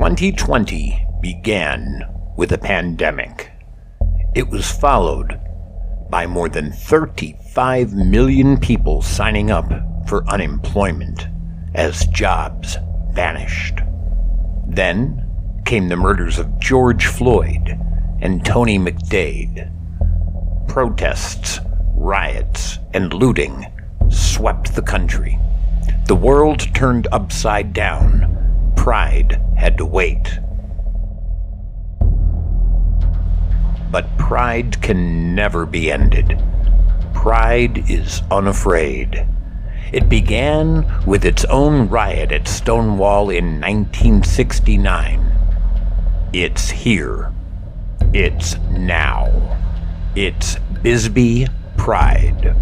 2020 began with a pandemic. It was followed by more than 35 million people signing up for unemployment as jobs vanished. Then came the murders of George Floyd and Tony McDade. Protests, riots, and looting swept the country. The world turned upside down. Pride had to wait. But pride can never be ended. Pride is unafraid. It began with its own riot at Stonewall in 1969. It's here. It's now. It's Bisbee Pride.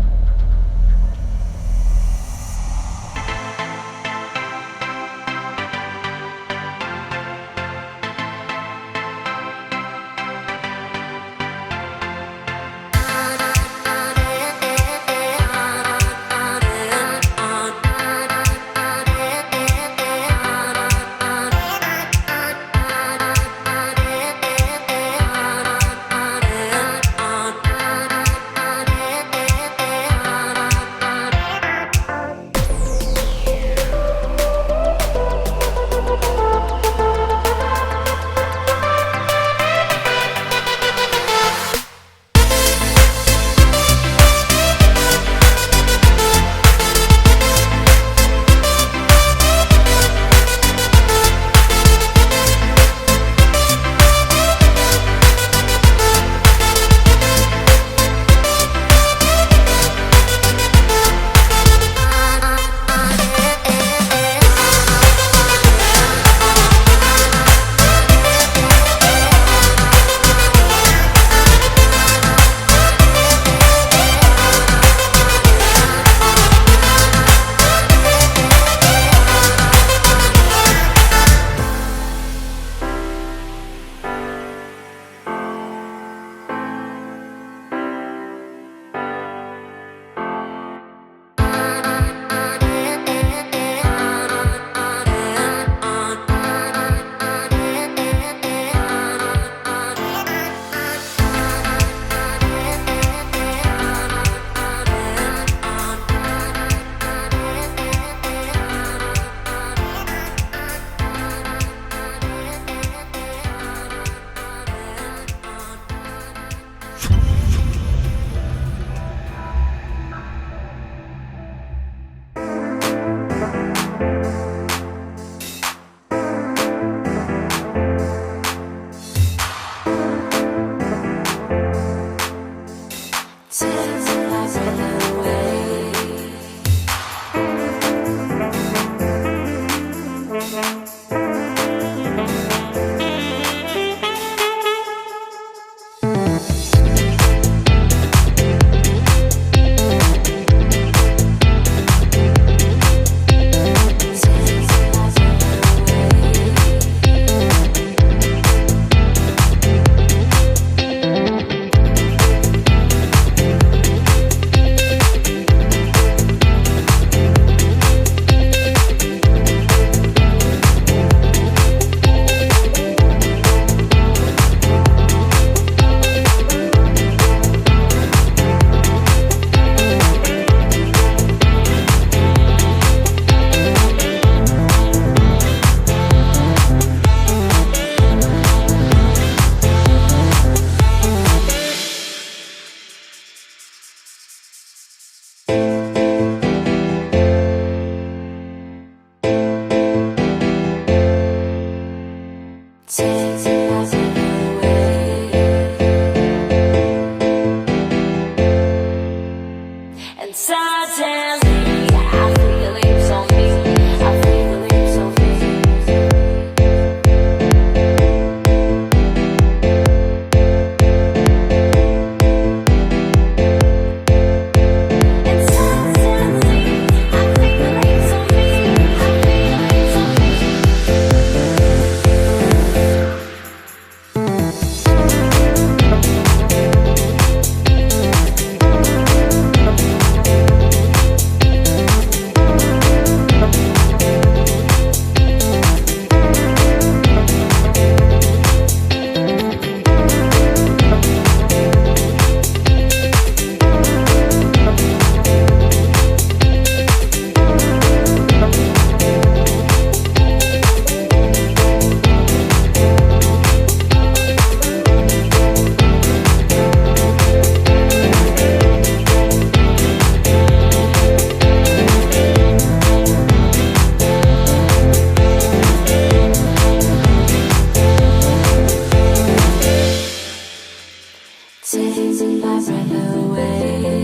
takes my breath away.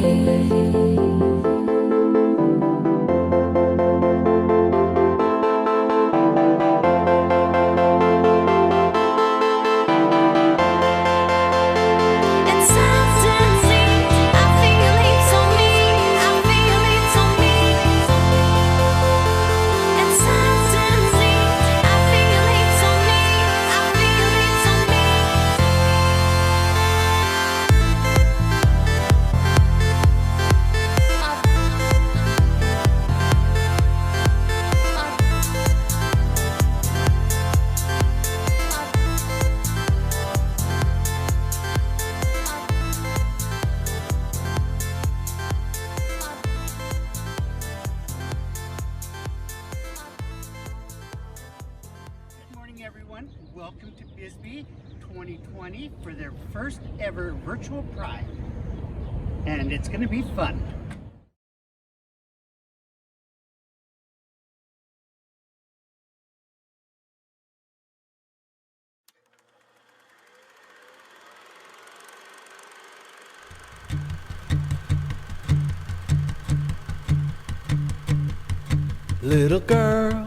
Everyone, welcome to Bisbee 2020 for their first ever virtual Pride, and it's going to be fun. Little girl,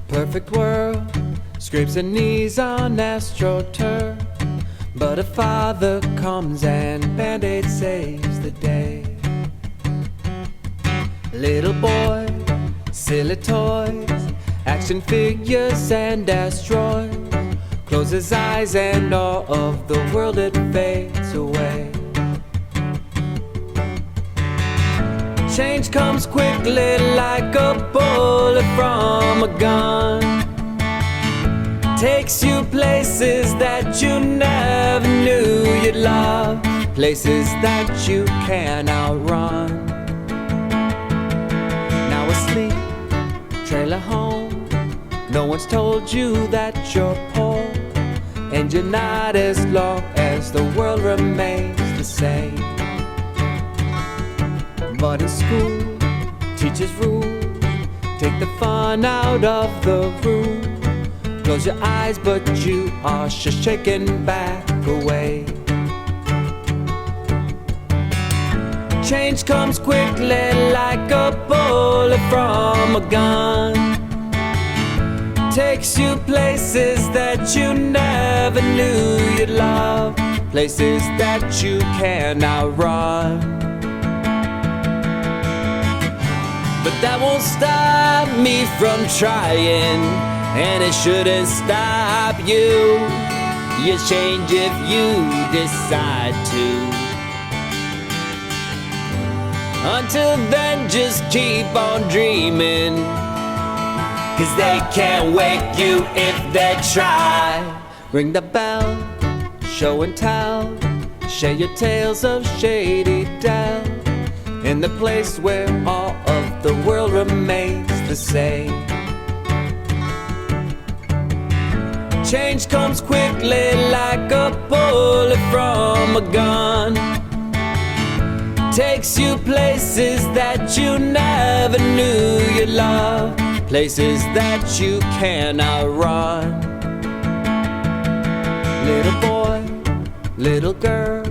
perfect world, scrapes her knees on astroturf, but her father comes and Band-Aid saves the day. Little boy, silly toys, action figures and asteroids, close his eyes and all of the world it fades away. Change comes quickly like a bullet from a gun, takes you places that you never knew you'd love, places that you can't outrun. Now asleep, trailer home, no one's told you that you're poor, and you're not as long as the world remains the same. But in school, teachers rule, take the fun out of the room. Close your eyes, but you are just shaking back away. Change comes quickly like a bullet from a gun, takes you places that you never knew you'd love, places that you can't outrun. But that won't stop me from trying, and it shouldn't stop you. You change if you decide to. Until then, just keep on dreaming, 'cause they can't wake you if they try. Ring the bell, show and tell, share your tales of shady Dell, in the place where all of the world remains the same. Change comes quickly like a bullet from a gun, takes you places that you never knew you'd love, places that you can't outrun. Little boy, little girl,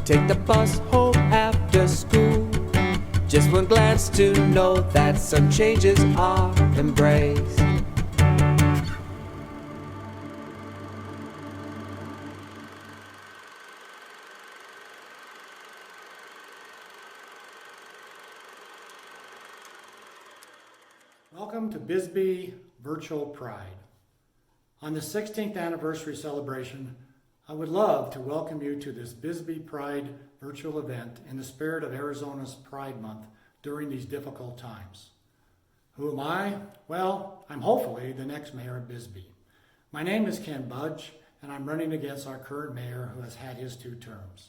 take the bus home after school, just one glance to know that some changes are embraced. Welcome to Bisbee Virtual Pride. On the 16th anniversary celebration, I would love to welcome you to this Bisbee Pride virtual event in the spirit of Arizona's Pride Month during these difficult times. Who am I? Well, I'm hopefully the next mayor of Bisbee. My name is Ken Budge, and I'm running against our current mayor who has had his 2 terms.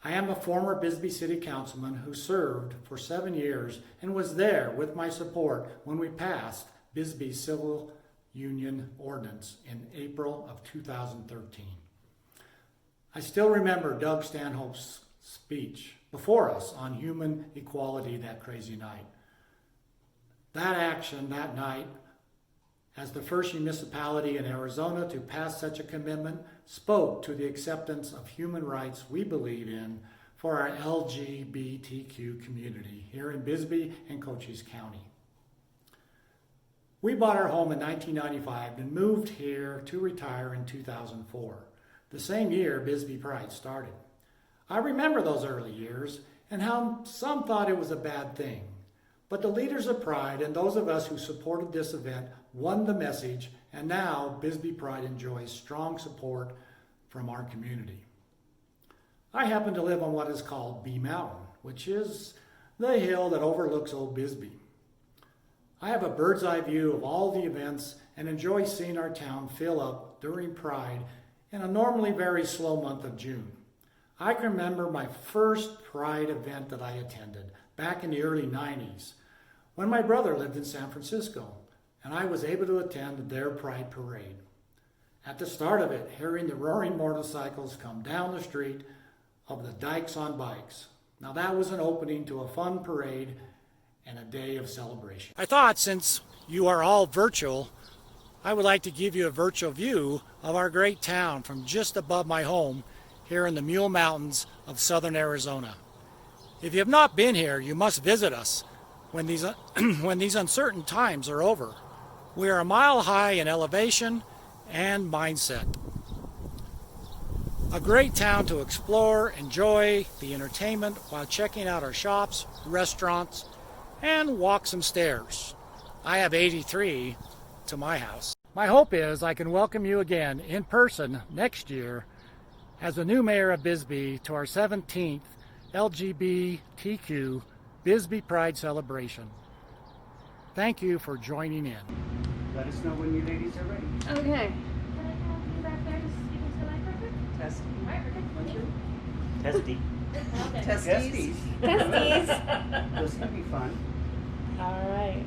I am a former Bisbee City Councilman who served for 7 years and was there with my support when we passed Bisbee's Civil Union Ordinance in April of 2013. I still remember Doug Stanhope's speech before us on human equality that crazy night. That action that night, as the first municipality in Arizona to pass such a commitment, spoke to the acceptance of human rights we believe in for our LGBTQ community here in Bisbee and Cochise County. We bought our home in 1995 and moved here to retire in 2004, the same year Bisbee Pride started. I remember those early years and how some thought it was a bad thing. But the leaders of Pride and those of us who supported this event won the message, and now Bisbee Pride enjoys strong support from our community. I happen to live on what is called Bee Mountain, which is the hill that overlooks Old Bisbee. I have a bird's eye view of all the events and enjoy seeing our town fill up during Pride in a normally very slow month of June. I can remember my first Pride event that I attended back in the early 90s when my brother lived in San Francisco and I was able to attend their Pride parade. At the start of it, hearing the roaring motorcycles come down the street of the Dykes on Bikes. Now that was an opening to a fun parade and a day of celebration. I thought since you are all virtual, I would like to give you a virtual view of our great town from just above my home here in the Mule Mountains of southern Arizona. If you have not been here, you must visit us when these uncertain times are over. We are a mile high in elevation and mindset. A great town to explore, enjoy the entertainment while checking out our shops, restaurants, and walk some stairs. I have 83 to my house. My hope is I can welcome you again in person next year as the new mayor of Bisbee to our 17th LGBTQ Bisbee Pride celebration. Thank you for joining in. Let us know when you ladies are ready. Okay. Testy. Testies. Testies. This could be fun. All right.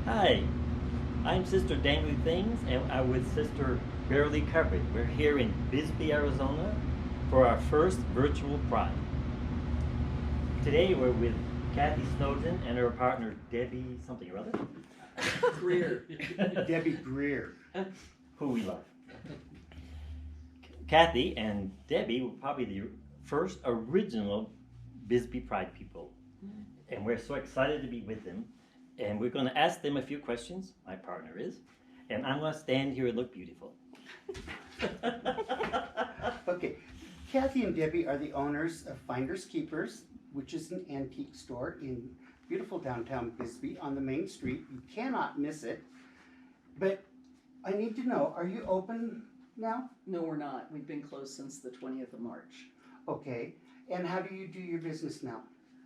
Hi, I'm Sister Dangly Things, and I'm with Sister Barely Covered. We're here in Bisbee, Arizona, for our first virtual Pride. Today we're with Kathy Snowden and her partner Debbie something or other. Greer. Debbie Greer. Who we love. Kathy and Debbie were probably the first original Bisbee Pride people. And we're so excited to be with them. And we're going to ask them a few questions, my partner is. And I'm going to stand here and look beautiful. Okay. Kathy and Debbie are the owners of Finders Keepers, which is an antique store in beautiful downtown Bisbee on the main street. You cannot miss it. But I need to know, are you open now? No, we're not. We've been closed since the 20th of March. Okay. And how do you do your business now?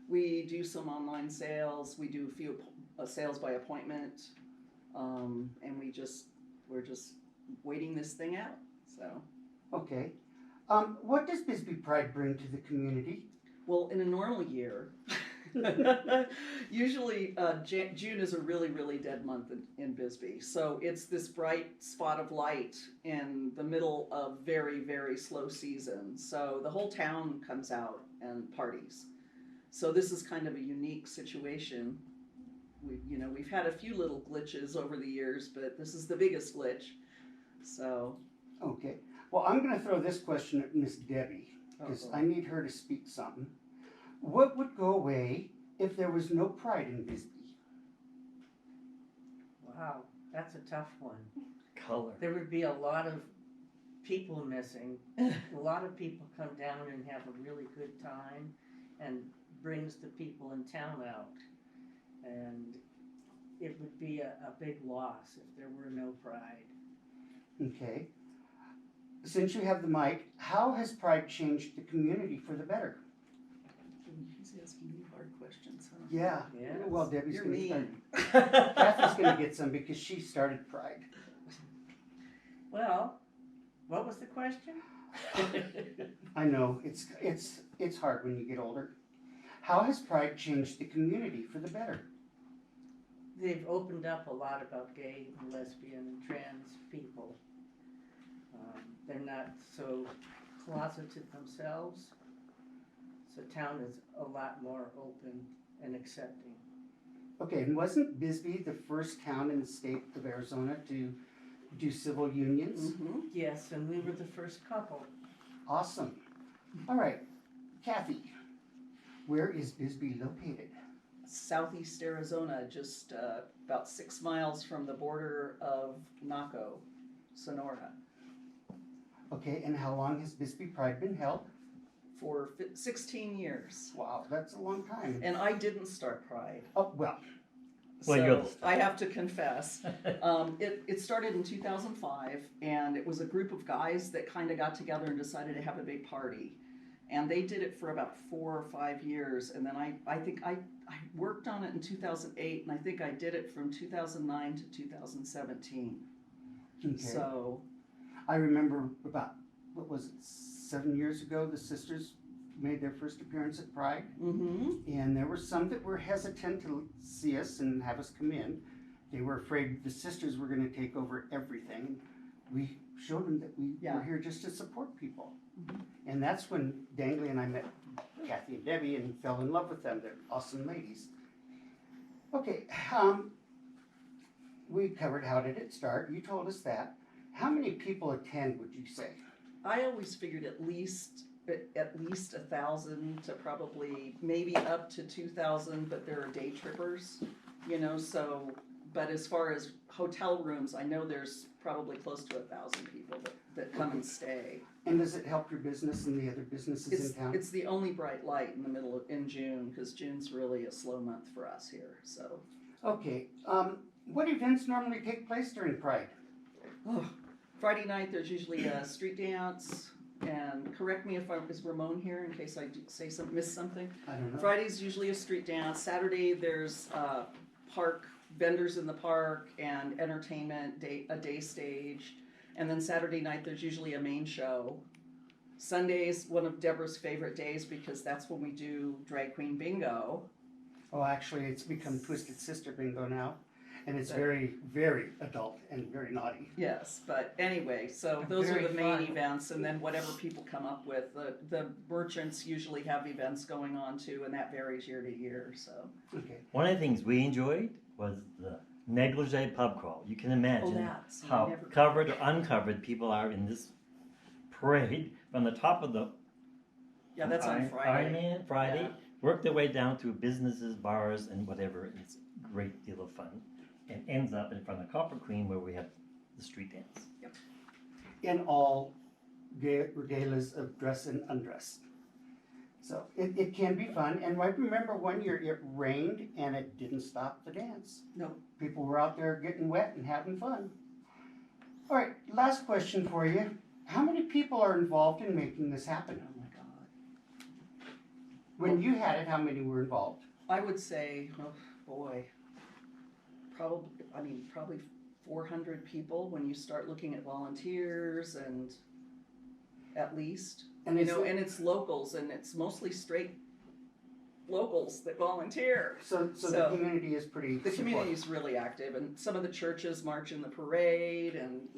We do some online sales. We do a few sales by appointment, and we're just waiting this thing out. So. Okay. What does Bisbee Pride bring to the community? Well, in a normal year, usually June is a really, really dead month in Bisbee. So it's this bright spot of light in the middle of very, very slow season. So the whole town comes out and parties. So this is kind of a unique situation. We've had a few little glitches over the years, but this is the biggest glitch. So. Okay. Well, I'm going to throw this question at Miss Debbie because I need her to speak something. What would go away if there was no Pride in Bisbee? Wow, that's a tough one. Color. There would be a lot of people missing. A lot of people come down and have a really good time and brings the people in town out. And it would be a big loss if there were no Pride. Okay. Since you have the mic, how has Pride changed the community for the better? He's asking you hard questions, huh? Yeah. Yes. Well, Debbie's You're going to mean. start. Kathy's going to get some because she started Pride. Well, what was the question? I know it's hard when you get older. How has Pride changed the community for the better? They've opened up a lot about gay and lesbian and trans people. They're not so closeted themselves. So town is a lot more open and accepting. Okay, and wasn't Bisbee the first town in the state of Arizona to do civil unions. Mm-hmm. Yes, and we were the first couple. Awesome. All right, Kathy, where is Bisbee located? Southeast Arizona, just about 6 miles from the border of Naco, Sonora, Okay, and how long has Bisbee Pride been held? for 16 years. Wow, that's a long time. And I didn't start Pride. Oh, well, Well, you're the So star. I have to confess, it started in 2005, and it was a group of guys that kind of got together and decided to have a big party. And they did it for about 4 or 5 years, and then I think I worked on it in 2008, and I think I did it from 2009 to 2017. okay. So, I remember about, what was it, 7 years ago, the sisters made their first appearance at Pride. mm-hmm. And there were some that were hesitant to see us and have us come in. They were afraid the sisters were going to take over everything. We showed them that we Yeah. were here just to support people. And that's when Dangley and I met Kathy and Debbie and fell in love with them. They're awesome ladies. Okay, we covered how did it start. You told us that. How many people attend, would you say? I always figured at least 1,000 to probably maybe up to 2,000, but there are day trippers, so, but as far as hotel rooms, I know there's probably close to 1,000 people that come and stay. And does it help your business and the other businesses in town? It's the only bright light in June, because June's really a slow month for us here, so. Okay, what events normally take place during Pride? Friday night, there's usually a street dance, and correct me if is Ramon here in case I miss something? I don't know. Friday's usually a street dance. Saturday, there's park vendors in the park and entertainment, a day stage. And then Saturday night, there's usually a main show. Sunday's one of Deborah's favorite days because that's when we do drag queen bingo. Oh, actually, it's become Twisted Sister Bingo now, and it's very, very adult and very naughty. Yes, but anyway, so those are Very the main fun. events, and then whatever people come up with. The merchants usually have events going on too, and that varies year to year, so. Okay. One of the things we enjoyed was the negligee pub crawl. You can imagine that's- I how never- covered or uncovered people are in this parade from the top of the Yeah, that's on Iron Friday. Man Friday, Yeah. work their way down through businesses, bars, and whatever. And it's a great deal of fun. And ends up in front of Copper Queen where we have the street dance. In all regalas of dress and undress. So it can be fun, and I remember one year it rained and it didn't stop the dance. No. People were out there getting wet and having fun. All right, last question for you. How many people are involved in making this happen? Oh my God. When you had it, how many were involved? I would say, oh boy, probably 400 people when you start looking at volunteers and at least, And is it- and it's locals and it's mostly straight locals that volunteer. So the So, community is pretty The supportive. community is really active, and some of the churches march in the parade, and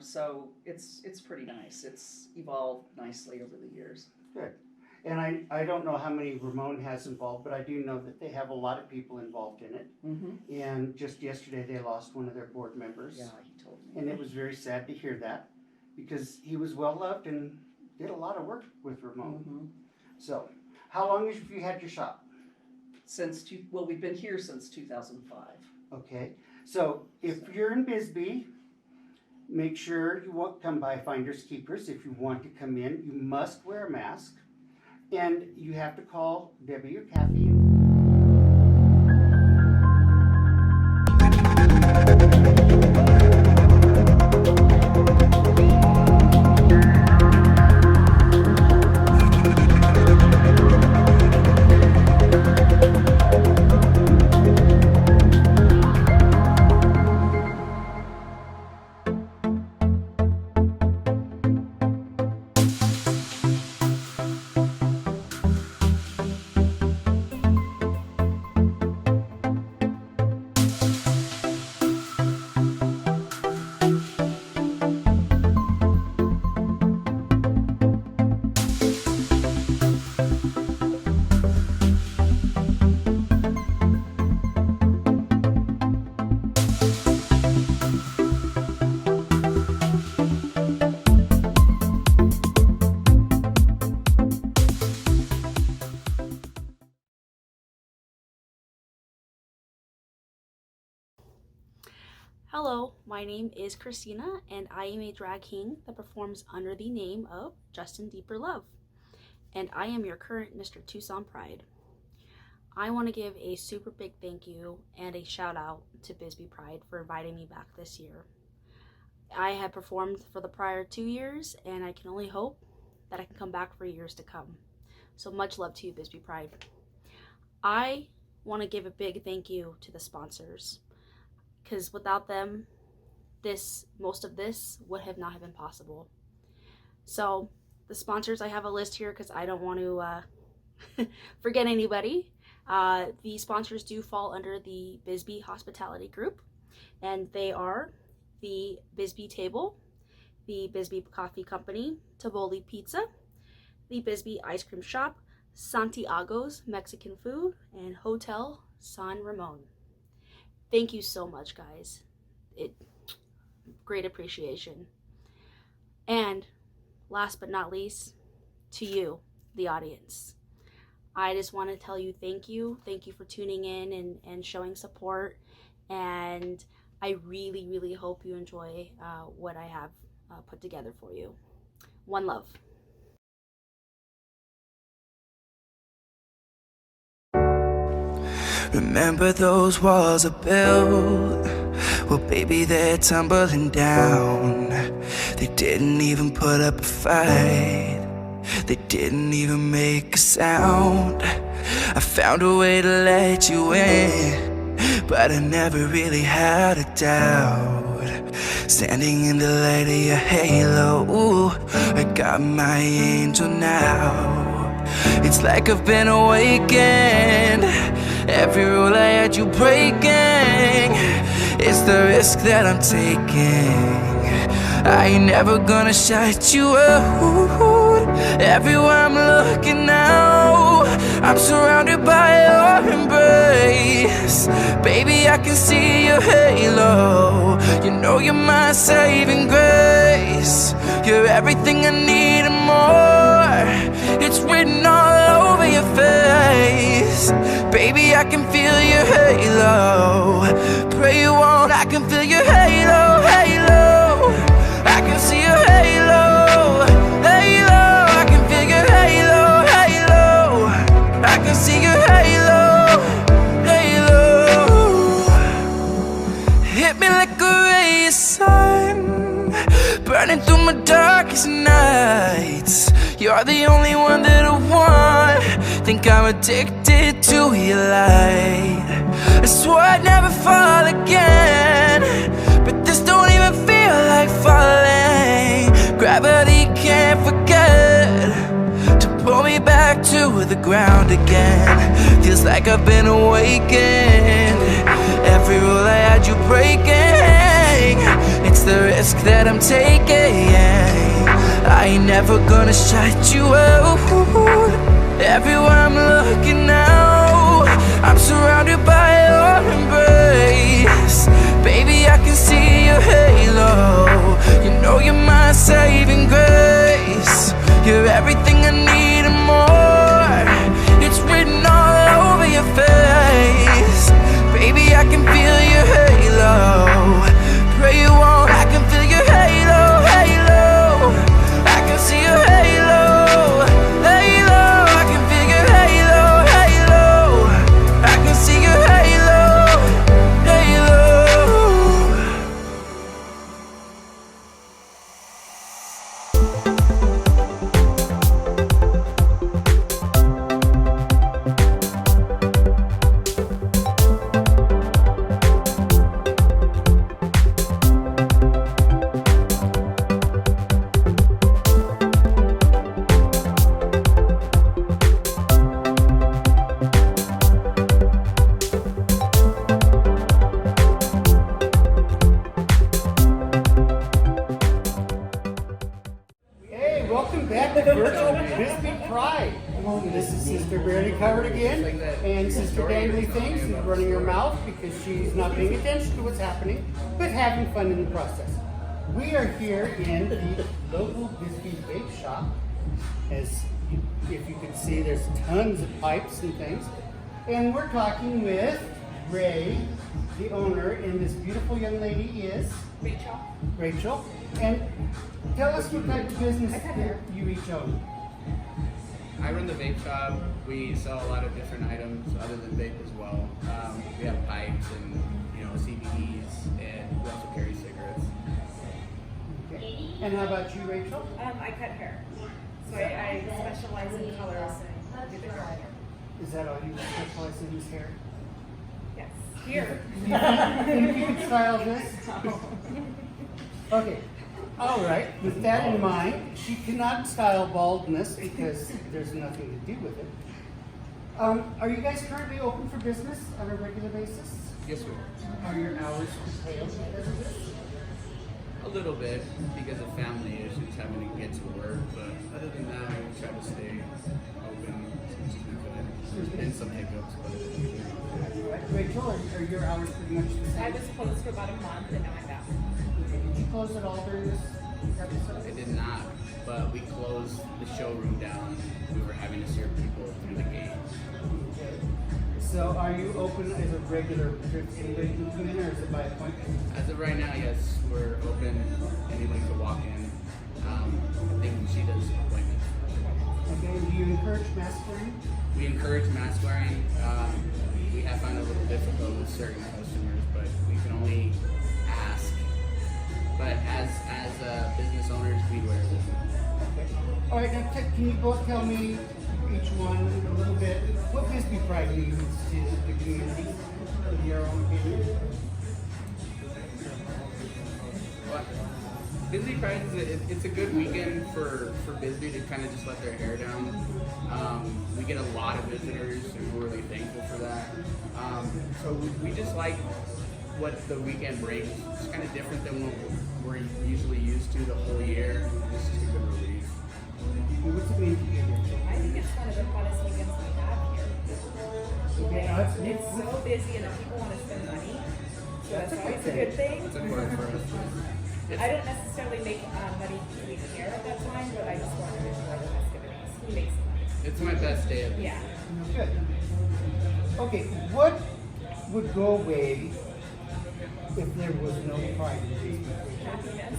so it's pretty nice. It's evolved nicely over the years. Good. And I don't know how many Ramon has involved, but I do know that they have a lot of people involved in it. Mm-hmm. And just yesterday, they lost one of their board members. Yeah, he told me. And it was very sad to hear that, because he was well-loved and did a lot of work with Ramon. Mm-hmm. So, how long have you had your shop? We've been here since 2005. Okay, so if you're in Bisbee, make sure you come by Finders Keepers. If you want to come in, you must wear a mask. And you have to call Debbie or Kathy. Hello, my name is Christina, and I am a drag king that performs under the name of Justin Deeper Love, and I am your current Mr. Tucson Pride. I want to give a super big thank you and a shout out to Bisbee Pride for inviting me back this year. I have performed for the prior 2 years, and I can only hope that I can come back for years to come. So much love to you, Bisbee Pride. I want to give a big thank you to the sponsors, because without them, most of this would have not have been possible. So the sponsors, I have a list here because I don't want to forget anybody. The sponsors do fall under the Bisbee Hospitality Group, and they are the Bisbee Table, the Bisbee Coffee Company, Tivoli Pizza, the Bisbee Ice Cream Shop, Santiago's Mexican Food, and Hotel San Ramon. Thank you so much, guys. Great appreciation. And last but not least, to you, the audience. I just want to tell you thank you. Thank you for tuning in and showing support. And I really, really hope you enjoy what I have put together for you. One love. Remember those walls are built? Well, baby, they're tumbling down. They didn't even put up a fight. They didn't even make a sound. I found a way to let you in, but I never really had a doubt. Standing in the light of your halo, ooh, I got my angel now. It's like I've been awakened. Every rule I had you breaking, it's the risk that I'm taking. I ain't never gonna shut you out. Everywhere I'm looking now, I'm surrounded by your embrace. Baby, I can see your halo. You know you're my saving grace. You're everything I need and more. It's written all over your face. Baby, I can feel your halo. Pray you won't, I can feel your halo, halo. I can see your halo, halo. I can feel your halo, halo. I can see your halo, halo. Hit me like a ray of sun, burning through my darkest nights. You're the only one that I want. Think I'm addicted to your light. I swore I'd never fall again, but this don't even feel like falling. Gravity can't forget to pull me back to the ground again. Feels like I've been awakened. Every rule I had you breaking, it's the risk that I'm taking. I ain't never gonna shut you out. Everywhere I'm looking now, I'm surrounded by your embrace. Baby, I can see your halo. You know you're my saving grace. You're everything I need and more. It's written all over your face. Baby, I can feel your halo. Pray you won't, I can feel your halo, halo. I can see your halo, halo. I can feel your halo, halo. I can see your halo, halo. Hey, welcome back to Virtual Bisbee Pride. This is Sister Barely Covered again, and Sister Dangly Things is running her mouth because she's not paying attention to what's happening, but having fun in the process. We are here in the local Bisbee Vape Shop. As if you can see, there's tons of pipes and things. And we're talking with Ray the owner, and this beautiful young lady is? Rachel. Rachel. And tell us what type of business that you each own. I run the vape shop. We sell a lot of different items other than vape as well. We have pipes and CBDs, and we also carry cigarettes. Okay. And how about you, Rachel? I cut hair. So I specialize in colors and do the girl hair. Is that all you specialize in, is hair? Yes. Here. And you can style this? Okay. All right. With that in mind, she cannot style baldness because there's nothing to do with it. Are you guys currently open for business on a regular basis? Yes, we are. Are your hours curtailed because of this? A little bit because of family issues, having to get to work, but other than that, we try to stay open as much as we could. There's been some hiccups, but Rachel, are your hours pretty much the same? I was closed for about a month and now I'm back. Did you close it all during this episode? I did not. But we closed the showroom down. We were having to serve people through the gate. Okay. So are you open as a regular? Anybody can come in, or is it by appointment? As of right now, yes, we're open. Anyone can walk in. I think she does appointments. Okay. Do you encourage mask wearing? We encourage mask wearing. We have found it a little difficult with certain customers, but we can only ask. But as business owners, we wear them. Okay. All right. Now, can you both tell me, each one, a little bit, what Bisbee Pride means to the community, of your own opinion? Well, Bisbee Pride it's a good weekend for Bisbee to kind of just let their hair down. We get a lot of visitors, and we're really thankful for that. So we just like what the weekend brings. It's kind of different than what we're usually used to the whole year. It's just a good relief. What's it mean to you? I think it's one of the funnest weekends we have here. Okay. It's so busy and people want to spend money. So that's always a good thing. It's important for us. I don't necessarily make money being here at that time, but I just want to enjoy the festivities. He makes money. It's my best day of the year. Yeah. Good. Okay, what would go away if there was no pride in Bisbee? Happiness.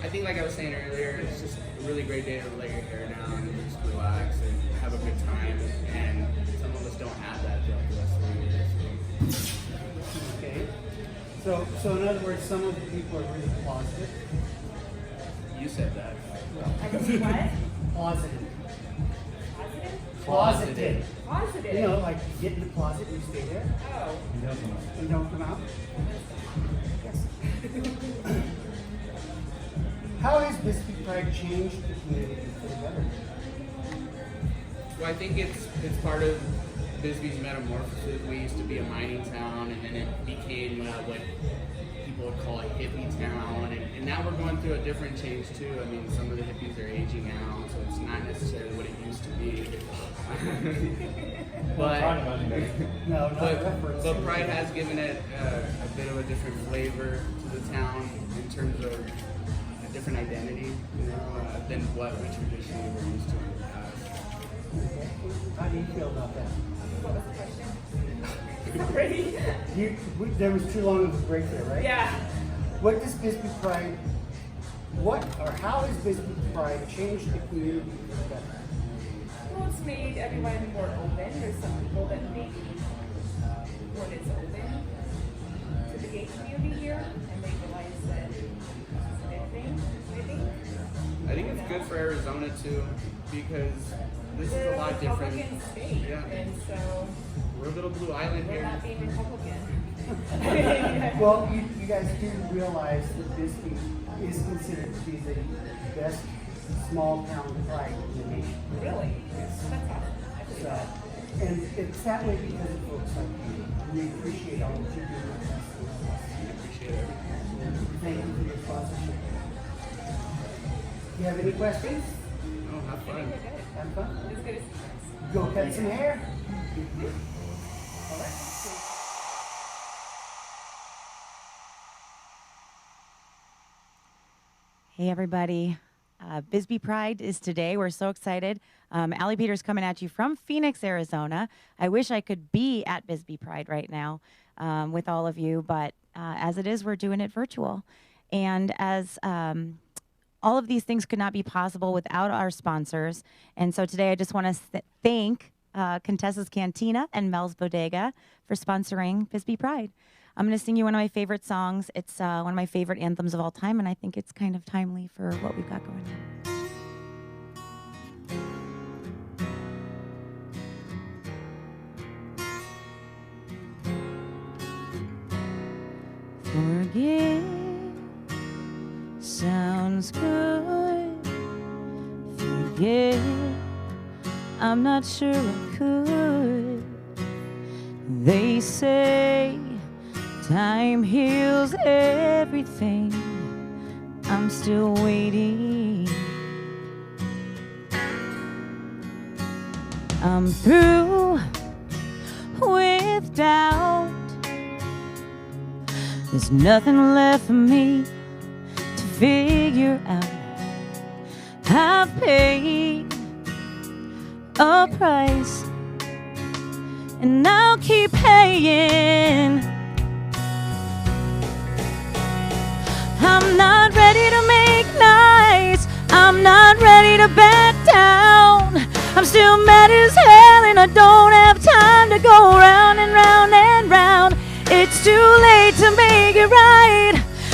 I think, like I was saying earlier, it's just a really great day to let your hair down and just relax and have a good time. And some of us don't have that throughout the rest of the year. So. Okay. So in other words, some of the people are really closeted. You said that. What? Closeted. Positive? Closeted. Positive. You know, like you get in the closet and you stay there Oh. and don't come out. How has Bisbee Pride changed the community for the better? Well, I think it's part of Bisbee's metamorphosis. We used to be a mining town, and then it became what people would call a hippie town. And now we're going through a different change too. I mean, some of the hippies are aging out, so it's not necessarily what it used to be. but Pride has given it a bit of a different flavor to the town in terms of a different identity, than what we traditionally were used to in the past. How do you feel about that? What was the question? Sorry. There was too long of a break there, right? Yeah. What does Bisbee Pride, how has Bisbee Pride changed the community for the better? Well, it's made everyone more open. There's some people that maybe weren't as open to the gay community here, and they realize that it's a good thing, maybe. I think it's good for Arizona too, because this is a lot different. Republican state, Yeah. and so We're a little blue island we're here. not being Republican. Well, you guys do realize that Bisbee is considered to be the best small town pride in the nation. Really? That's awesome. I believe So, that. and it's that way because of folks like you. We appreciate all that you do with us. We appreciate everything. Thank you for your sponsorship. You have any questions? Oh, have fun. Have fun? As good as you guys. Go cut some hair. All right. Hey everybody, Bisbee Pride is today. We're so excited. Allie Peters coming at you from Phoenix, Arizona. I wish I could be at Bisbee Pride right now with all of you, but as it is, we're doing it virtual. And as all of these things could not be possible without our sponsors. And so today I just want to thank Contessa's Cantina and Mel's Bodega for sponsoring Bisbee Pride. I'm going to sing you one of my favorite songs. It's one of my favorite anthems of all time, and I think it's kind of timely for what we've got going on. Forget sounds good. Forget, I'm not sure I could. They say time heals everything. I'm still waiting. I'm through with doubt. There's nothing left for me to figure out. I've paid a price, and I'll keep paying. I'm not ready to make nice. I'm not ready to back down. I'm still mad as hell, and I don't have time to go round and round and round. It's too late to make it right.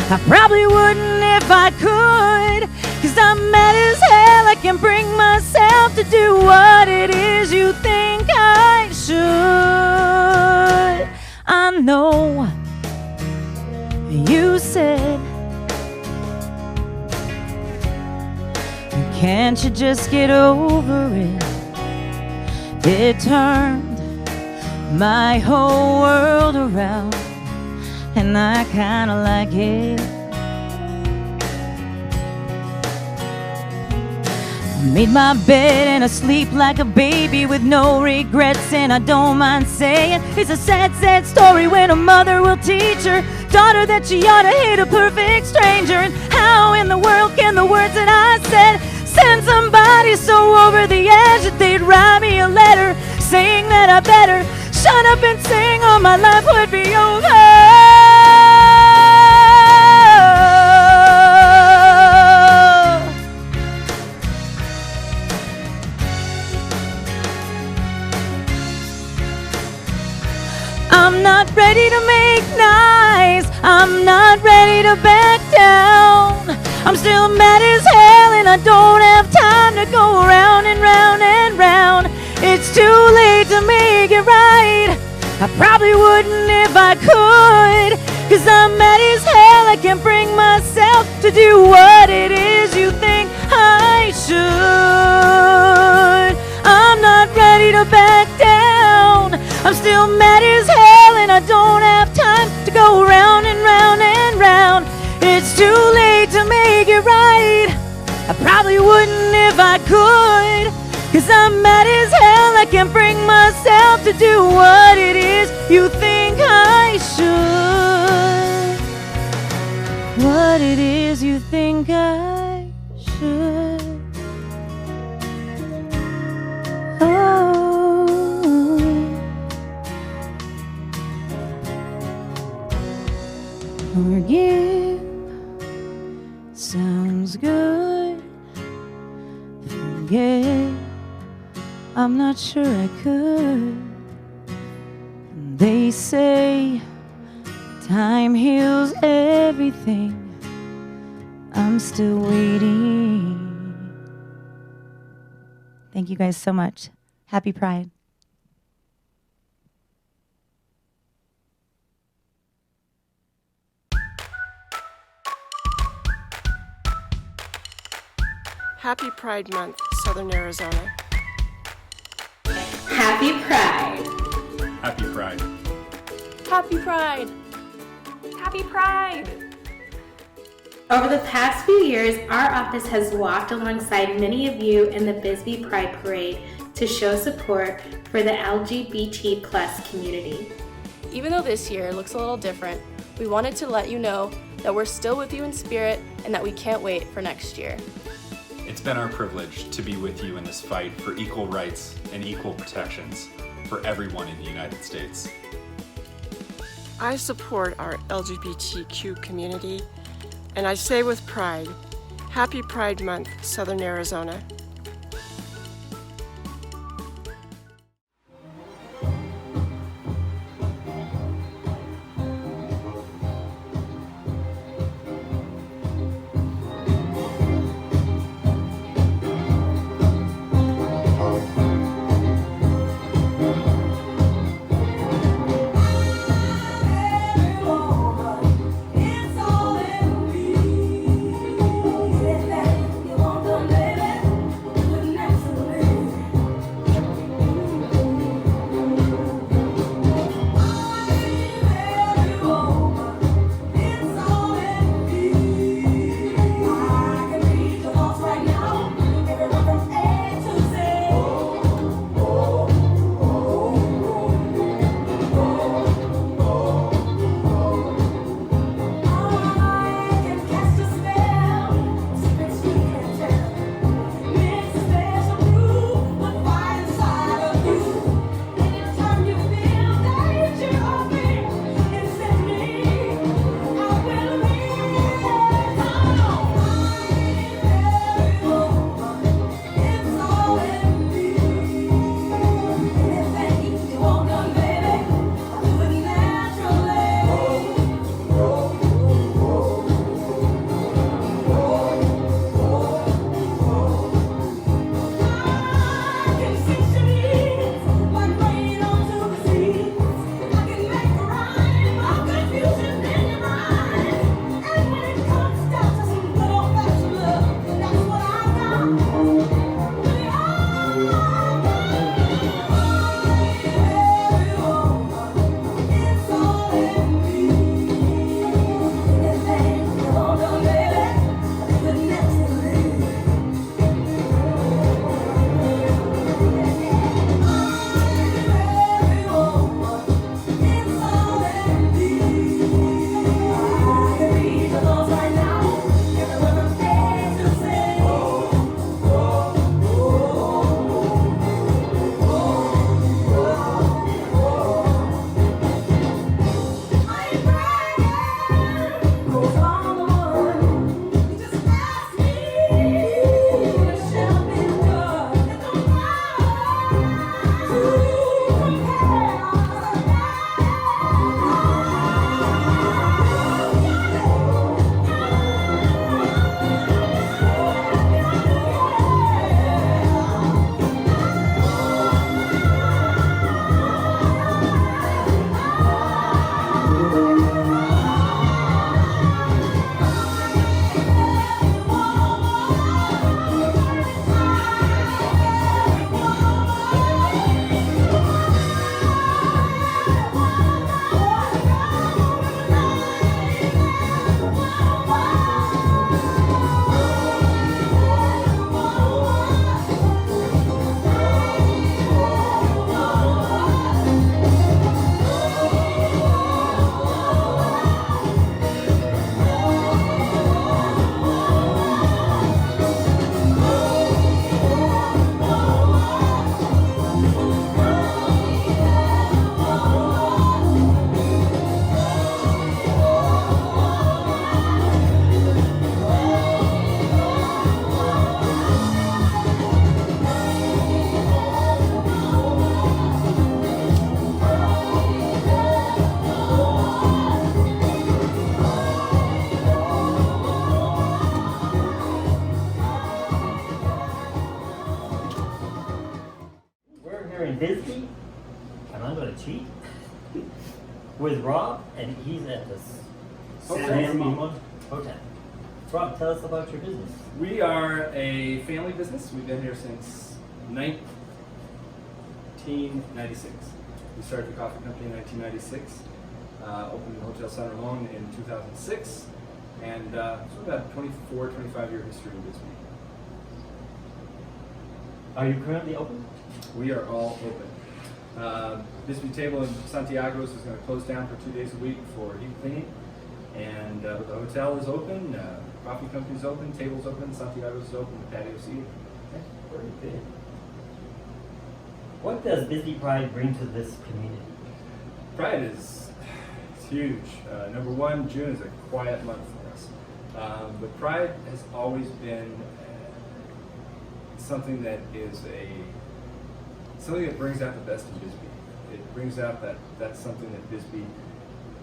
I probably wouldn't if I could, 'cause I'm mad as hell. I can't bring myself to do what it is you think I should. I know you said, can't you just get over it? It turned my whole world around, and I kinda like it. I made my bed and I sleep like a baby with no regrets, and I don't mind saying it's a sad, sad story when a mother will teach her daughter that she ought to hate a perfect stranger. And how in the world can the words that I said send somebody so over the edge that they'd write me a letter saying that I better shut up and sing or my life would be over? I'm not ready to make nice. I'm not ready to back down. I'm still mad as hell, and I don't have time to go round and round and round. It's too late to make it right. I probably wouldn't if I could, 'cause I'm mad as hell. I can't bring myself to do what it is you think I should. I'm not ready to back down. I'm still mad as hell, and I don't have time to go round and round and round. It's too late to make it right. I probably wouldn't if I could, 'cause I'm mad as hell. I can't bring myself to do what it is you think I should. What it is you think I should. Oh. Forgive sounds good. Forget, I'm not sure I could. They say time heals everything. I'm still waiting. Thank you guys so much. Happy Pride. Happy Pride Month, Southern Arizona. Happy Pride. Happy Pride. Happy Pride. Happy Pride. Over the past few years, our office has walked alongside many of you in the Bisbee Pride Parade to show support for the LGBT+ community. Even though this year looks a little different, we wanted to let you know that we're still with you in spirit and that we can't wait for next year. It's been our privilege to be with you in this fight for equal rights and equal protections for everyone in the United States. I support our LGBTQ community, and I say with pride, Happy Pride Month, Southern Arizona. Bisbee, and I'm going to cheat, with Rob, and he's at the Hotel. Rob, tell us about your business. We are a family business. We've been here since 1996. We started the coffee company in 1996, opened the Hotel Center Loan in 2006, and so we've got a 24, 25-year history in Bisbee. Are you currently open? We are all open. Bisbee Table in Santiago's is going to close down for 2 days a week for heat cleaning, And the hotel is open, coffee company's open, tables open, Santiago's open, the patio seating. Very good. What does Bisbee Pride bring to this community? Pride is it's huge. Number one, June is a quiet month for us. But Pride has always been something that brings out the best in Bisbee. It brings out that's something that Bisbee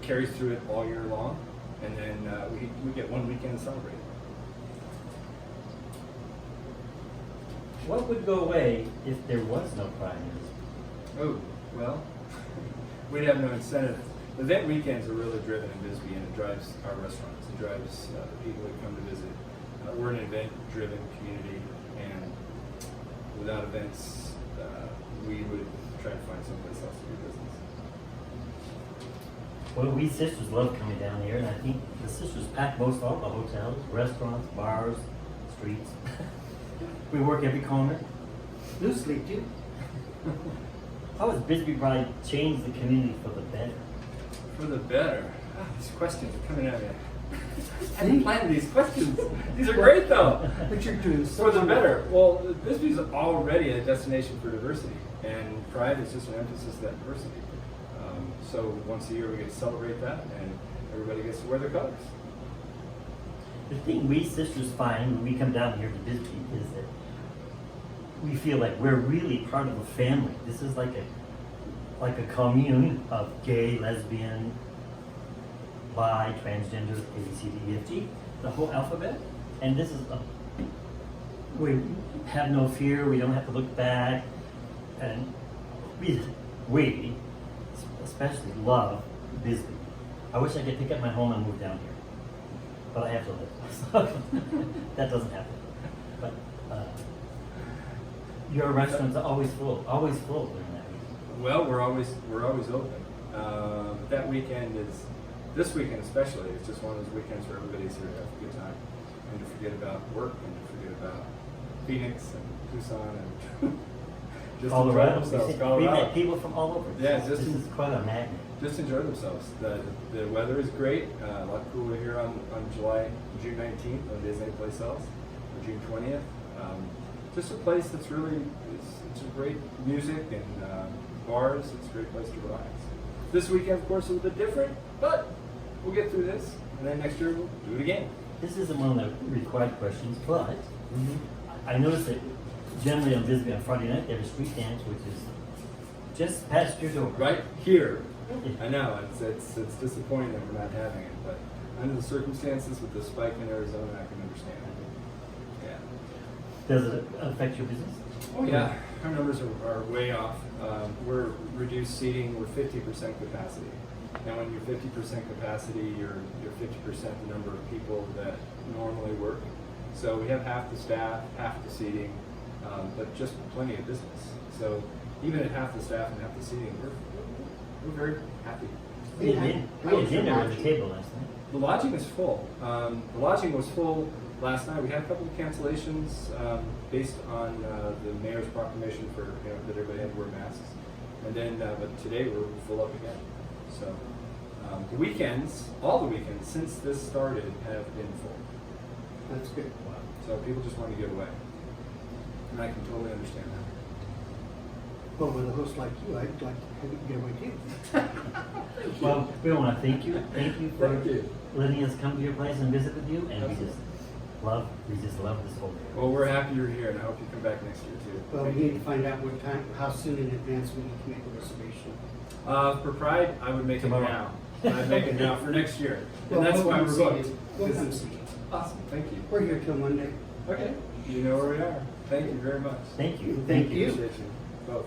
carries through it all year long, and then we get one weekend to celebrate. What would go away if there was no Pride in Bisbee? Oh, well, we'd have no incentive. Event weekends are really driven in Bisbee, and it drives our restaurants. It drives the people that come to visit. We're an event-driven community, and without events, we would try to find someplace else to do business. Well, we sisters love coming down here, and I think the sisters pack most all the hotels, restaurants, bars, streets. We work every corner. Loosely, too. How has Bisbee Pride changed the community for the better? For the better? These questions are coming at me. I didn't plan these questions. These are great, though. But you're doing so for the much. better. Well, Bisbee's already a destination for diversity, and Pride is just an emphasis of that diversity. So once a year we get to celebrate that, and everybody gets to wear their colors. The thing we sisters find when we come down here to Bisbee is that we feel like we're really part of a family. This is like a commune of gay, lesbian, bi, transgender, A, B, C, D, E, F, G, the whole alphabet. And this is we have no fear. We don't have to look back, and we especially love Bisbee. I wish I could pick up my home and move down here, but I have to live. So that doesn't happen. But your restaurants are always full during that week. Well, we're always open. That weekend this weekend especially, it's just one of those weekends where everybody's here to have a good time and to forget about work and to forget about Phoenix and Tucson and just Colorado. enjoy themselves. We Colorado. met people from all over. Yeah, this is quite a magnet. Just enjoy themselves. The weather is great. A lot cooler here on June 19th than it is anyplace else, or June 20th. Just a place that's really, it's a great music and bars. It's a great place to relax. This weekend, of course, is a little bit different, but we'll get through this, and then next year we'll do it again. This isn't one of the required questions, but I noticed that generally on Bisbee on Friday night they have a street dance, which is just past your door. Right here. I know, it's disappointing that we're not having it, but under the circumstances with the spike in Arizona, I can understand it. Yeah. Does it affect your business? Oh yeah, our numbers are way off. We're reduced seating, we're 50% capacity. Now when you're 50% capacity, you're 50% the number of people that normally work. So we have half the staff, half the seating, but just plenty of business. So even at half the staff and half the seating, we're very happy. We had dinner at the table last night. The lodging is full. The lodging was full last night. We had a couple of cancellations based on the mayor's proclamation for that everybody had to wear masks. And then, but today we're full up again. So the weekends, all the weekends since this started, have been full. That's good. So people just want to get away, and I can totally understand that. Well, with a host like you, I'd like to have you get away too. Well, we want to thank you. Thank you for letting us come to your place and visit with you, and we just love this whole area. Well, we're happy you're here, and I hope you come back next year too. Well, we need to find out what time, how soon in advance we need to make a reservation. For Pride, I would make Tomorrow. it now. I'd make it now for next year, Well, and that's we'll why come we're see booked. you. We'll come see you. Awesome, thank you. We're here till Monday. Okay, you know where we are. Thank you very much. Thank you. Thank you. Appreciate you both.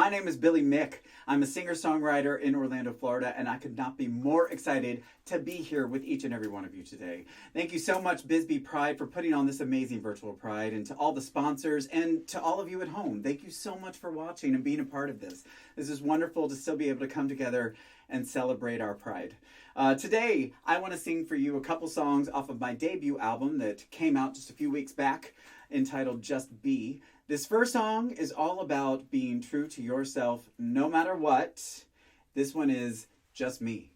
My name is Billy Mick. I'm a singer-songwriter in Orlando, Florida, and I could not be more excited to be here with each and every one of you today. Thank you so much, Bisbee Pride, for putting on this amazing virtual Pride, and to all the sponsors and to all of you at home. Thank you so much for watching and being a part of this. This is wonderful to still be able to come together and celebrate our Pride. Today, I want to sing for you a couple songs off of my debut album that came out just a few weeks back, entitled Just Be. This first song is all about being true to yourself no matter what. This one is Just Me.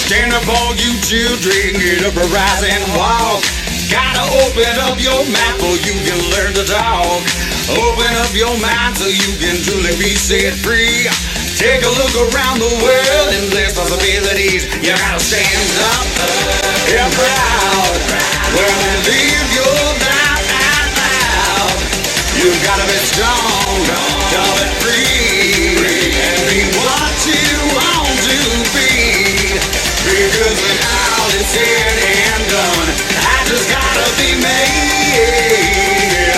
Stand up, all you children, get up, arise and walk. Gotta open up your mouth so you can learn to talk. Open up your mind so you can truly be set free. Take a look around the world and there's possibilities. You gotta stand up and proud. Well, and live your life out loud. You gotta be strong, tough and free, and be what you want to be. Because when all is said and done, I just gotta be made.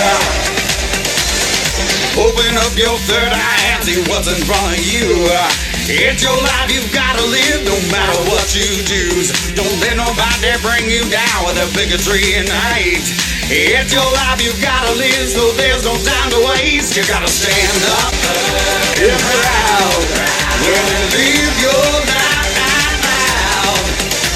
Open up your third eye and see what's in front of you. It's your life you've gotta live no matter what you choose. Don't let nobody bring you down with a bigotry and hate. It's your life you've gotta live, so there's no time to waste. You gotta stand up and proud. Well, and live your life out loud.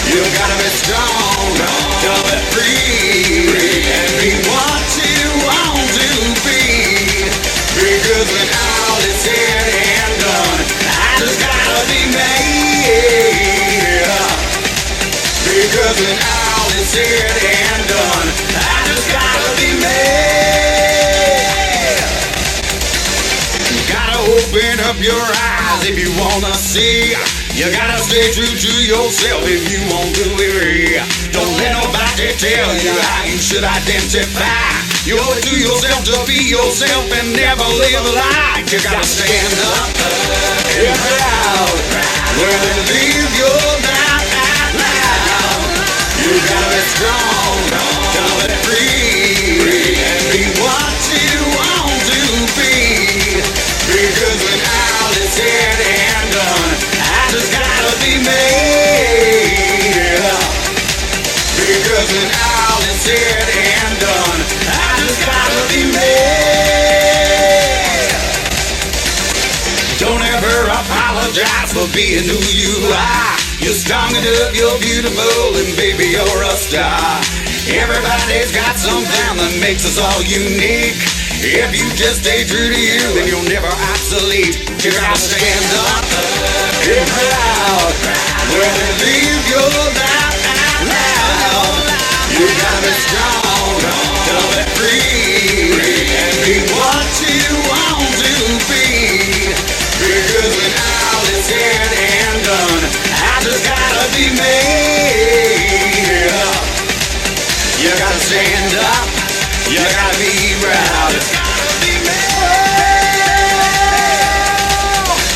You gotta be strong, tough and free, and be what you want to be. Because when all is said and done, I just gotta be made. Because when all is said and done, I just gotta be made. You gotta open up your eyes if you wanna see. You gotta stay true to yourself if you want to be. Don't let nobody tell you how you should identify. You owe it to yourself to be yourself and never live a lie. You gotta stand up and proud. Well, and live your life out loud. You gotta be strong, tough and free, and be what you want to be. Because when all is said and done, I just gotta be made. Because when all is said and done, I just gotta be made. Don't ever apologize for being who you are. You're strong enough, you're beautiful, and baby, you're a star. Everybody's got something that makes us all unique. If you just stay true to you, then you'll never obsolete. You gotta stand up and proud. Well, and live your life out loud. You gotta be strong, tough and free, and be what you want to be. Because when all is said and done, I just gotta be made. You gotta stand up, you gotta be proud.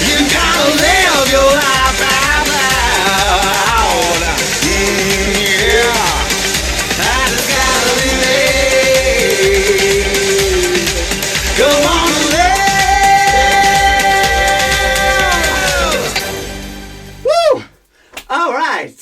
You gotta live your life out loud. Yeah. I just gotta be made. Come on and live. Woo! All right.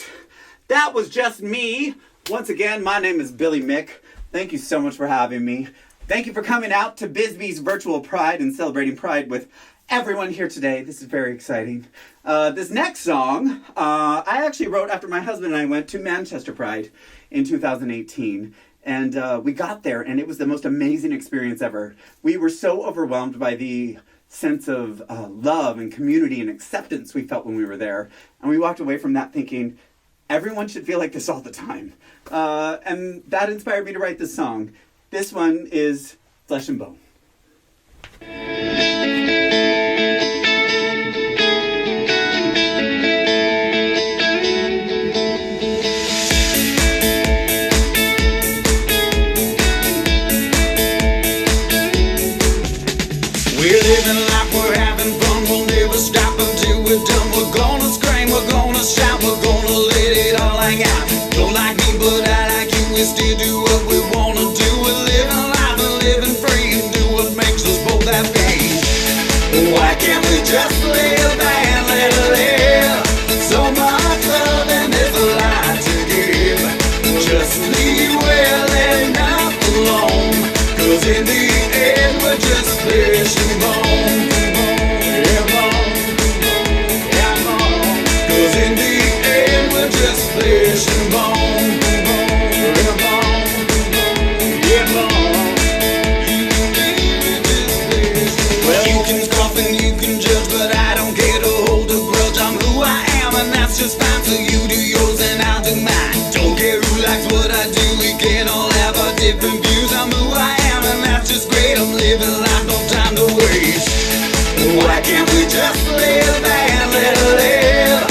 That was Just Me. Once again, my name is Billy Mick. Thank you so much for having me. Thank you for coming out to Bisbee's virtual Pride and celebrating Pride with everyone here today. This is very exciting. This next song, I actually wrote after my husband and I went to Manchester Pride in 2018. And we got there, and it was the most amazing experience ever. We were so overwhelmed by the sense of love and community and acceptance we felt when we were there. And we walked away from that thinking, everyone should feel like this all the time. And that inspired me to write this song. This one is Flesh and Bone. still do what we wanna do. We're living life and living free and do what makes us both happy. Why can't we just live and let it live? So much love and there's a lot to give. Just leave well enough alone, 'cause in the end we're just flesh and bone. Yeah, bone. Yeah, bone. 'Cause in the end we're just flesh and bone. Yeah, bone. Yeah, bone. Well, you can scoff and you can judge, but I don't care to hold a grudge. I'm who I am and that's just fine. So you do yours and I'll do mine. Don't care who likes what I do, we can all have our different views. I'm who I am and that's just great. I'm living life, no time to waste. Why can't we just live and let it live?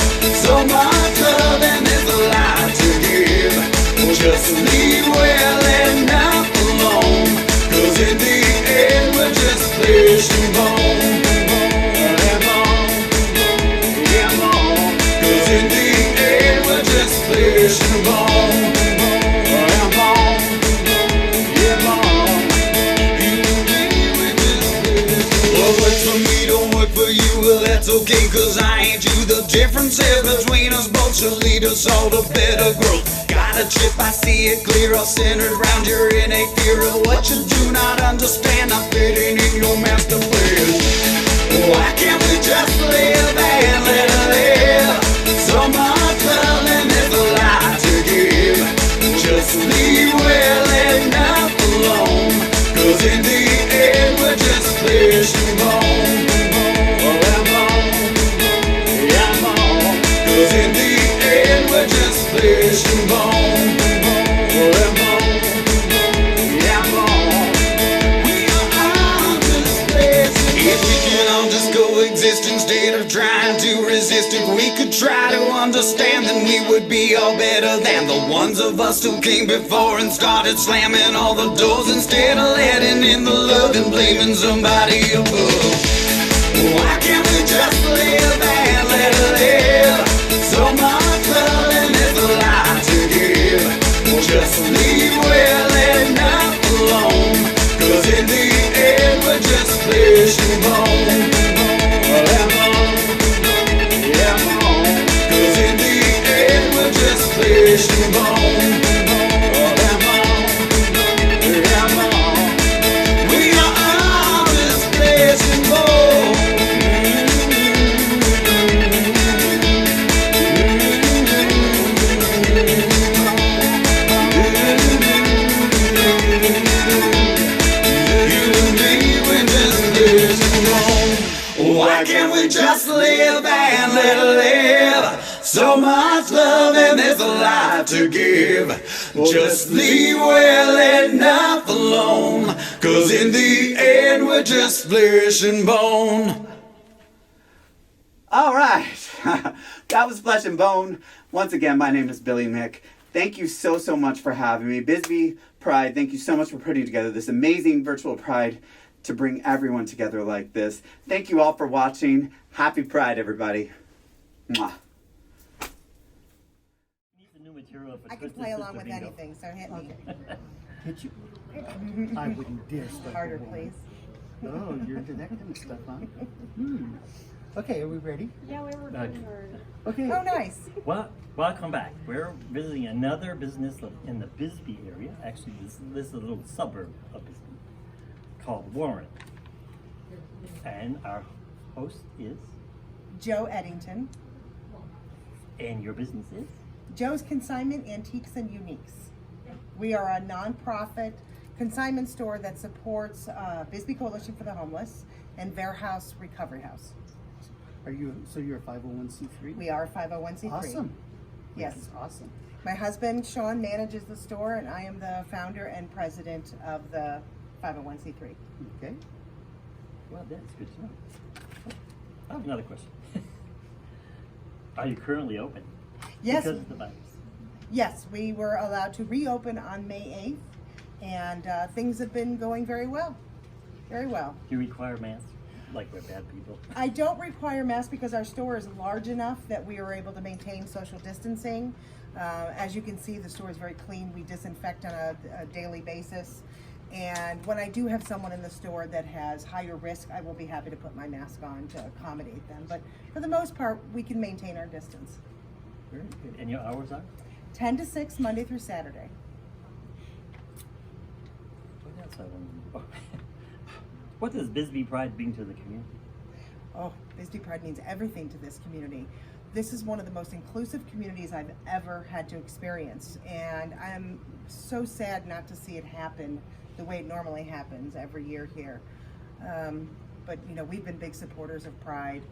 So much love and there's a lot to give. Just leave well enough alone, 'cause in the end we're just flesh and bone. Yeah, bone. Yeah, bone. 'Cause in the end we're just flesh and bone. Yeah, bone. Yeah, bone. What works for me don't work for you, well that's okay, 'cause I ain't you. The difference here between us both should lead us all to better growth. Got a chip, I see it clear, all centered around your innate fear of what you do not understand. I'm fitting in your master plan. Why can't we just live and let it live? So much love and there's a lot to give. Just leave well enough alone, 'cause in the end we're just flesh and bone. Yeah, bone. Yeah, bone. 'Cause in the end we're just flesh and bone. Yeah, bone. Yeah, bone. We are all just flesh and bone. If we can all just coexist instead of trying to resist, if we could try to understand, then we would be all better than the ones of us who came before and started slamming all the doors instead of letting in the love and blaming somebody above. Why can't we just live and let it live? So much love and there's a lot to give. Just leave well enough alone, 'cause in the end we're just flesh and bone. Yeah, bone. Yeah, bone. 'Cause in the end we're just flesh and bone. Yeah, bone. Yeah, bone. We are all just flesh and bone. Why can't we just live and let it live? So much love and there's a lot to give. Just leave well enough alone, 'cause in the end we're just flesh and bone. All right, that was Flesh and Bone. Once again, my name is Billy Mick. Thank you so much for having me. Bisbee Pride, thank you so much for putting together this amazing virtual Pride to bring everyone together like this. Thank you all for watching. Happy Pride, everybody. Mwah. I can play along with anything, so hit me. Hit you? I wouldn't dare start. Harder, please. Oh, you're into that kind of stuff, huh? Okay, are we ready? Yeah, we were doing our... Okay. Oh, nice. Well, welcome back. We're visiting another business in the Bisbee area. Actually, this is a little suburb of Bisbee called Warren. And our host is? Joe Eddington. And your business is? Joe's Consignment Antiques and Uniques. We are a non-profit consignment store that supports Bisbee Coalition for the Homeless and Warehouse Recovery House. So you're a 501c3? We are a 501c3. Awesome. Yes. That's awesome. My husband, Sean, manages the store, and I am the founder and president of the 501c3. Okay. Well, that's good to know. I have another question. Are you currently open? Yes. Because of the virus. Yes, we were allowed to reopen on May 8th, and things have been going very well. Very well. Do you require masks? like we're bad people. I don't require masks because our store is large enough that we are able to maintain social distancing. As you can see, the store is very clean. We disinfect on a daily basis. And when I do have someone in the store that has higher risk, I will be happy to put my mask on to accommodate them. But for the most part, we can maintain our distance. Very good. And your hours are? 10 to 6, Monday through Saturday. What else I want to know? What does Bisbee Pride bring to the community? Oh, Bisbee Pride means everything to this community. This is one of the most inclusive communities I've ever had to experience, and I'm so sad not to see it happen the way it normally happens every year here. But you know, we've been big supporters of Pride.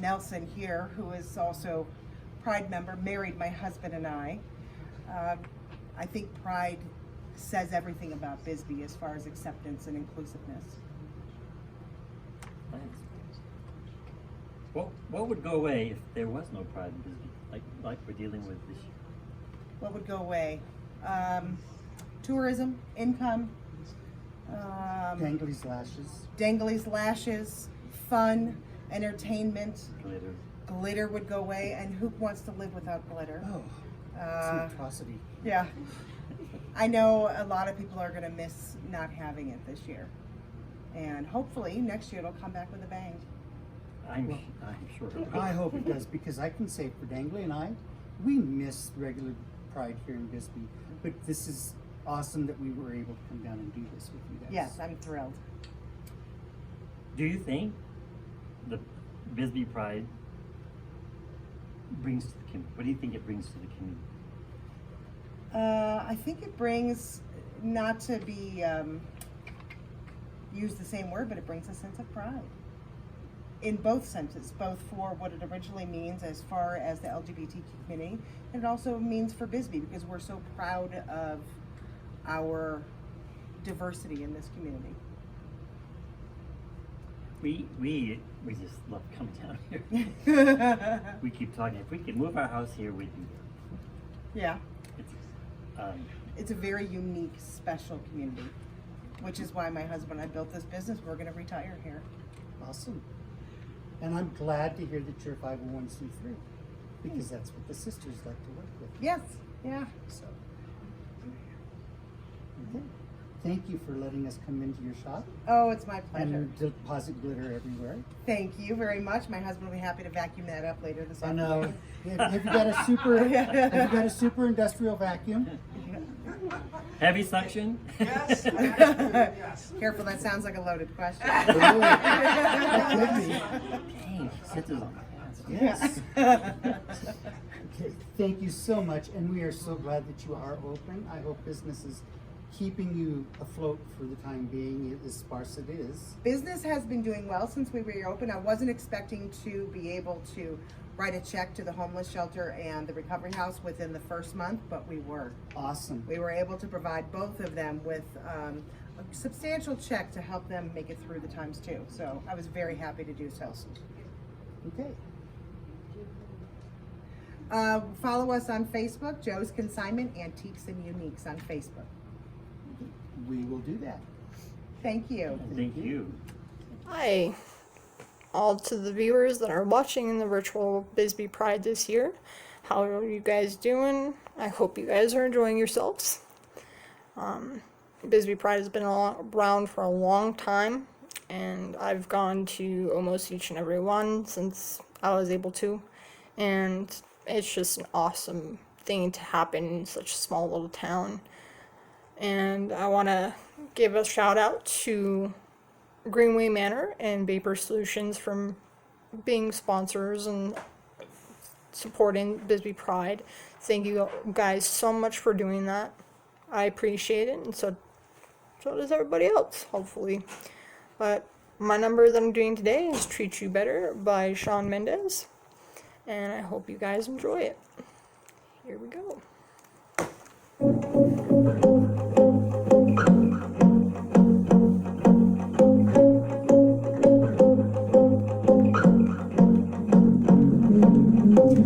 Nelson here, who is also Pride member, married my husband and I. I think Pride says everything about Bisbee as far as acceptance and inclusiveness. Thanks. What would go away if there was no Pride in Bisbee, like we're dealing with this year? What would go away? Tourism, income, Dangly's lashes. Dangly's lashes, fun, entertainment. Glitter. Glitter would go away, and who wants to live without glitter? Oh, it's an atrocity. Yeah. I know a lot of people are going to miss not having it this year. And hopefully next year it'll come back with a bang. I'm sure it will. I hope it does, because I can say for Dangly and I, we miss regular Pride here in Bisbee. But this is awesome that we were able to come down and do this with you guys. Yes, I'm thrilled. Do you think the Bisbee Pride brings to the community? What do you think it brings to the community? I think it brings, not to be use the same word, but it brings a sense of pride. In both senses, both for what it originally means as far as the LGBT community, and it also means for Bisbee, because we're so proud of our diversity in this community. We just love coming down here. We keep talking. If we could move our house here, we'd be there. Yeah. It's a very unique, special community, which is why my husband and I built this business. We're going to retire here. Awesome. And I'm glad to hear that you're 501c3, because that's what the sisters like to work with. Yes, yeah. So, okay. Thank you for letting us come into your shop. Oh, it's my pleasure. And deposit glitter everywhere. Thank you very much. My husband will be happy to vacuum that up later this I afternoon. know. Have you got a super? Have you got a super industrial vacuum? Heavy suction? Yes. Careful, that sounds like a loaded question. That could be. Dang, sisters. Yes. Okay, thank you so much, and we are so glad that you are open. I hope business is keeping you afloat for the time being, as sparse it is. Business has been doing well since we reopened. I wasn't expecting to be able to write a check to the homeless shelter and the recovery house within the first month, but we were. Awesome. We were able to provide both of them with a substantial check to help them make it through the times too. So I was very happy to do so. Okay. Follow us on Facebook, Joe's Consignment Antiques and Uniques on Facebook. We will do that. Thank you. Thank you. Hi, all to the viewers that are watching in the virtual Bisbee Pride this year. How are you guys doing? I hope you guys are enjoying yourselves. Bisbee Pride has been around for a long time, and I've gone to almost each and every one since I was able to, and it's just an awesome thing to happen in such a small little town. And I want to give a shout out to Greenway Manor and Vapor Solutions from being sponsors and supporting Bisbee Pride. Thank you guys so much for doing that. I appreciate it, and so does everybody else, hopefully. But my number that I'm doing today is Treat You Better by Shawn Mendes, and I hope you guys enjoy it. Here we go.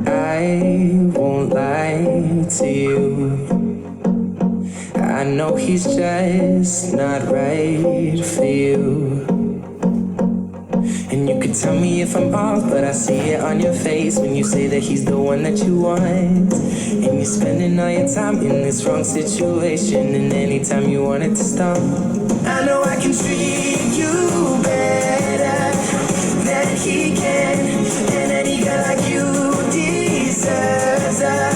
I won't lie to you. I know he's just not right for you. And you can tell me if I'm off, but I see it on your face when you say that he's the one that you want. And you're spending all your time in this wrong situation, and anytime you want it to stop, I know I can treat you better than he can. And any girl like you deserves a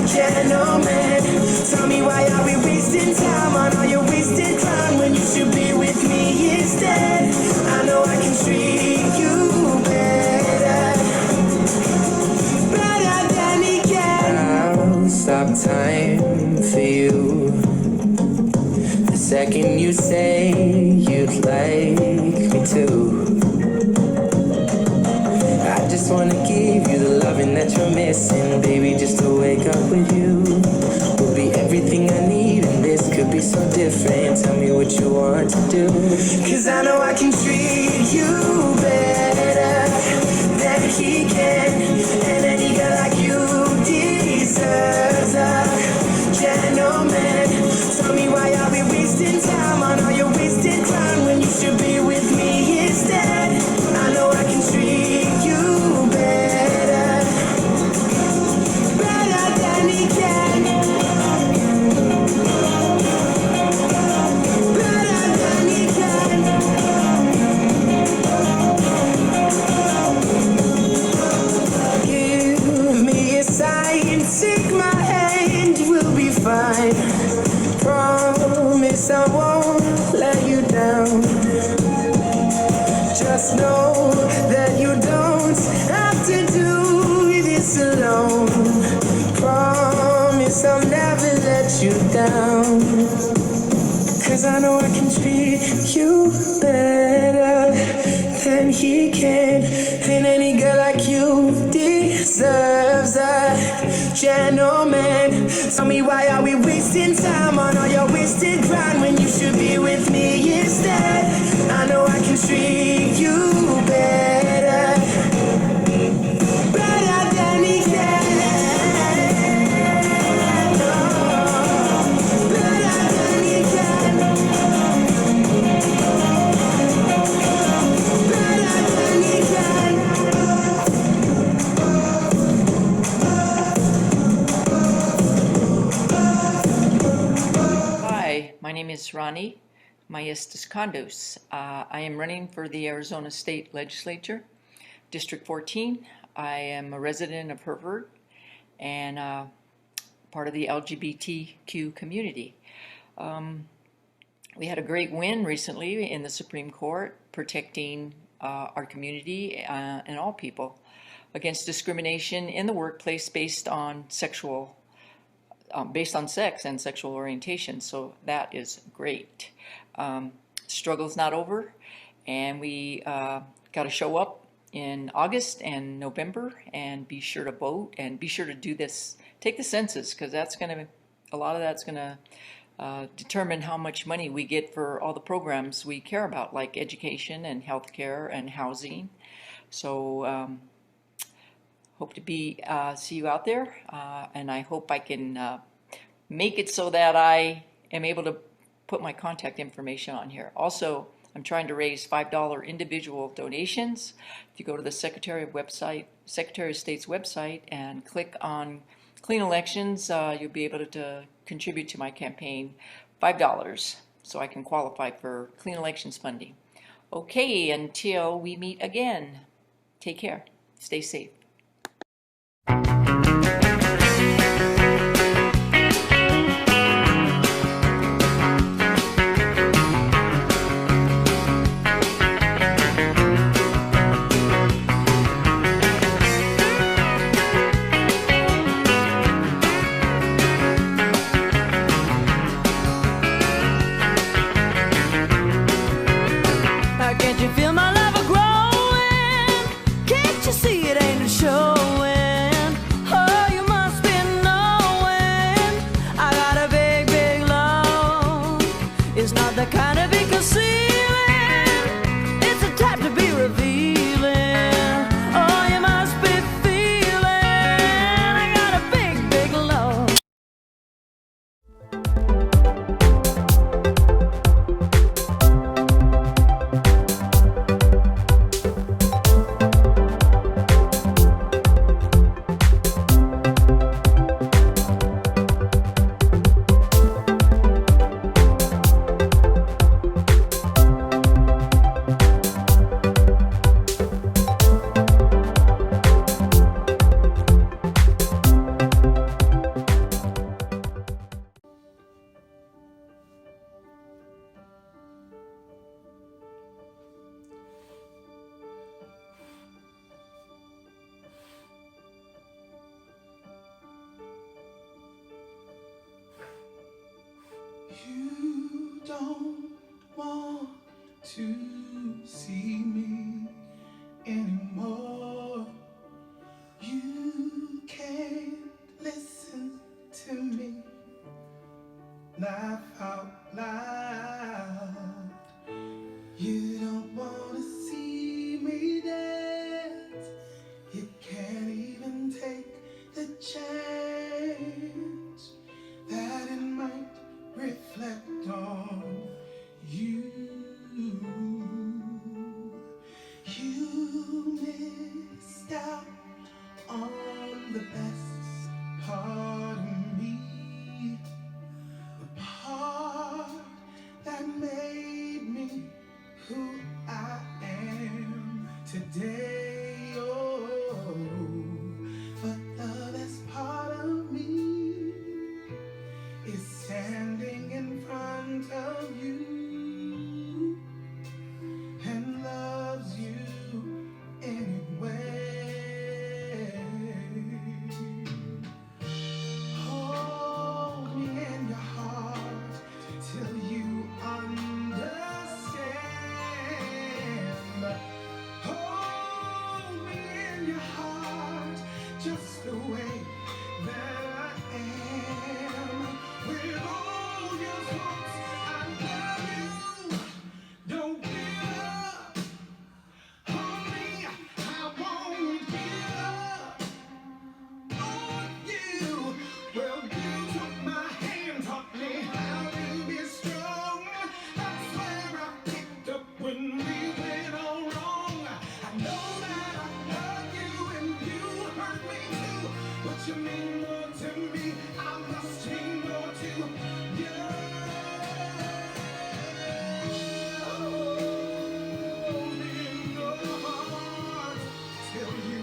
gentleman. Tell me, why are we wasting time on all your wasted time when you should be with me instead? I know I can treat you better than he can. I'll stop time for you the second you say you'd like me to. I just wanna give you the loving that you're missing, baby. Just to wake up with you will be everything I need, and this could be so different. Tell me what you want to do, 'cause I know I can treat you better than he can. And any girl like you deserves a gentleman. Tell me, why are we wasting time on all your wasted crime when you should be with me instead? I know I can treat you better than he can. Better than he can. Give me a sign, take my hand, we'll be fine. Promise I won't let you down. Just know that you don't have to do this alone. Promise I'll never let you down. 'Cause I know I can treat you better than he can. And any girl like you deserves a gentleman. Tell me, why are we wasting time on all your wasted grind when you should be with me instead? I know I can treat you better than he can. Better than he can. Better than he can. Hi, my name is Ronnie Maestas Condos. I am running for the Arizona State Legislature, District 14. I am a resident of Hereford and part of the LGBTQ community. We had a great win recently in the Supreme Court protecting our community and all people against discrimination in the workplace based on sex and sexual orientation. So that is great. Struggle's not over, and we got to show up in August and November and be sure to vote and be sure to do this. Take the census, because a lot of that's gonna determine how much money we get for all the programs we care about, like education and healthcare and housing. So hope to see you out there, and I hope I can make it so that I am able to put my contact information on here. Also, I'm trying to raise $5 individual donations. If you go to the Secretary of State's website and click on Clean Elections, you'll be able to contribute to my campaign $5 so I can qualify for Clean Elections funding. Okay, until we meet again, take care. Stay safe. Can't you feel my love growing? Can't you see it ain't showing? Oh. You don't want to see me anymore. You can't listen to me laugh out loud. You don't want to see me dance. You can't even take the chance that it might reflect on you. You missed out on the best part of me, the part that made me who I am today. Oh, but the best part of me is standing in front of you and loves you anyway. Hold me in your heart till you understand. Hold me in your heart just the way that I am. With all your faults, I love you. Don't give up on me. I won't give up on you. Well, you took my hand, taught me how to be strong. That's where I picked up when we went all wrong. I know that I love you and you hurt me too, but you mean more to me. I must mean more to you. Hold me in your heart till you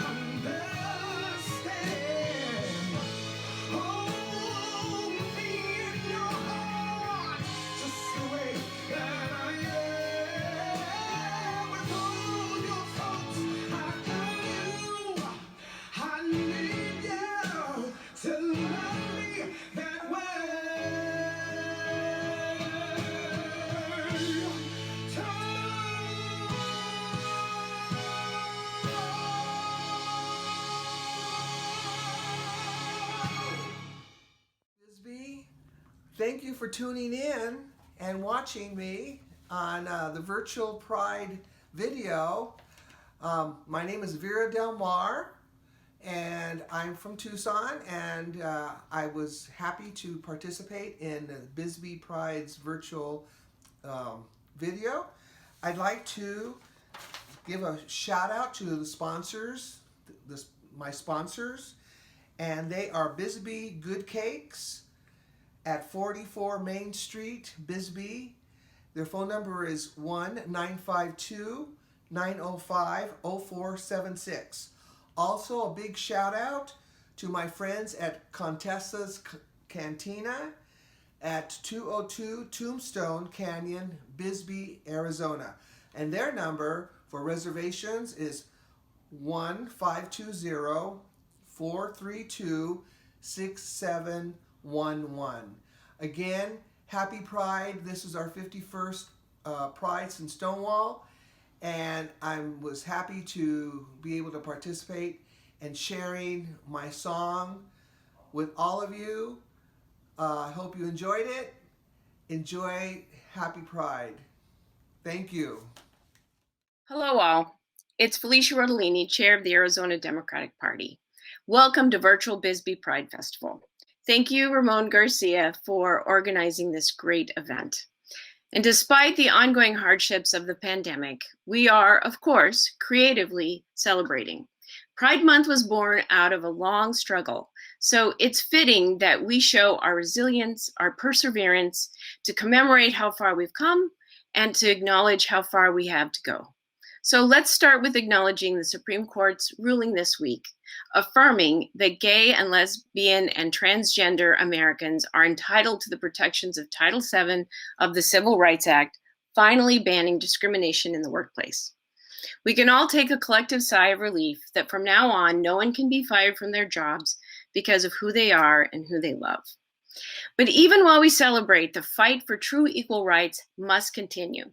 understand. Hold me in your heart just the way that I am. With all your faults, I love you. I need you to love me that way. Bisbee, thank you for tuning in and watching me on the Virtual Pride video. My name is Vera Del Mar, and I'm from Tucson, and I was happy to participate in Bisbee Pride's virtual video. I'd like to give a shout out to the sponsors, my sponsors, and they are Bisbee Good Cakes at 44 Main Street, Bisbee. Their phone number is 1-952-905-0476. Also, a big shout out to my friends at Contessa's Cantina at 202 Tombstone Canyon, Bisbee, Arizona. And their number for reservations is 1-520-432-6711. Again, happy Pride. This is our 51st Pride since Stonewall, and I was happy to be able to participate and sharing my song with all of you. I hope you enjoyed it. Enjoy Happy Pride. Thank you. Hello all. It's Felicia Rodolini, Chair of the Arizona Democratic Party. Welcome to Virtual Bisbee Pride Festival. Thank you, Ramon Garcia, for organizing this great event. And despite the ongoing hardships of the pandemic, we are, of course, creatively celebrating. Pride Month was born out of a long struggle, so it's fitting that we show our resilience, our perseverance, to commemorate how far we've come and to acknowledge how far we have to go. So let's start with acknowledging the Supreme Court's ruling this week, affirming that gay and lesbian and transgender Americans are entitled to the protections of Title VII of the Civil Rights Act, finally banning discrimination in the workplace. We can all take a collective sigh of relief that from now on, no one can be fired from their jobs because of who they are and who they love. But even while we celebrate, the fight for true equal rights must continue.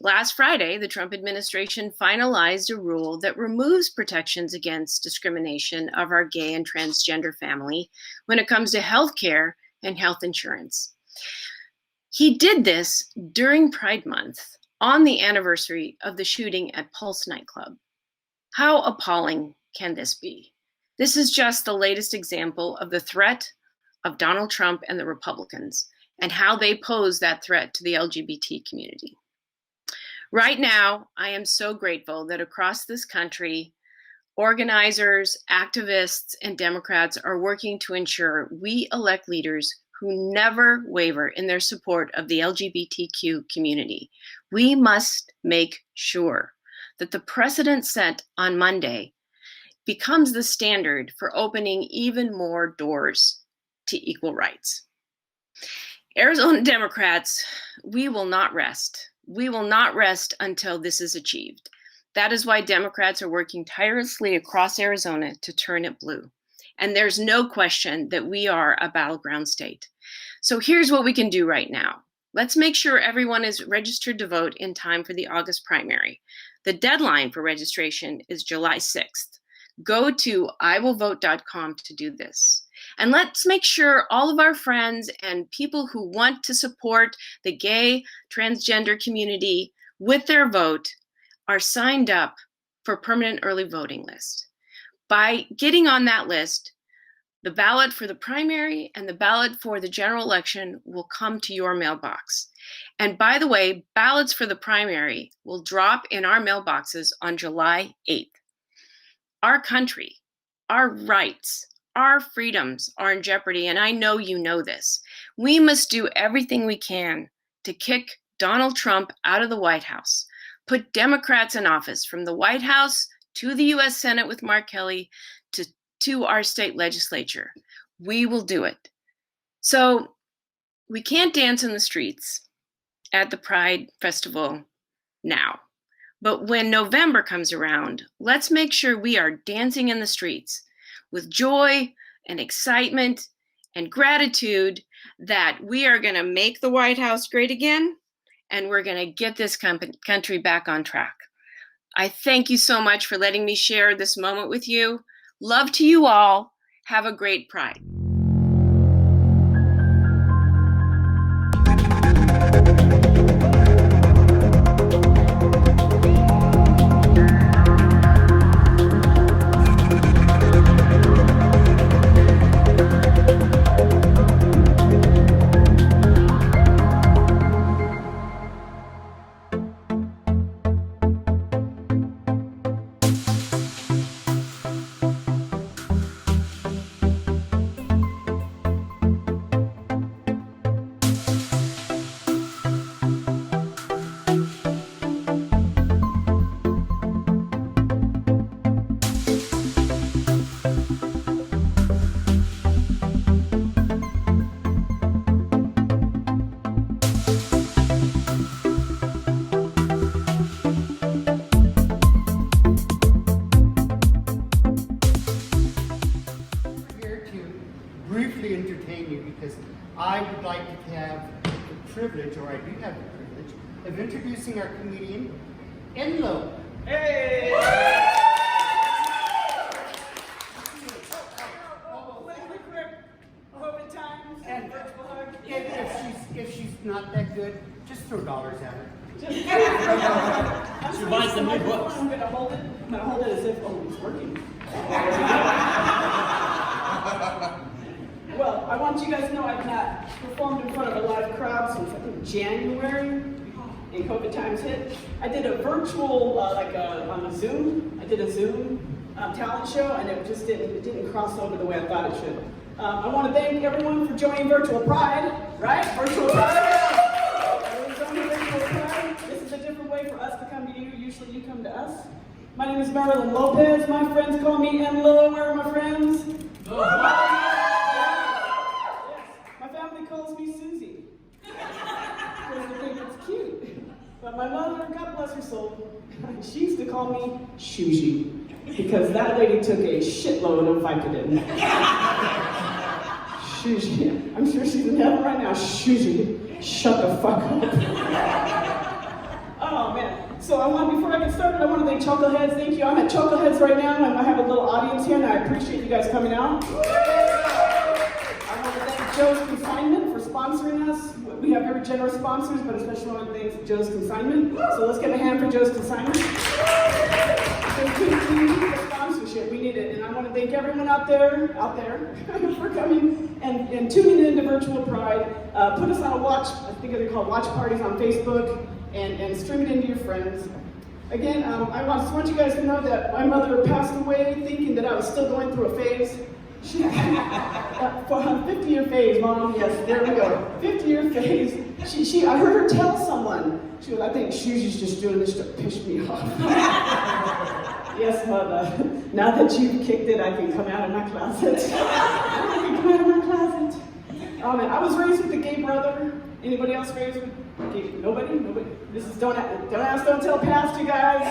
Last Friday, the Trump administration finalized a rule that removes protections against discrimination of our gay and transgender family when it comes to health care and health insurance. He did this during Pride Month on the anniversary of the shooting at Pulse nightclub. How appalling can this be? This is just the latest example of the threat of Donald Trump and the Republicans and how they pose that threat to the LGBT community. Right now, I am so grateful that across this country, organizers, activists, and Democrats are working to ensure we elect leaders who never waver in their support of the LGBTQ community. We must make sure that the precedent set on Monday becomes the standard for opening even more doors to equal rights. Arizona Democrats, we will not rest. We will not rest until this is achieved. That is why Democrats are working tirelessly across Arizona to turn it blue. And there's no question that we are a battleground state. So here's what we can do right now. Let's make sure everyone is registered to vote in time for the August primary. The deadline for registration is July 6th. Go to iwillvote.com to do this. And let's make sure all of our friends and people who want to support the gay, transgender community with their vote are signed up for permanent early voting list. By getting on that list, the ballot for the primary and the ballot for the general election will come to your mailbox. And by the way, ballots for the primary will drop in our mailboxes on July 8th. Our country, our rights, our freedoms are in jeopardy, and I know you know this. We must do everything we can to kick Donald Trump out of the White House, put Democrats in office from the White House to the U.S. Senate with Mark Kelly to our state legislature. We will do it. So we can't dance in the streets at the Pride Festival now. But when November comes around, let's make sure we are dancing in the streets with joy and excitement and gratitude that we are going to make the White House great again, and we're going to get this country back on track. I thank you so much for letting me share this moment with you. Love to you all. Have a great Pride. Briefly entertain you because I would like to have the privilege, or I do have the privilege, of introducing our comedian, Enlo. Hey! COVID times and virtual hug. If she's not that good, just throw dollars at her. She buys the new books. I'm gonna hold it as if, it's working. Well, I want you guys to know I've not performed in front of a live crowd since I think January, and COVID times hit. I did a virtual, on a Zoom. I did a Zoom talent show, and it just didn't cross over the way I thought it should. I want to thank everyone for joining Virtual Pride, right? Virtual Pride. Virtual Pride. This is a different way for us to come to you. Usually you come to us. My name is Marilyn Lopez. My friends call me Enlo. Where are my friends? My family calls me Susie. Because they think it's cute. But my mother, God bless her soul, she used to call me Shuji. Because that lady took a shitload of Vicodin. Shuji. I'm sure she's in heaven right now. Shuji, shut the fuck up. Oh man. So before I get started, I want to thank Chuckleheads. Thank you. I'm at Chuckleheads right now, and I have a little audience here, and I appreciate you guys coming out. I want to thank Joe's Consignment for sponsoring us. We have very generous sponsors, but especially want to thank Joe's Consignment. So let's give a hand for Joe's Consignment. We need the sponsorship. We need it. And I want to thank everyone out there for coming and tuning in to Virtual Pride. Put us on a watch, I think they're called watch parties on Facebook, and stream it into your friends. Again, I just want you guys to know that my mother passed away thinking that I was still going through a phase. For a 50-year phase, Mom, yes, there we go. 50-year phase. I heard her tell someone, she goes, I think Shuji's just doing this to piss me off. Yes, Mother. Now that you've kicked it, I can come out of my closet. I can come out of my closet. Oh man, I was raised with a gay brother. Anybody else raised with gay? Nobody? Nobody? This is don't ask, don't tell past, you guys.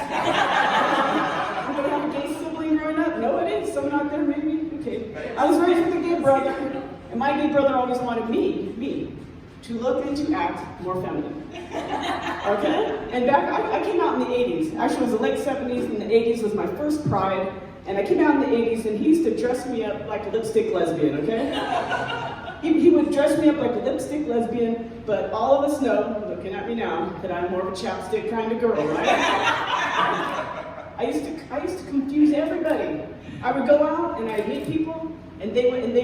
Anybody have a gay sibling growing up? Nobody? Someone out there maybe? Okay. I was raised with a gay brother, and my gay brother always wanted me, to look and to act more feminine. Okay? And I came out in the 80s. Actually, it was the late 70s, and the 80s was my first Pride. And I came out in the 80s, and he used to dress me up like a lipstick lesbian, okay? He would dress me up like a lipstick lesbian, but all of us know, looking at me now, that I'm more of a chapstick kind of girl, right? I used to confuse everybody. I would go out and I'd meet people, and they would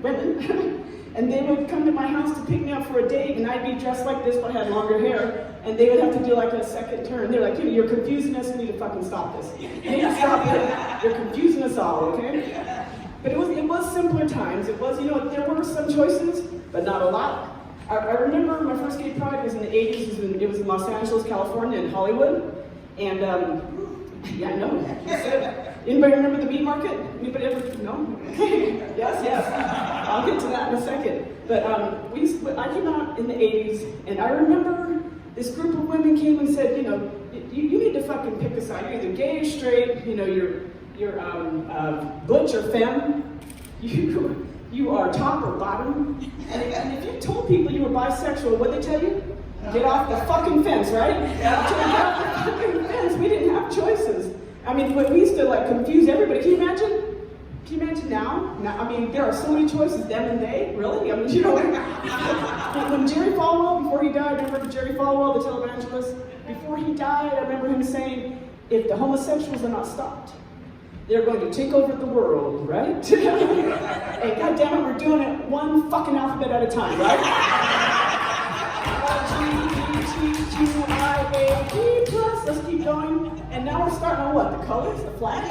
women, and they would come to my house to pick me up for a date, and I'd be dressed like this, but I had longer hair, and they would have to do like a second turn. They're like, you're confusing us, you need to fucking stop this. You need to stop it. You're confusing us all, okay? But it was simpler times. It was, there were some choices, but not a lot. I remember my first gay pride was in the 80s. It was in Los Angeles, California, in Hollywood. And, yeah, I know. Anybody remember the meat market? Anybody ever? No? Yes. I'll get to that in a second. But I came out in the 80s, and I remember this group of women came and said, you need to fucking pick a side. You're either gay or straight, you're butch or femme, you are top or bottom. And if you told people you were bisexual, what'd they tell you? Get off the fucking fence, right? Get off the fucking fence. We didn't have choices. I mean, we used to like confuse everybody. Can you imagine? Can you imagine now? I mean, there are so many choices, them and they, really? I mean, when Jerry Falwell, before he died, remember Jerry Falwell, the televangelist? Before he died, I remember him saying, if the homosexuals are not stopped, they're going to take over the world, right? And goddammit, we're doing it one fucking alphabet at a time, right? L-G-B-T-Q-I-A-P+, let's keep going. And now we're starting on what? The colors? The flag?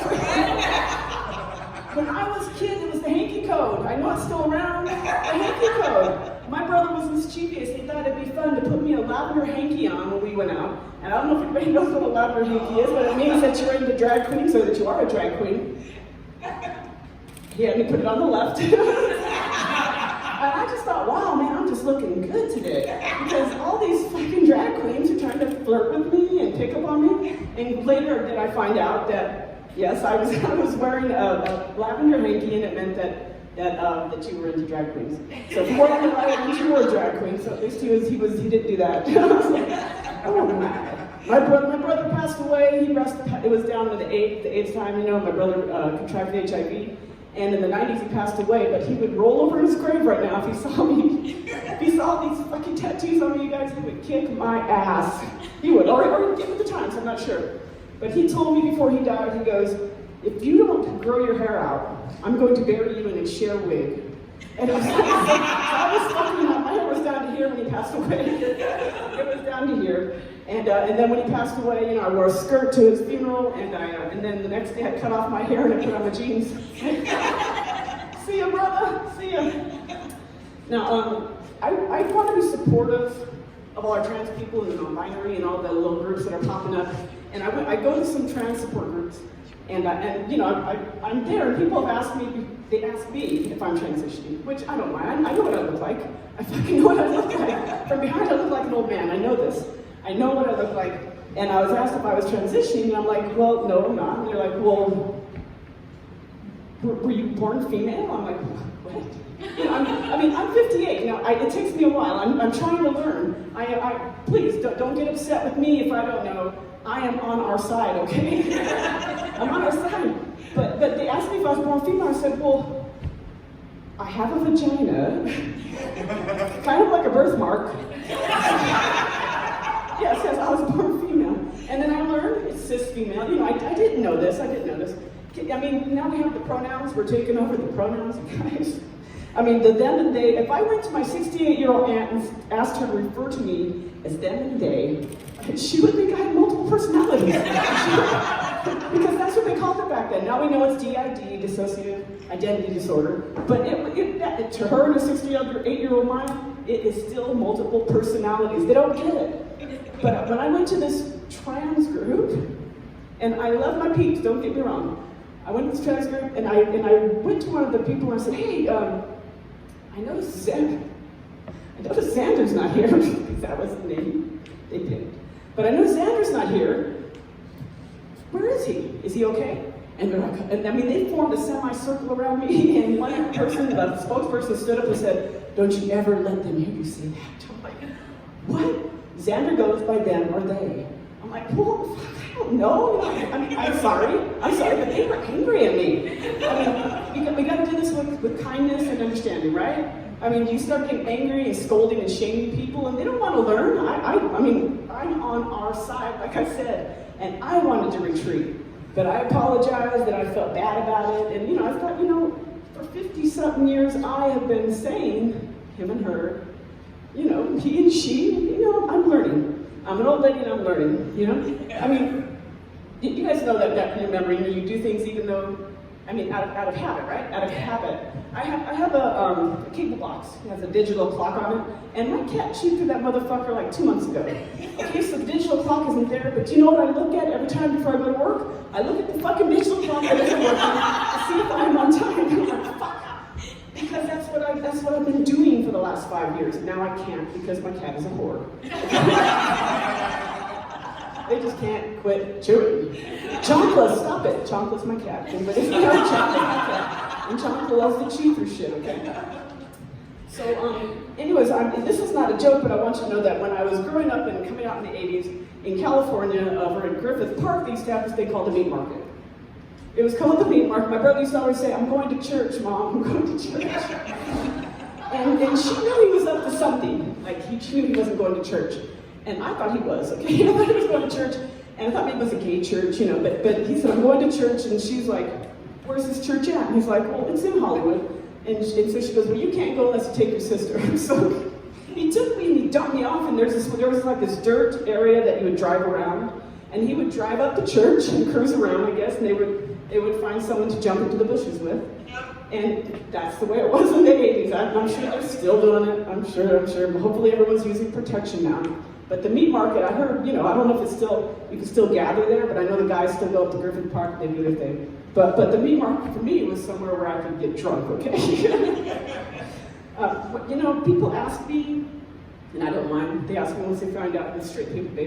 When I was a kid, it was the hanky code. I know it's still around. The hanky code. My brother was mischievous. He thought it'd be fun to put me a lavender hanky on when we went out. And I don't know if anybody knows what a lavender hanky is, but it means that you're into drag queens or that you are a drag queen. He had me put it on the left. And I just thought, wow, man, I'm just looking good today. Because all these fucking drag queens are trying to flirt with me and pick up on me. And later did I find out that, yes, I was wearing a lavender hanky, and it meant that you were into drag queens. So if you weren't into drag queens, you were a drag queen. So at least he didn't do that. Oh my. My brother passed away. It was down to the AIDS time, my brother contracted HIV. And in the 90s he passed away, but he would roll over in his grave right now if he saw me. If he saw these fucking tattoos on me, you guys, he would kick my ass. He would, or he'd get with the times, I'm not sure. But he told me before he died, he goes, if you don't grow your hair out, I'm going to bury you in a share wig. And I was fucking up. My hair was down to here when he passed away. It was down to here. And then when he passed away, I wore a skirt to his funeral, and then the next day I cut off my hair and I put on my jeans. See ya, brother. See ya. Now, I want to be supportive of all our trans people and the non-binary and all the little groups that are popping up. And I go to some trans support groups, and I'm there, and people have asked me, they ask me if I'm transitioning, which I don't mind. I know what I look like. I fucking know what I look like. From behind, I look like an old man. I know this. I know what I look like. And I was asked if I was transitioning, and I'm like, well, no, I'm not. And they're like, well, were you born female? I'm like, what? You know, I'm 58. You know, it takes me a while. I'm trying to learn. Please don't get upset with me if I don't know. I am on our side, okay? I'm on our side. But they asked me if I was born female. I said, well, I have a vagina, kind of like a birthmark. Yes, I was born female. And then I learned it's cis female. You know, I didn't know this. I mean, now we have the pronouns. We're taking over the pronouns, guys. I mean, the them and they. If I went to my 68-year-old aunt and asked her to refer to me as them and they, she would think I had multiple personalities. Because that's what they called it back then. Now we know it's DID, dissociative identity disorder. But to her and a 68-year-old mind, it is still multiple personalities. They don't get it. But when I went to this trans group, and I love my peeps, don't get me wrong. I went to this trans group, and I went to one of the people and I said, hey, I noticed Xander's not here. That was the name they picked. But I know Xander's not here. Where is he? Is he okay? And they're like, I mean, they formed a semicircle around me, and one person, the spokesperson, stood up and said, don't you ever let them hear you say that. I'm like, what? Xander goes by them or they. I'm like, well, I don't know. I mean, I'm sorry, but they were angry at me. I mean, we got to do this with kindness and understanding, right? I mean, you start getting angry and scolding and shaming people, and they don't want to learn. I mean, I'm on our side, like I said, and I wanted to retreat. But I apologized that I felt bad about it, and you know, I thought, you know, for 50-something years, I have been saying, him and her, you know, he and she, you know, I'm learning. I'm an old lady and I'm learning, you know? I mean, you guys know that in your memory, you do things even though, I mean, out of habit, right? Out of habit. I have a cable box. It has a digital clock on it, and my cat chewed through that motherfucker like 2 months ago. Okay, so the digital clock isn't there, but you know what I look at every time before I go to work? I look at the fucking digital clock that isn't working to see if I'm on time. I'm like, fuck. Because that's what I've been doing for the last 5 years. Now I can't because my cat is a whore. They just can't quit chewing. Chocolate, stop it. Chocolate's my cat. But if you know Chocolate's my cat. And Chocolate loves to chew through shit, okay? So, anyways, this is not a joke, but I want you to know that when I was growing up and coming out in the 80s, in California, over in Griffith Park, they established what they called a meat market. It was called the meat market. My brother used to always say, I'm going to church, Mom, I'm going to church. And she knew he was up to something. Like, she knew he wasn't going to church. And I thought he was, okay? I thought he was going to church, and I thought maybe it was a gay church, you know, but he said, I'm going to church, and she's like, where's this church at? And he's like, well, it's in Hollywood. And so she goes, well, you can't go unless you take your sister. So he took me and he dumped me off, and there was like this dirt area that you would drive around, and he would drive up to church and cruise around, I guess, and they would find someone to jump into the bushes with. And that's the way it was in the 80s. I'm sure they're still doing it. I'm sure. Hopefully everyone's using protection now. But the meat market, I heard, you know, I don't know if it's still, you can still gather there, but I know the guys still go up to Griffith Park, they do their thing. But the meat market for me was somewhere where I could get drunk, okay? You know, people ask me, and I don't mind, they ask me once they find out, the straight people, they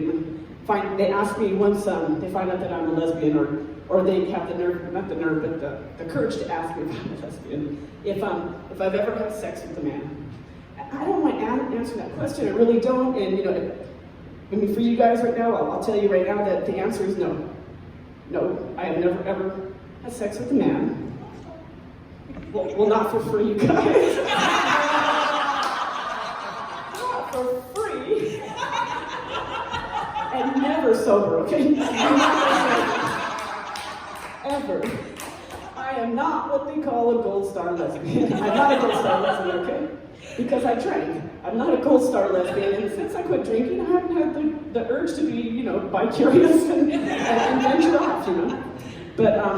ask me once they find out that I'm a lesbian, or they have the nerve, not the nerve, but the courage to ask me if I'm a lesbian, if I've ever had sex with a man. I don't mind answering that question, I really don't, and you know, I mean, for you guys right now, I'll tell you right now that the answer is no. No, I have never ever had sex with a man. Well, not for free, you guys. Not for free. And never sober, okay? Ever. I am not what they call a gold star lesbian. I'm not a gold star lesbian, okay? Because I drank. I'm not a gold star lesbian, and since I quit drinking, I haven't had the urge to be, you know, bi-curious and venture off, you know? But, I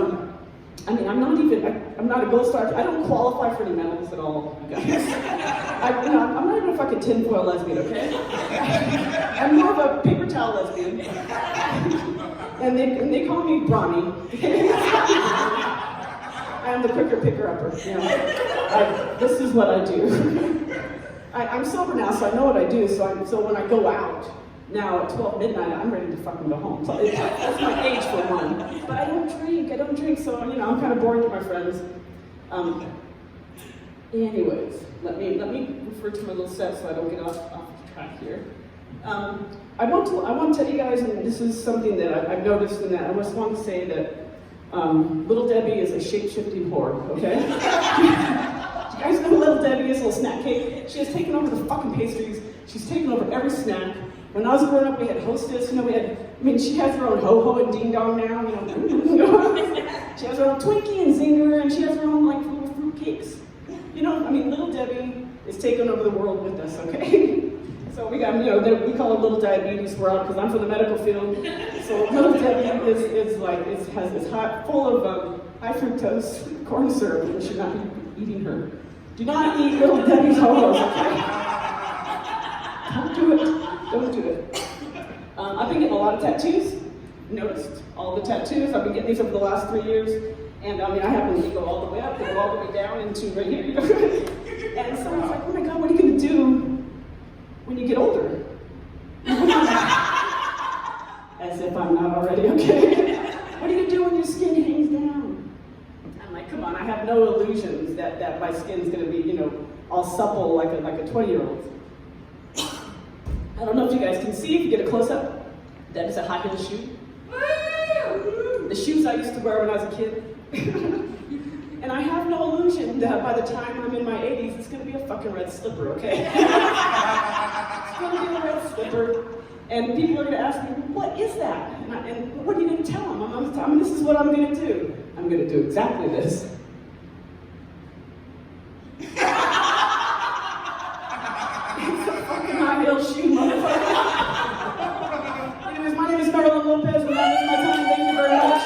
mean, I'm not a gold star. I don't qualify for any medals at all, you guys. I'm not even a fucking tinfoil lesbian, okay? I'm more of a paper towel lesbian. And they call me Bronny. I'm the quicker picker-upper, you know. This is what I do. I'm sober now, so I know what I do, so when I go out, now at 12 midnight, I'm ready to fucking go home. So that's my age for one. But I don't drink, so, you know, I'm kind of boring to my friends. Anyways, let me refer to my little set so I don't get off track here. I want to tell you guys, and this is something that I've noticed, and that I just want to say that Little Debbie is a shape-shifting whore, okay? You guys know who Little Debbie is, little snack cake? She has taken over the fucking pastries. She's taken over every snack. When I was growing up, we had Hostess, she has her own ho-ho and ding-dong now, She has her own Twinkie and Zinger, and she has her own, little fruit cakes. Little Debbie is taking over the world with us, okay? So we got, we call it Little Diabetes World because I'm from the medical field. So Little Debbie is full of high fructose corn syrup, and we should not be eating her. Do not eat Little Debbie's ho-hos, okay? Don't do it. Don't do it. I've been getting a lot of tattoos. Noticed all the tattoos. I've been getting these over the last 3 years. And I happen to go all the way up, they go all the way down into right here. And someone's like, oh my God, what are you going to do when you get older? As if I'm not already, okay? What are you going to do when your skin hangs down? I'm like, come on, I have no illusions that my skin's going to be, all supple like a 20-year-old. I don't know if you guys can see, if you get a close-up, that is a high heel shoe. The shoes I used to wear when I was a kid. And I have no illusion that by the time I'm in my 80s, it's going to be a fucking red slipper, okay? It's going to be a red slipper. And people are going to ask me, what is that? And what are you going to tell them? I'm going to tell them, this is what I'm going to do. I'm going to do exactly this. It's a fucking high heel shoe, motherfucker. Anyways, my name is Marilyn Lopez, and that is my time. Thank you very much.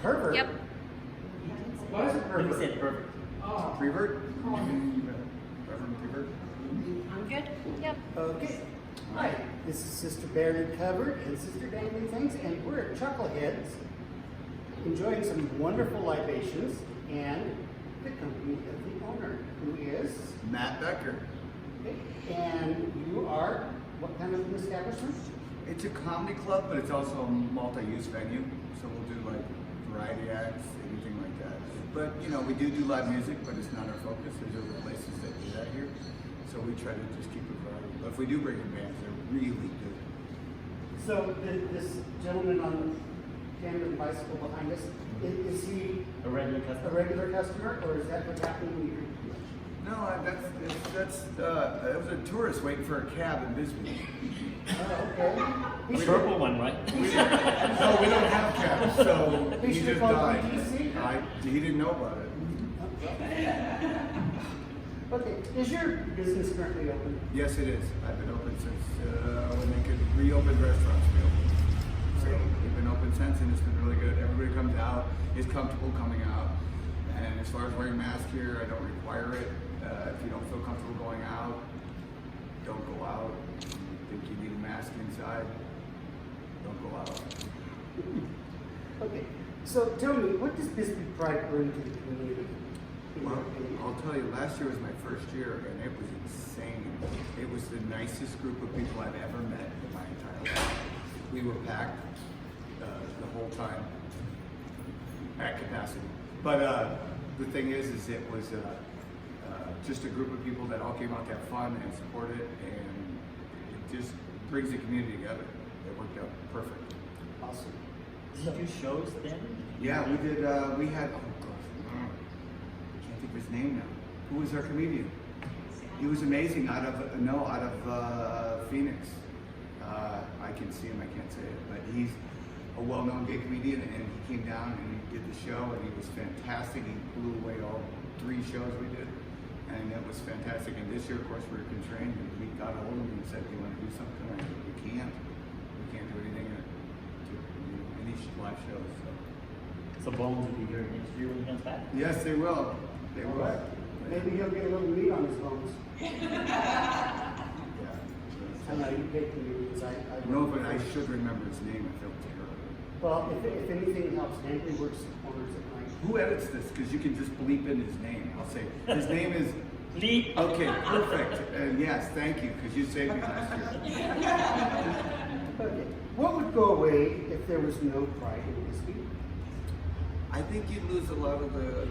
Pervert? Yep. What is it, pervert? You said perfect. Oh. Prevert? Reverend Prevert? I'm good. Yep. Okay. Hi, this is Sister Baird Covered and Sister Dangling Things, and we're at Chuckleheads enjoying some wonderful libations and the company of the owner, who is Matt Becker. Okay. And you are what kind of an establishment? It's a comedy club, but it's also a multi-use venue. So we'll do like variety acts, anything like that. But we do live music, but it's not our focus. There's other places that do that here. So we try to just keep it variety. But if we do bring in bands, they're really good. So this gentleman on tandem bicycle behind us, is he A regular customer? a regular customer, or is that what happened when you? No, that was a tourist waiting for a cab in Bisbee. Oh, okay. The purple one, right? No, we don't have cabs, so He he should just have called died. PTC. He didn't know about it. Okay, is your business currently open? Yes, it is. I've been open since when they could reopen restaurants. So we've been open since, and it's been really good. Everybody comes out, is comfortable coming out. And as far as wearing masks here, I don't require it. If you don't feel comfortable going out, don't go out. If you think you need a mask inside, don't go out. Okay, so tell me, what does Bisbee Pride bring to the community? Well, I'll tell you, last year was my first year, and it was insane. It was the nicest group of people I've ever met in my entire life. We were packed the whole time at capacity. But the thing is it was just a group of people that all came out to have fun and support it, and it just brings the community together. It worked out perfect. Awesome. Did you do shows then? Yeah, we did. We had. I can't think of his name now. Who was our comedian? He was amazing. Out of Phoenix. I can see him. I can't say it, but he's a well-known gay comedian, and he came down and he did the show, and he was fantastic. He blew away all 3 shows we did, and it was fantastic. And this year, of course, we were constrained, and he got a hold of me and said, "Do you want to do something?" I said, "We can't. We can't do anything in these live shows." So Bones will be here next year when he comes back? Yes, they will. They will. Right. Maybe he'll get a little meat on his bones. I know you picked me because I No, but I should remember his name. I felt terrible. Well, if anything helps, Henry works the corners at night. Who edits this? Because you can just bleep in his name. I'll say his name is Okay, perfect. And yes, thank you, because you saved me last year. Okay. What would go away if there was no pride in Bisbee? I think you'd lose a lot of the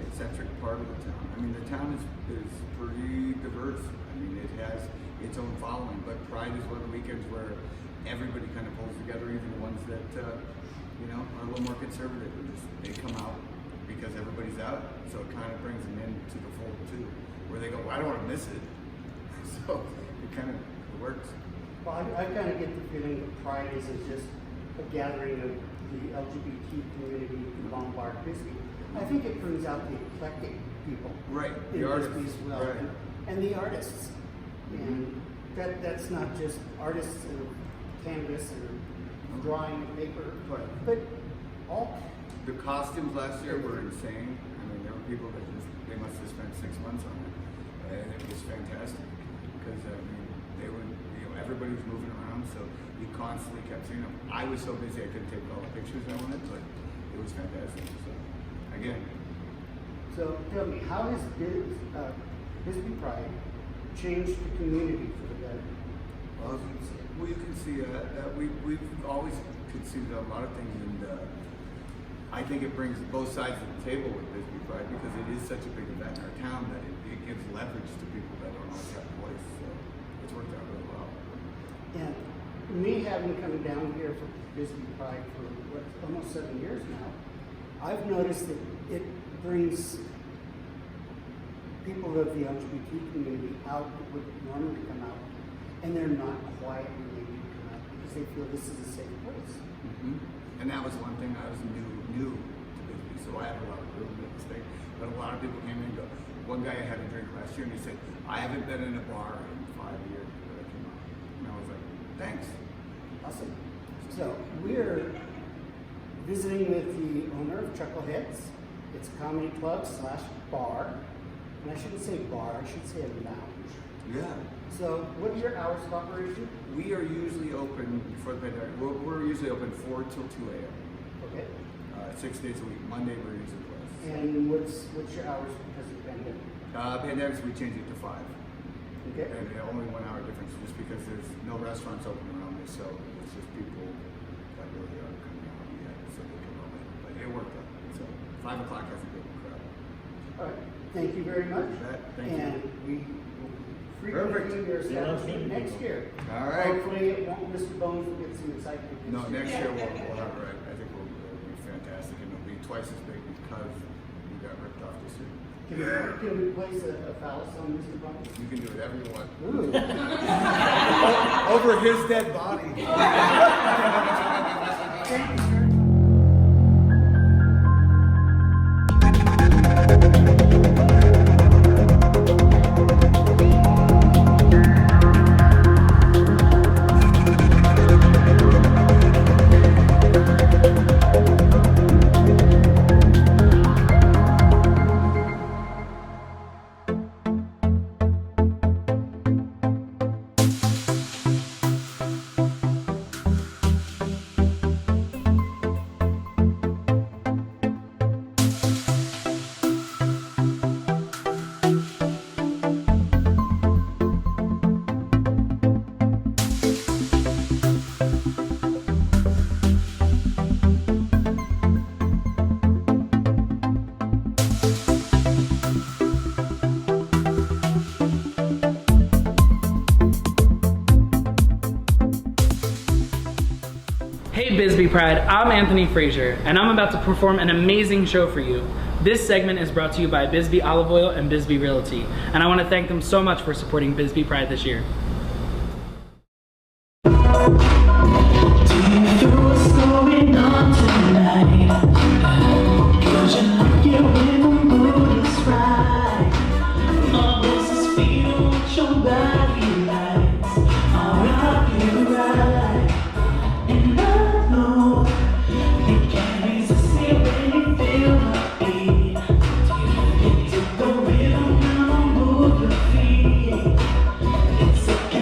eccentric part of the town. I mean, the town is pretty diverse. I mean, it has its own following, but Pride is one of the weekends where everybody kind of pulls together, even the ones that, you know, are a little more conservative. They come out because everybody's out, so it kind of brings them into the fold too, where they go, well, I don't want to miss it. So it kind of works. Well, I kind of get the feeling that Pride isn't just a gathering of the LGBT community to bombard Bisbee. I think it brings out the eclectic people right, in the artists Bisbee as well, right. and the artists. And that's not just artists of canvas or drawing and paper, but all. The costumes last year were insane. I mean, there were people that they must have spent 6 months on it, and it was fantastic because I mean, they were, you know, everybody was moving around, so you constantly kept seeing them. I was so busy I couldn't take all the pictures I wanted, but it was fantastic. So again. So tell me, how has Bisbee Pride changed the community for the better? Well, you can see we've always considered a lot of things, and I think it brings both sides of the table with Bisbee Pride because it is such a big event in our town that it gives leverage to people that don't always have a voice. So it's worked out really well. And me having come down here for Bisbee Pride for almost 7 years now, I've noticed that it brings people of the LGBT community out that would normally come out, and they're not quiet when they do come out because they feel this is a safe place. And that was one thing I was new to Bisbee, so I had a lot of room at this thing. But a lot of people came in and go, one guy I had a drink last year and he said, I haven't been in a bar in 5 years that I came out. And I was like, thanks. Awesome. So we're visiting with the owner of Chuckleheads. It's a comedy club / bar. And I shouldn't say bar, I should say a lounge. Yeah. So what are your hours of operation? We are usually open before the pandemic. We're usually open 4 till 2 a.m. Okay. 6 days a week. Monday we're usually closed. And what's your hours because of the pandemic? Pandemics we changed it to 5. Okay. And only 1 hour difference just because there's no restaurants open around me, so it's just people that really are coming out yet, so they come out later. But it worked out. So 5 o'clock has a good crowd. All right. Thank you very much. Thank and you. We frequently your establishment next year. All right. Hopefully it won't Mr. Bones will get some excitement. No, next year we'll have it right. I think it'll be fantastic and it'll be twice as big because we got ripped off this year. Can we place a phallus on Mr. Bones? You can do whatever you want. Ooh. Over his dead body. Thank you, sir. Hey Bisbee Pride, I'm Anthony Frazier, and I'm about to perform an amazing show for you. This segment is brought to you by Bisbee Olive Oil and Bisbee Realty, and I want to thank them so much for supporting Bisbee Pride this year. It's a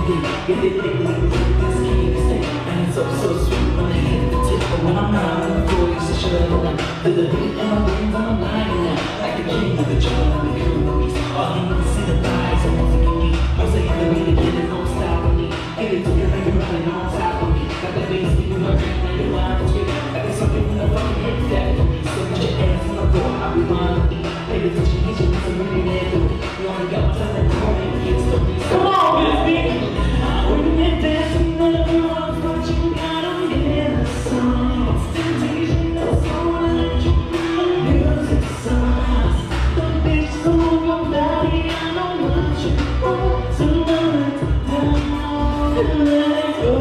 Get it, this candy stick. And it's so sweet when I hit the tip. But when I'm not on the floor, you say shut up and to the beat and my brains on the line now. Like the king of the jungle, I'm the king of the beast. All he needs to see the thighs and wants to get me. I'm saying the beat again and don't stop with me. Get it together, you're running on top of me. Got that bass beat in my brain, now you're lying to me. I got something in the fucking head that for me. So put your ass on the floor, I'll be lying to me. Pay attention, get your listen, really there to me. You only got one time that corner and kids to me. Come on, Bisbee! When you're dancing on the floor, what you gotta get a song. It's temptation, no song, let you feel the music song. The bitch on your body, I know what you want to let down and let go.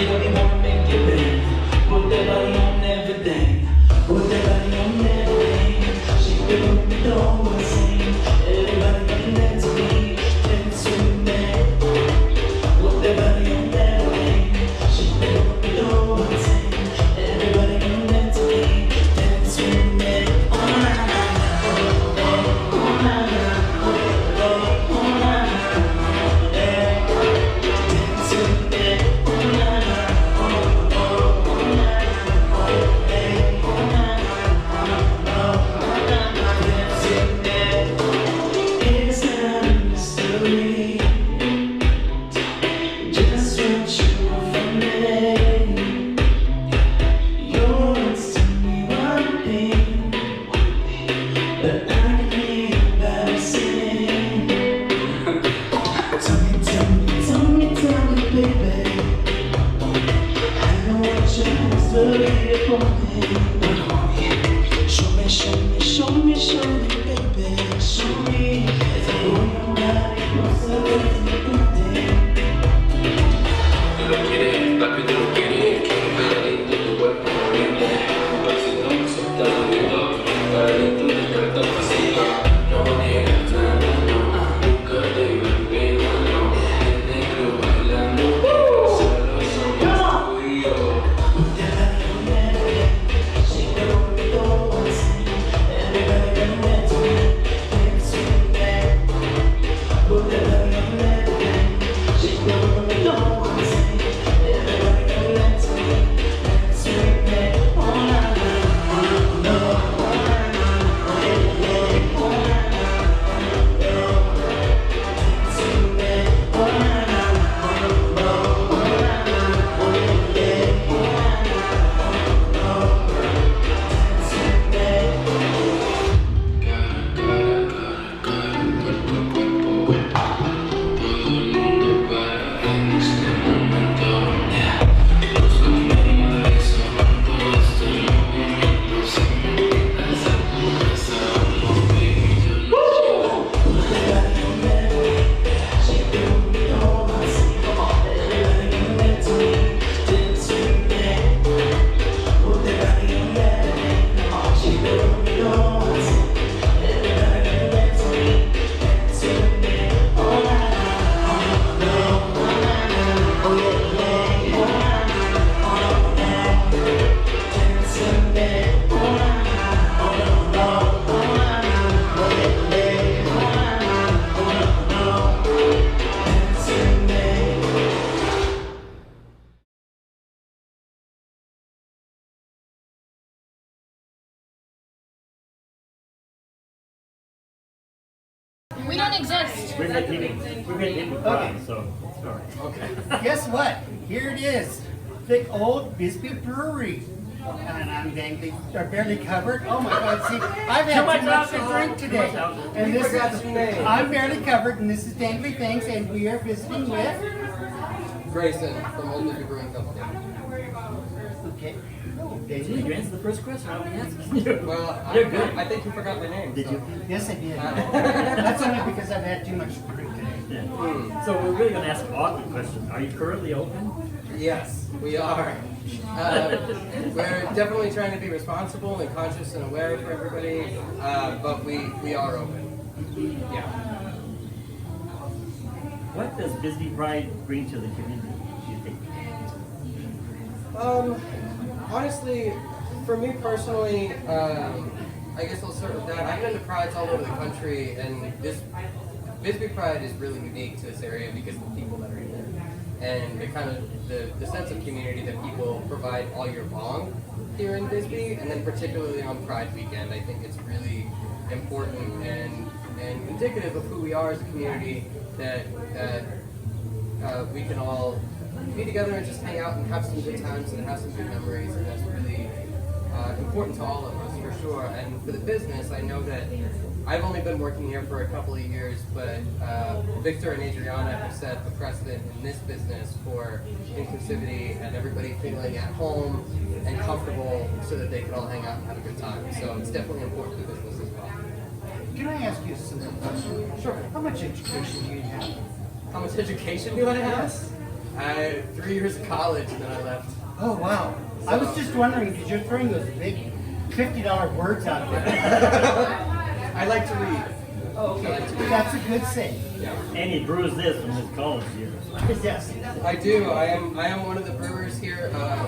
She got me wanna make it bang. Put that body on everything. Put that body on everything. She got me don't sing. Everybody can dance to me. Dance with me. Put that body on everything. She got me don't sing. Everybody can dance to me. Dance with me. Oh na na na. Oh na na. Oh na na. Dance with me. Oh na na. It's not a mystery. Just what you want from me. Your words tell me one thing, but I can hear your body sing. Tell me, baby. I know what your hands look here for me. Show me, baby. Show me. Oh, your body wants to let me put it. Lo quiere, rápido lo quiere. Quiero ver adentro tu cuerpo moviendo. Pues si no me sueltas lo digo. Para dentro de carta vacía. No niegas nada, no. Nunca te imaginé, no. El negro bailando. Solo somos tú y yo. She don't know what's in. Everybody can dance with me. Dance with me. Put that body on everything. She don't know what's in. Everybody can dance with me. Dance with me. Oh na na. Oh na na. Oh na na. Dance with me. Oh na na. Oh na We don't exist. We're getting Okay. so sorry. Okay. Guess what? Here it is. The old Bisbee Brewery. And I'm dangly, are barely covered. Oh my God, see, I've had too much to drink today. And this is, I'm barely covered, and this is Dangly Things, and we are visiting with Grayson from Old Bisbee Brewing Company. Okay. Did you answer the first question? I was asking you. Well, You're good. I think you forgot my name. Did you? Yes, I did. That's only because I've had too much to drink today. Yeah. So we're really going to ask awkward questions. Are you currently open? Yes, we are. We're definitely trying to be responsible and conscious and aware for everybody, but we are open. Yeah. What does Bisbee Pride bring to the community, do you think? Honestly, for me personally, I guess I'll start with that. I've been to prides all over the country, and this Bisbee Pride is really unique to this area because of the people that are in there. And the kind of the sense of community that people provide all year long here in Bisbee, and then particularly on Pride weekend. I think it's really important and indicative of who we are as a community, that we can all be together and just hang out and have some good times and have some good memories, and that's really important to all of us for sure. And for the business, I know that I've only been working here for a couple of years, but Victor and Adriana have set the precedent in this business for inclusivity and everybody feeling at home and comfortable so that they can all hang out and have a good time. So it's definitely important to business as well. Can I ask you a simple question? Sure. How much education do you have? How much education do I have? Yes. I had 3 years of college and then I left. Oh, wow. I was just wondering, because you're throwing those big $50 words out there. I like to read. Oh, okay. That's a good thing. Yeah. And he brews this from his college years. Yes. I do. I am one of the brewers here. I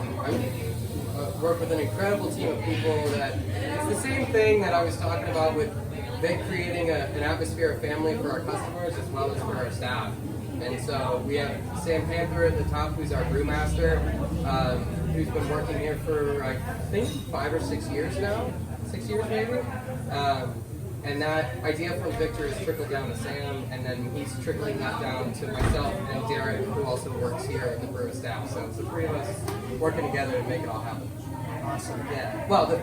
work with an incredible team of people that it's the same thing that I was talking about with Vic creating an atmosphere of family for our customers as well as for our staff. And so we have Sam Panther at the top, who's our brewmaster, who's been working here for I think 5 or 6 years now, 6 years maybe. And that idea from Victor is trickled down to Sam, and then he's trickling that down to myself and Derek, who also works here at the brew staff. So it's the 3 of us working together to make it all happen. Awesome. Yeah. Well, the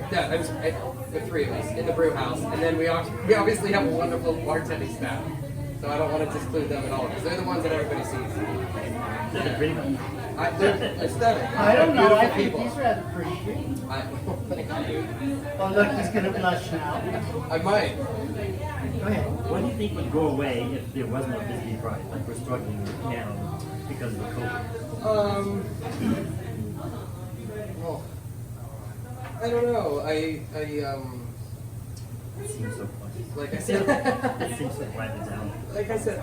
3 of us in the brew house, and then we obviously have a wonderful bartending staff. So I don't want to disclude them at all, because they're the ones that everybody sees. They're pretty. They're aesthetic. I don't know. I think People. he's rather pretty. Thank you. Oh, look, he's going to blush now. I might. Go ahead. What do you think would go away if there was no Bisbee Pride, like we're struggling with now because of COVID? Well, I don't know. It seems so funny. Like I said, it seems so winding down. Like I said,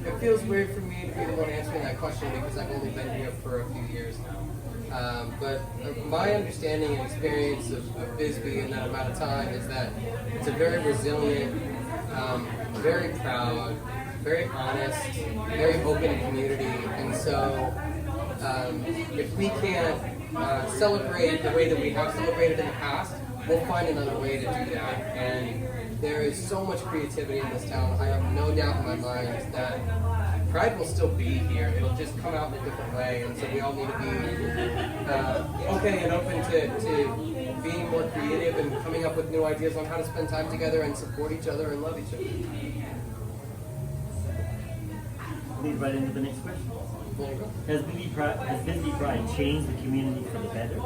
it feels weird for me to be the one answering that question because I've only been here for a few years now. But my understanding and experience of Bisbee in that amount of time is that it's a very resilient, very proud, very honest, very open community. And so if we can't celebrate the way that we have celebrated in the past, we'll find another way to do that. And there is so much creativity in this town. I have no doubt in my mind that Pride will still be here. It'll just come out in a different way. And so we all need to be okay and open to being more creative and coming up with new ideas on how to spend time together and support each other and love each other. Lead right into the next question. There you go. Has Bisbee Pride changed the community for the better?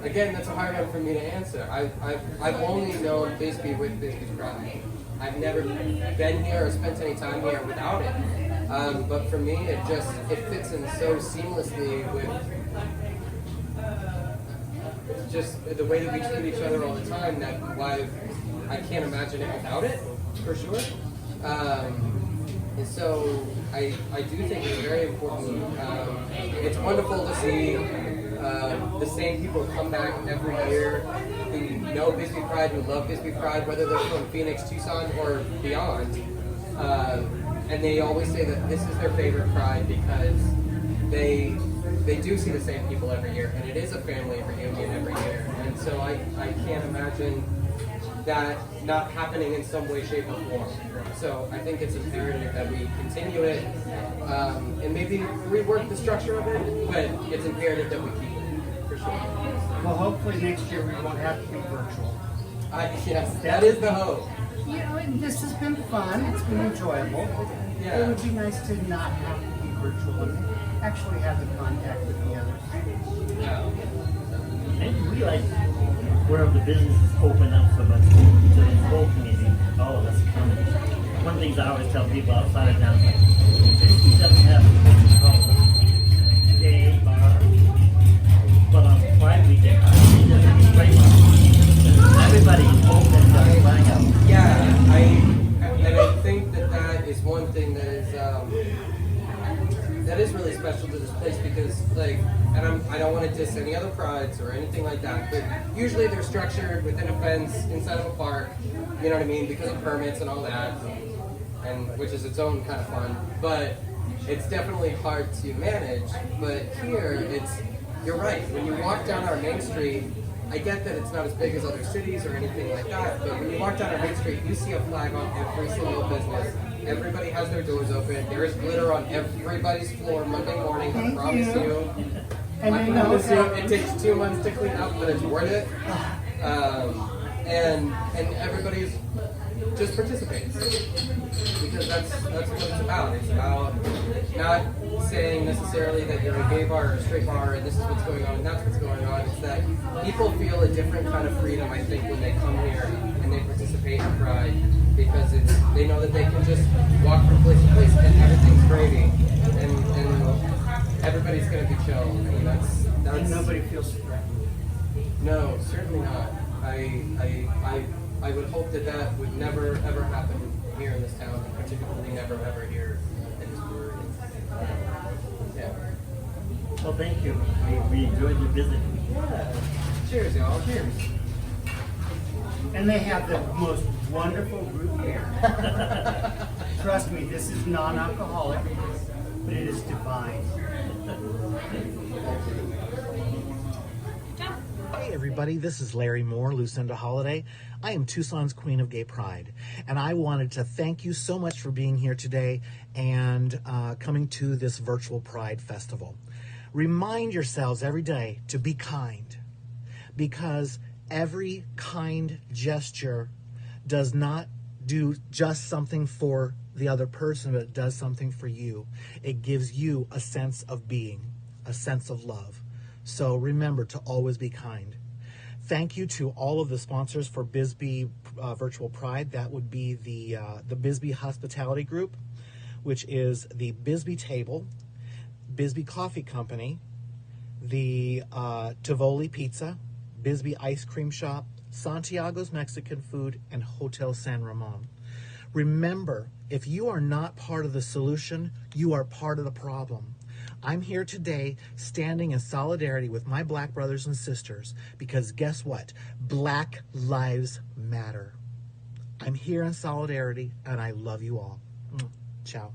Again, that's a hard one for me to answer. I've only known Bisbee with Bisbee Pride. I've never been here or spent any time here without it. But for me, it fits in so seamlessly with just the way that we treat each other all the time that why I can't imagine it without it, for sure. And so I do think it's very important. It's wonderful to see the same people come back every year who know Bisbee Pride, who love Bisbee Pride, whether they're from Phoenix, Tucson, or beyond. And they always say that this is their favorite Pride because they do see the same people every year, and it is a family reunion every year. And so I can't imagine that not happening in some way, shape, or form. So I think it's imperative that we continue it and maybe rework the structure of it, but it's imperative that we keep it, for sure. Well, hopefully next year we won't have to be virtual. Yes, that is the hope. You know, this has been fun. It's been enjoyable. Yeah. It would be nice to not have to be virtual and actually have the contact with the others. And we like where the businesses open up so much to the whole community, all of us coming. One of the things I always tell people outside of town is like, Bisbee doesn't have a day bar, but on Pride weekend, it doesn't be great. Everybody is open and flying out. Yeah, and I think that is one thing that is really special to this place because, like, and I don't want to diss any other prides or anything like that, but usually they're structured within a fence inside of a park, you know what I mean, because of permits and all that, and which is its own kind of fun, but it's definitely hard to manage. But here, you're right, when you walk down our main street, I get that it's not as big as other cities or anything like that, but when you walk down our main street, you see a flag on every single business. Everybody has their doors open. There is glitter on everybody's floor Monday morning, I promise you. I promise you, it takes 2 months to clean up, but it's worth it. And everybody's just participates because that's what it's about. It's about not saying necessarily that you're a gay bar or a straight bar and this is what's going on and that's what's going on. It's that people feel a different kind of freedom, I think, when they come here and they participate in Pride. because they know that they can just walk from place to place and everything's gravy, and everybody's gonna be chill. I mean, that's And nobody feels threatened. no, certainly not. I would hope that that would never ever happen here in this town, particularly never ever here at this brewery. Yeah. Well, thank you. We enjoyed your visit. Yeah. Cheers, y'all. Cheers. And they have the most wonderful root beer. Trust me, this is non-alcoholic, but it is divine. Hey everybody, this is Larry Moore, Lucinda Holiday. I am Tucson's Queen of Gay Pride, and I wanted to thank you so much for being here today and coming to this virtual Pride Festival. Remind yourselves every day to be kind, because every kind gesture does not do just something for the other person, but it does something for you. It gives you a sense of being, a sense of love. So remember to always be kind. Thank you to all of the sponsors for Bisbee Virtual Pride. That would be the Bisbee Hospitality Group, which is the Bisbee Table, Bisbee Coffee Company, the Tivoli Pizza, Bisbee Ice Cream Shop, Santiago's Mexican Food, and Hotel San Ramon. Remember, if you are not part of the solution, you are part of the problem. I'm here today standing in solidarity with my black brothers and sisters because guess what? Black lives matter. I'm here in solidarity and I love you all. Ciao.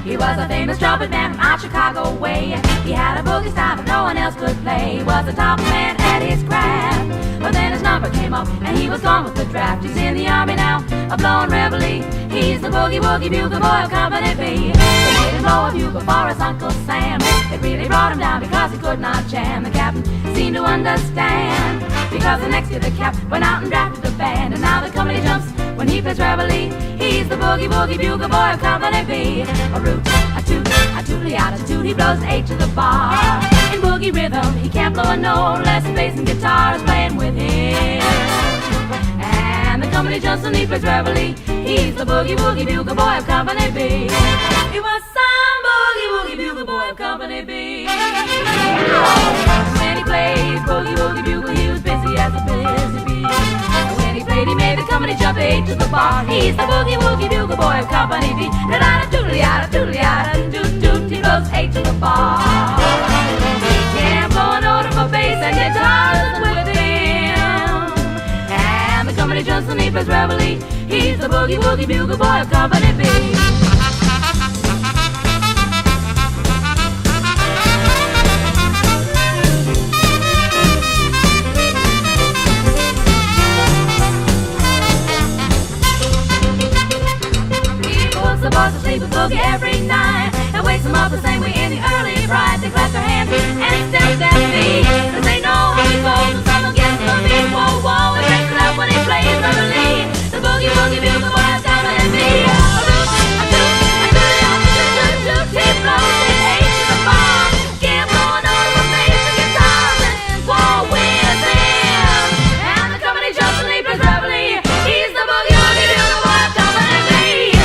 He was a famous trumpet man from out Chicago way. He had a boogie style that no one else could play. He was the top man at his craft. But then his number came up and he was gone with the draft. He's in the army now, a blowing reveille. He's the boogie woogie bugle boy of Company B. They made him blow a bugle for his Uncle Sam. It really brought him down because he could not jam. The captain seemed to understand, because the next year the cap went out and drafted a band. And now the company jumps when he plays reveille. He's the boogie woogie bugle boy of Company B. A root, a toot, a tootly out a toot. He blows an eight to the bar. In boogie rhythm, he can't blow a note unless the bass and guitar is playing with him. And the company jumps when he plays reveille. He's the boogie woogie bugle boy of Company B. He was some boogie woogie bugle boy of Company B. When he played boogie woogie bugle, he was busy as a busy bee. When he played, he made the company jump eight to the bar. He's the boogie woogie bugle boy of Company B. Da da doodly da doodly da doot doot. He blows eight to the bar. He can't blow a note of a bass and guitar with him. And the company jumps when he plays reveille. He's the boogie woogie bugle boy of Company B. The boys will sleep with boogie every night and wakes them up the same way in the early pride. They clap their hands and stamp their feet, 'cause they know how he goes and someone gets the beat. Whoa, whoa, it breaks it up when he plays reveille. The boogie woogie bugle boy of Company B. A root, a toot, a toot, a toot, he blows it eight to the bar. Can't blow a note of a bass and guitar and war with him. And the company jumps and he plays reveille. He's the boogie woogie bugle boy of Company B.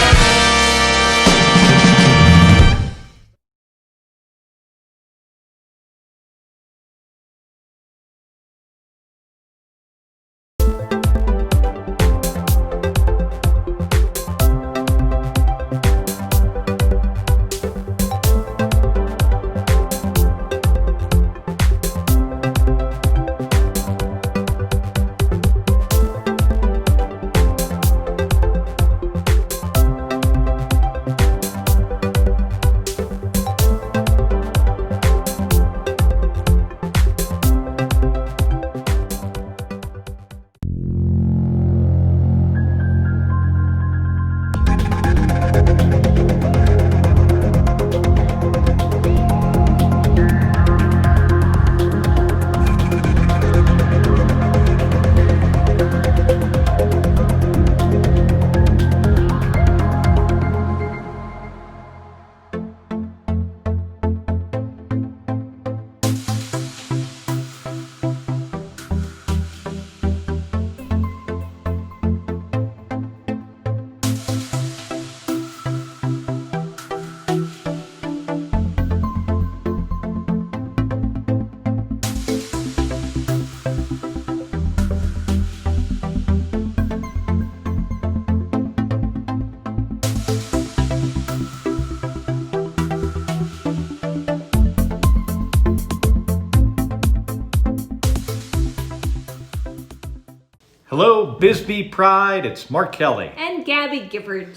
Hello, Bisbee Pride. It's Mark Kelly. And Gabby Gifford.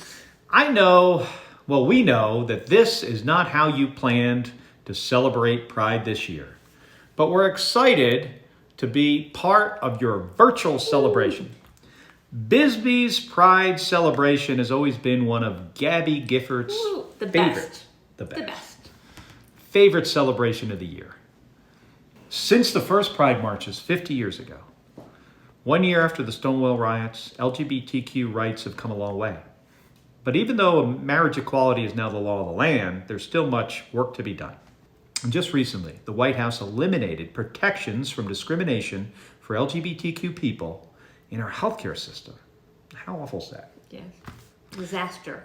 We know that this is not how you planned to celebrate Pride this year. But we're excited to be part of your virtual celebration. Bisbee's Pride celebration has always been one of Gabby Gifford's favorites. The best. Favorite celebration of the year. Since the first Pride marches 50 years ago, 1 year after the Stonewall riots, LGBTQ rights have come a long way. But even though marriage equality is now the law of the land, there's still much work to be done. And just recently, the White House eliminated protections from discrimination for LGBTQ people in our healthcare system. How awful is that? Yes. Disaster.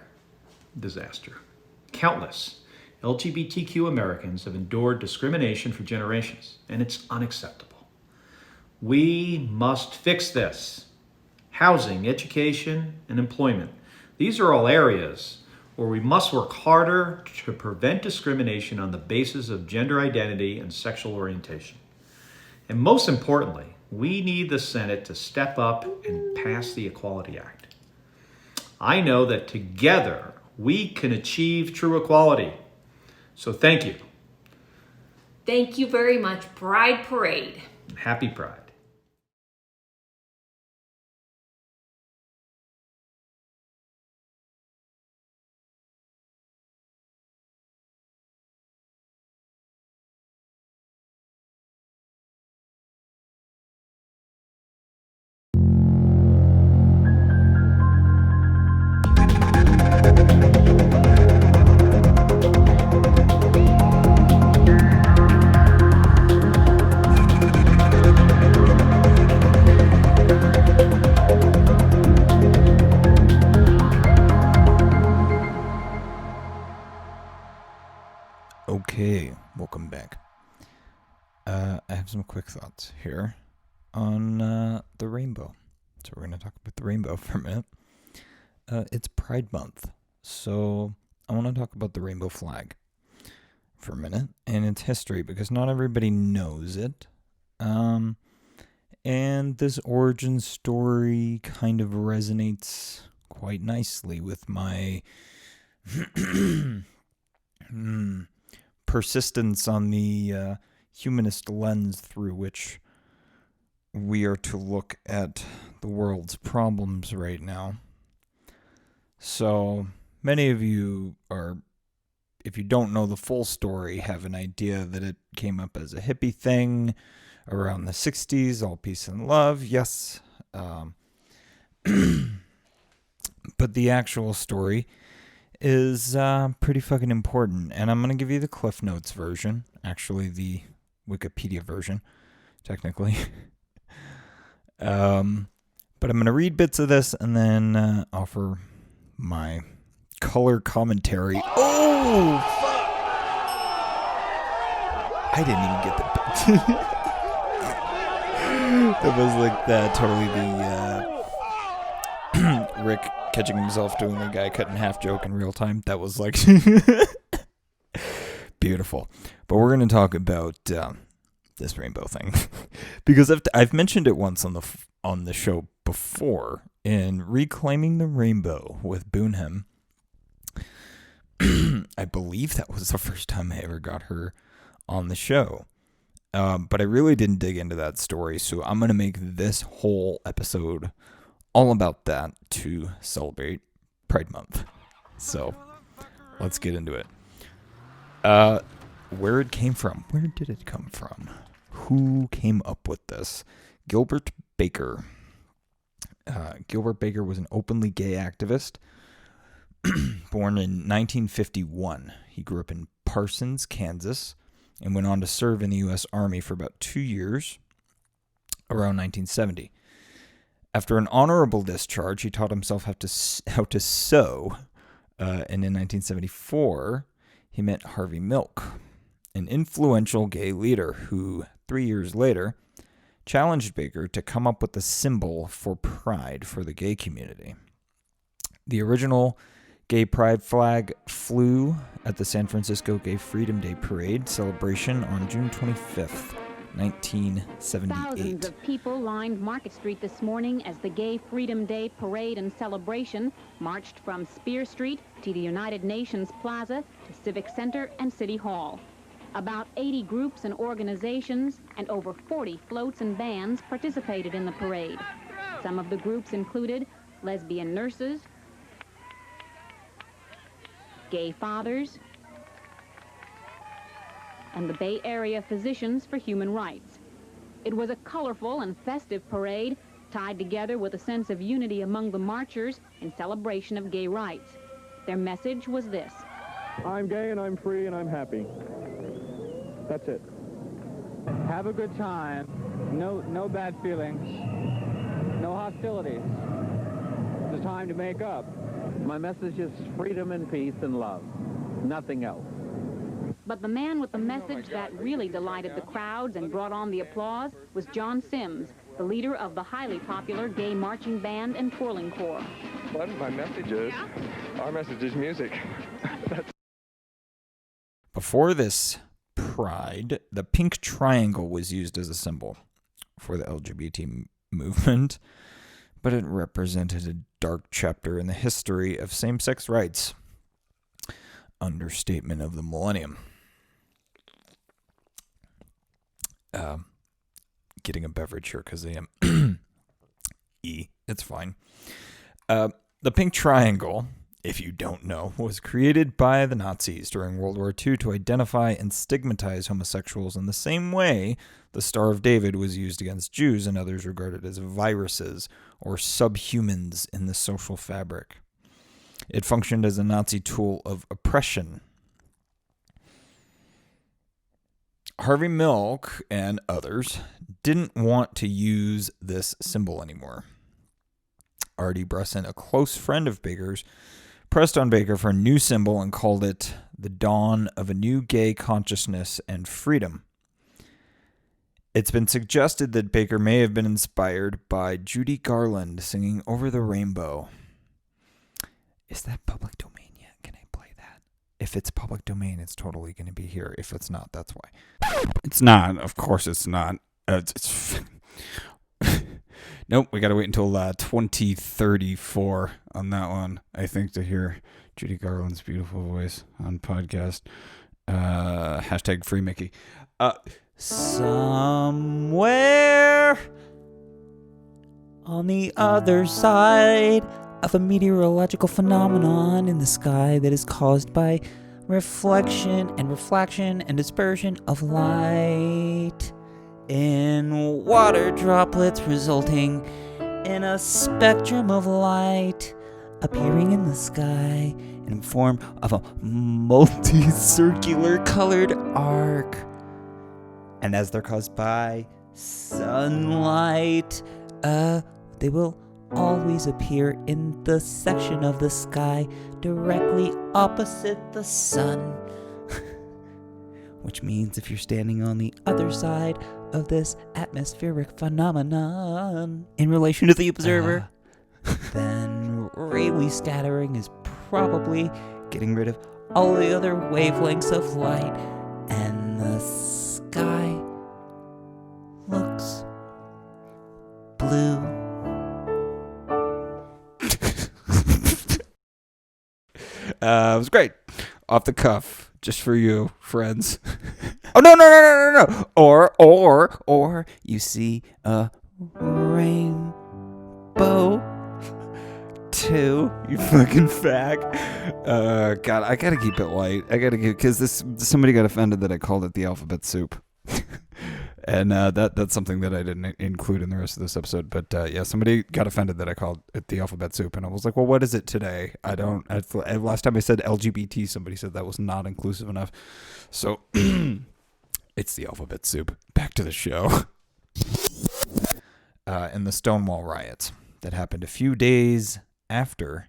Countless LGBTQ Americans have endured discrimination for generations, and it's unacceptable. We must fix this. Housing, education, and employment. These are all areas where we must work harder to prevent discrimination on the basis of gender identity and sexual orientation. And most importantly, we need the Senate to step up and pass the Equality Act. I know that together we can achieve true equality. So thank you. Thank you very much, Pride Parade. Happy Pride. Okay, welcome back. I have some quick thoughts here on the rainbow. So we're going to talk about the rainbow for a minute. It's Pride Month, so I want to talk about the rainbow flag for a minute and its history, because not everybody knows it. And this origin story kind of resonates quite nicely with my persistence on the humanist lens through which we are to look at the world's problems right now. So many of you are, if you don't know the full story, have an idea that it came up as a hippie thing around the 60s, all peace and love, yes. But the actual story is pretty fucking important, and I'm going to give you the Cliff Notes version, actually the Wikipedia version, technically. But I'm going to read bits of this and then offer my color commentary. Oh, fuck! I didn't even get the bit. That was like totally the Rick catching himself doing the guy cut in half joke in real time. That was like beautiful. But we're going to talk about this rainbow thing because I've mentioned it once on the show before in Reclaiming the Rainbow with Boonham. I believe that was the first time I ever got her on the show. But I really didn't dig into that story, so I'm going to make this whole episode all about that to celebrate Pride Month. So let's get into it. Where it came from. Where did it come from? Who came up with this? Gilbert Baker. Gilbert Baker was an openly gay activist. Born in 1951. He grew up in Parsons, Kansas, and went on to serve in the U.S. Army for about 2 years, around 1970. After an honorable discharge, he taught himself how to sew, and in 1974, he met Harvey Milk, an influential gay leader who, 3 years later, challenged Baker to come up with a symbol for pride for the gay community. The original gay pride flag flew at the San Francisco Gay Freedom Day Parade celebration on June 25th, 1978. Thousands of people lined Market Street this morning as the Gay Freedom Day parade and celebration marched from Spear Street to the United Nations Plaza to Civic Center and City Hall. About 80 groups and organizations and over 40 floats and bands participated in the parade. Some of the groups included lesbian nurses, gay fathers, and the Bay Area Physicians for Human Rights. It was a colorful and festive parade tied together with a sense of unity among the marchers in celebration of gay rights. Their message was this: I'm gay and I'm free and I'm happy. That's it. Have a good time. No bad feelings. No hostilities. It's a time to make up. My message is freedom and peace and love. Nothing else. But the man with the message that really delighted the crowds and brought on the applause was John Sims, the leader of the highly popular gay marching band and twirling corps. Well, my message is, our message is music. Before this Pride, the pink triangle was used as a symbol for the LGBT movement, but it represented a dark chapter in the history of same-sex rights. Understatement of the millennium. Getting a beverage here because I am it's fine. The pink triangle, if you don't know, was created by the Nazis during World War II to identify and stigmatize homosexuals in the same way the Star of David was used against Jews and others regarded as viruses or subhumans in the social fabric. It functioned as a Nazi tool of oppression. Harvey Milk and others didn't want to use this symbol anymore. Artie Bresson, a close friend of Baker's, pressed on Baker for a new symbol and called it the dawn of a new gay consciousness and freedom. It's been suggested that Baker may have been inspired by Judy Garland singing Over the Rainbow. Is that public domain yet? Can I play that? If it's public domain, it's totally going to be here. If it's not, that's why. It's not. Of course it's not. Nope, we got to wait until 2034 on that one, I think, to hear Judy Garland's beautiful voice on podcast. Hashtag free Mickey. Somewhere on the other side of a meteorological phenomenon in the sky that is caused by reflection and dispersion of light in water droplets, resulting in a spectrum of light appearing in the sky in form of a multi-circular colored arc. And as they're caused by sunlight, they will always appear in the section of the sky directly opposite the sun. Which means if you're standing on the other side of this atmospheric phenomenon in relation to the observer, then Rayleigh scattering is probably getting rid of all the other wavelengths of light, and the sky looks blue. It was great. Off the cuff, just for you, friends. Oh, no. Or you see a rainbow too, you fucking fag. God, I gotta keep it light. Because somebody got offended that I called it the alphabet soup. And that's something that I didn't include in the rest of this episode. But yeah, somebody got offended that I called it the alphabet soup. And I was like, well, what is it today? Last time I said LGBT, somebody said that was not inclusive enough. So it's the alphabet soup. Back to the show. And the Stonewall riots that happened a few days after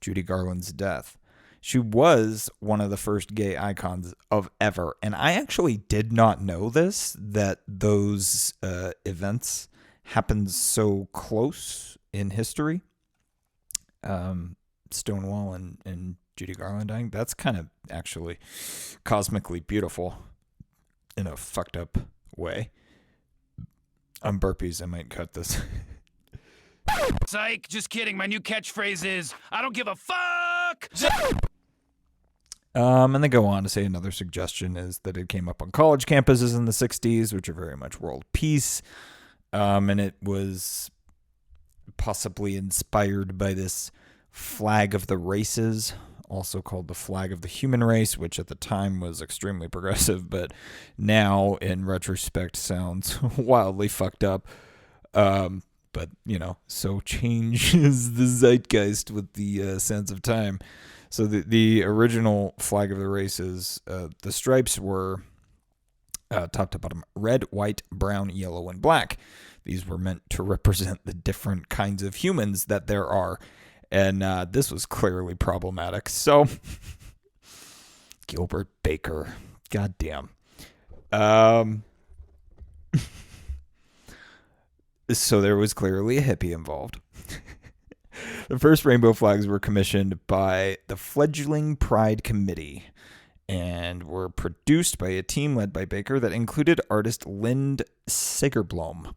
Judy Garland's death. She was one of the first gay icons of ever. And I actually did not know this, that those events happened so close in history. Stonewall and Judy Garland dying. That's kind of actually cosmically beautiful in a fucked up way. On burpees, I might cut this. Psych, just kidding. My new catchphrase is, I don't give a fuck! And they go on to say another suggestion is that it came up on college campuses in the 60s, which are very much world peace. And it was possibly inspired by this flag of the races, also called the flag of the human race, which at the time was extremely progressive, but now in retrospect sounds wildly fucked up. But, you know, so changes the zeitgeist with the sands of time. So the original flag of the races, the stripes were top to bottom, red, white, brown, yellow, and black. These were meant to represent the different kinds of humans that there are. And this was clearly problematic. So, Gilbert Baker. Goddamn. So there was clearly a hippie involved. The first rainbow flags were commissioned by the fledgling Pride Committee and were produced by a team led by Baker that included artist Lind Segerblom.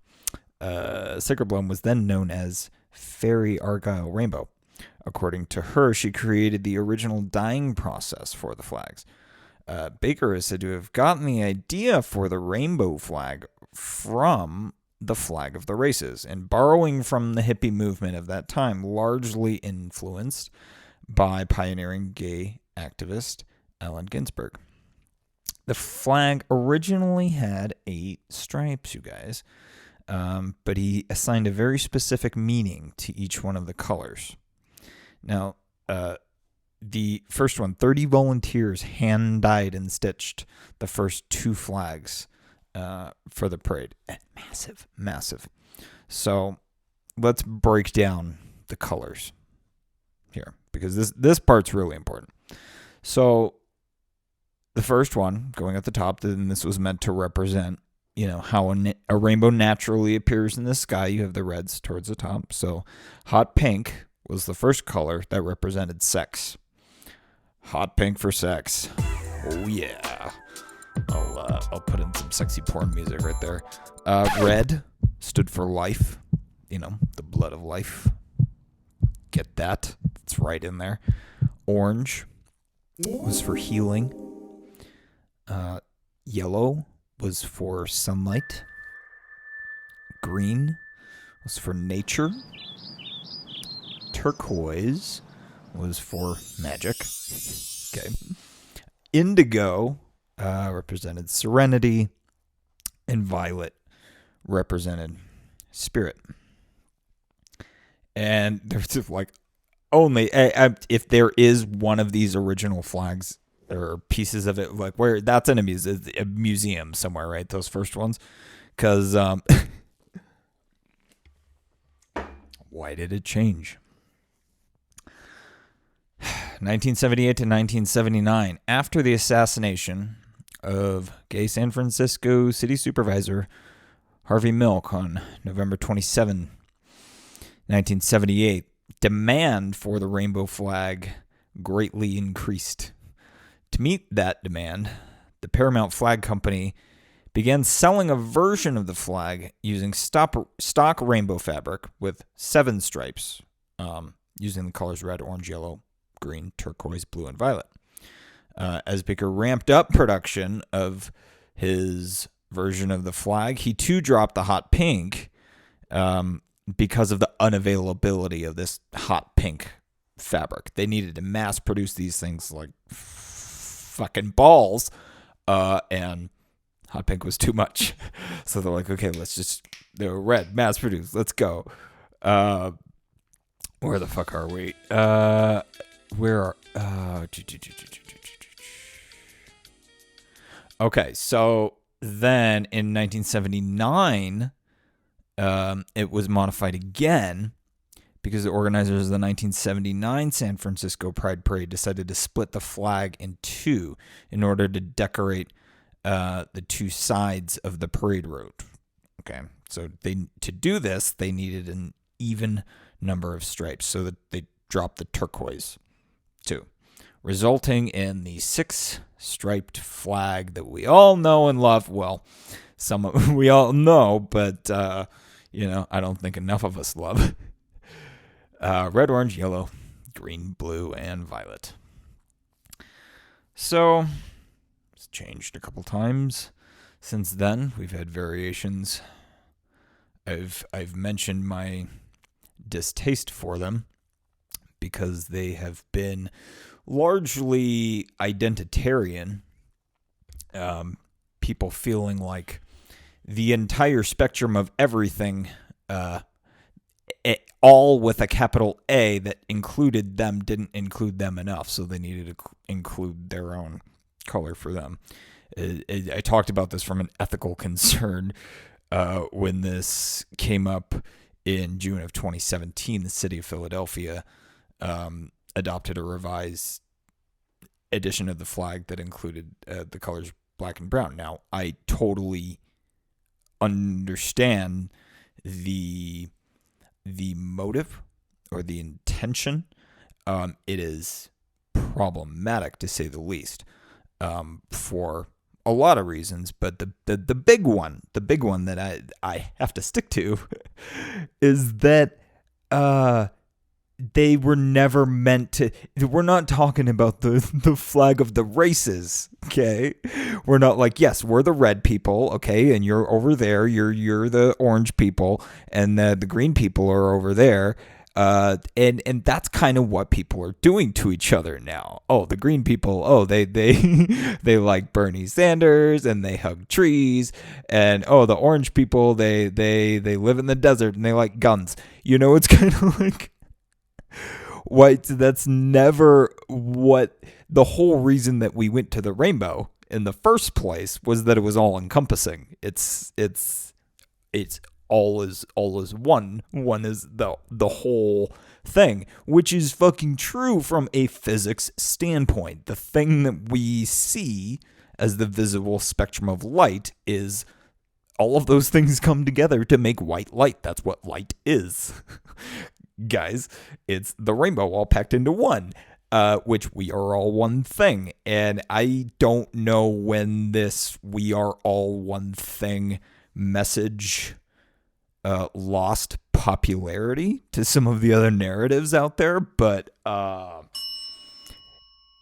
Segerblom was then known as Fairy Argyle Rainbow. According to her, she created the original dyeing process for the flags. Baker is said to have gotten the idea for the rainbow flag from the flag of the races and borrowing from the hippie movement of that time, largely influenced by pioneering gay activist Allen Ginsberg. The flag originally had 8 stripes, you guys, but he assigned a very specific meaning to each one of the colors. Now, the first one, 30 volunteers hand-dyed and stitched the first 2 flags for the parade. Massive, massive. So let's break down the colors here, because this part's really important. So the first one, going at the top, then this was meant to represent, you know, how a rainbow naturally appears in the sky. You have the reds towards the top. So hot pink was the first color that represented sex. Hot pink for sex. Oh yeah. I'll put in some sexy porn music right there. Red stood for life. You know, the blood of life. Get that? It's right in there. Orange was for healing. Yellow was for sunlight. Green was for nature. Turquoise was for magic. Okay. Indigo represented serenity, and violet represented spirit. And there's like only if there is one of these original flags or pieces of it, like where that's in a museum somewhere, right? Those first ones, because why did it change? 1978 to 1979, after the assassination of gay San Francisco city supervisor Harvey Milk on November 27, 1978, demand for the rainbow flag greatly increased. To meet that demand, the Paramount Flag Company began selling a version of the flag using stock rainbow fabric with 7 stripes, using the colors red, orange, yellow, green, turquoise, blue, and violet. As Baker ramped up production of his version of the flag, he too dropped the hot pink because of the unavailability of this hot pink fabric. They needed to mass produce these things like fucking balls, and hot pink was too much. So they're like, okay, they were red, mass produced, let's go. Where the fuck are we? Okay, so then in 1979, it was modified again because the organizers of the 1979 San Francisco Pride Parade decided to split the flag in 2 in order to decorate the 2 sides of the parade route. Okay, so to do this, they needed an even number of stripes, so that they dropped the turquoise too, resulting in the 6-striped flag that we all know and love. Well, we all know, but I don't think enough of us love. Red, orange, yellow, green, blue, and violet. So it's changed a couple times since then. We've had variations. I've mentioned my distaste for them because they have been largely identitarian. People feeling like the entire spectrum of everything, all with a capital A that included them, didn't include them enough, so they needed to include their own color for them. I talked about this from an ethical concern when this came up in June of 2017. The city of Philadelphia adopted a revised edition of the flag that included the colors black and brown. Now, I totally understand the motive or the intention. It is problematic, to say the least, for a lot of reasons. But the big one that I have to stick to is that they were never meant to. We're not talking about the flag of the races, okay? We're not like, yes, we're the red people, okay, and you're over there. You're the orange people, and the green people are over there. And that's kind of what people are doing to each other now. Oh, the green people, oh, they they like Bernie Sanders and they hug trees, and oh, the orange people, they live in the desert and they like guns. It's kind of like, white. That's never what the whole reason that we went to the rainbow in the first place was, that it was all encompassing. It's all is one. One is the whole thing, which is fucking true from a physics standpoint. The thing that we see as the visible spectrum of light is all of those things come together to make white light. That's what light is. Guys, it's the rainbow all packed into one, which we are all one thing. And I don't know when this "we are all one thing" message lost popularity to some of the other narratives out there, but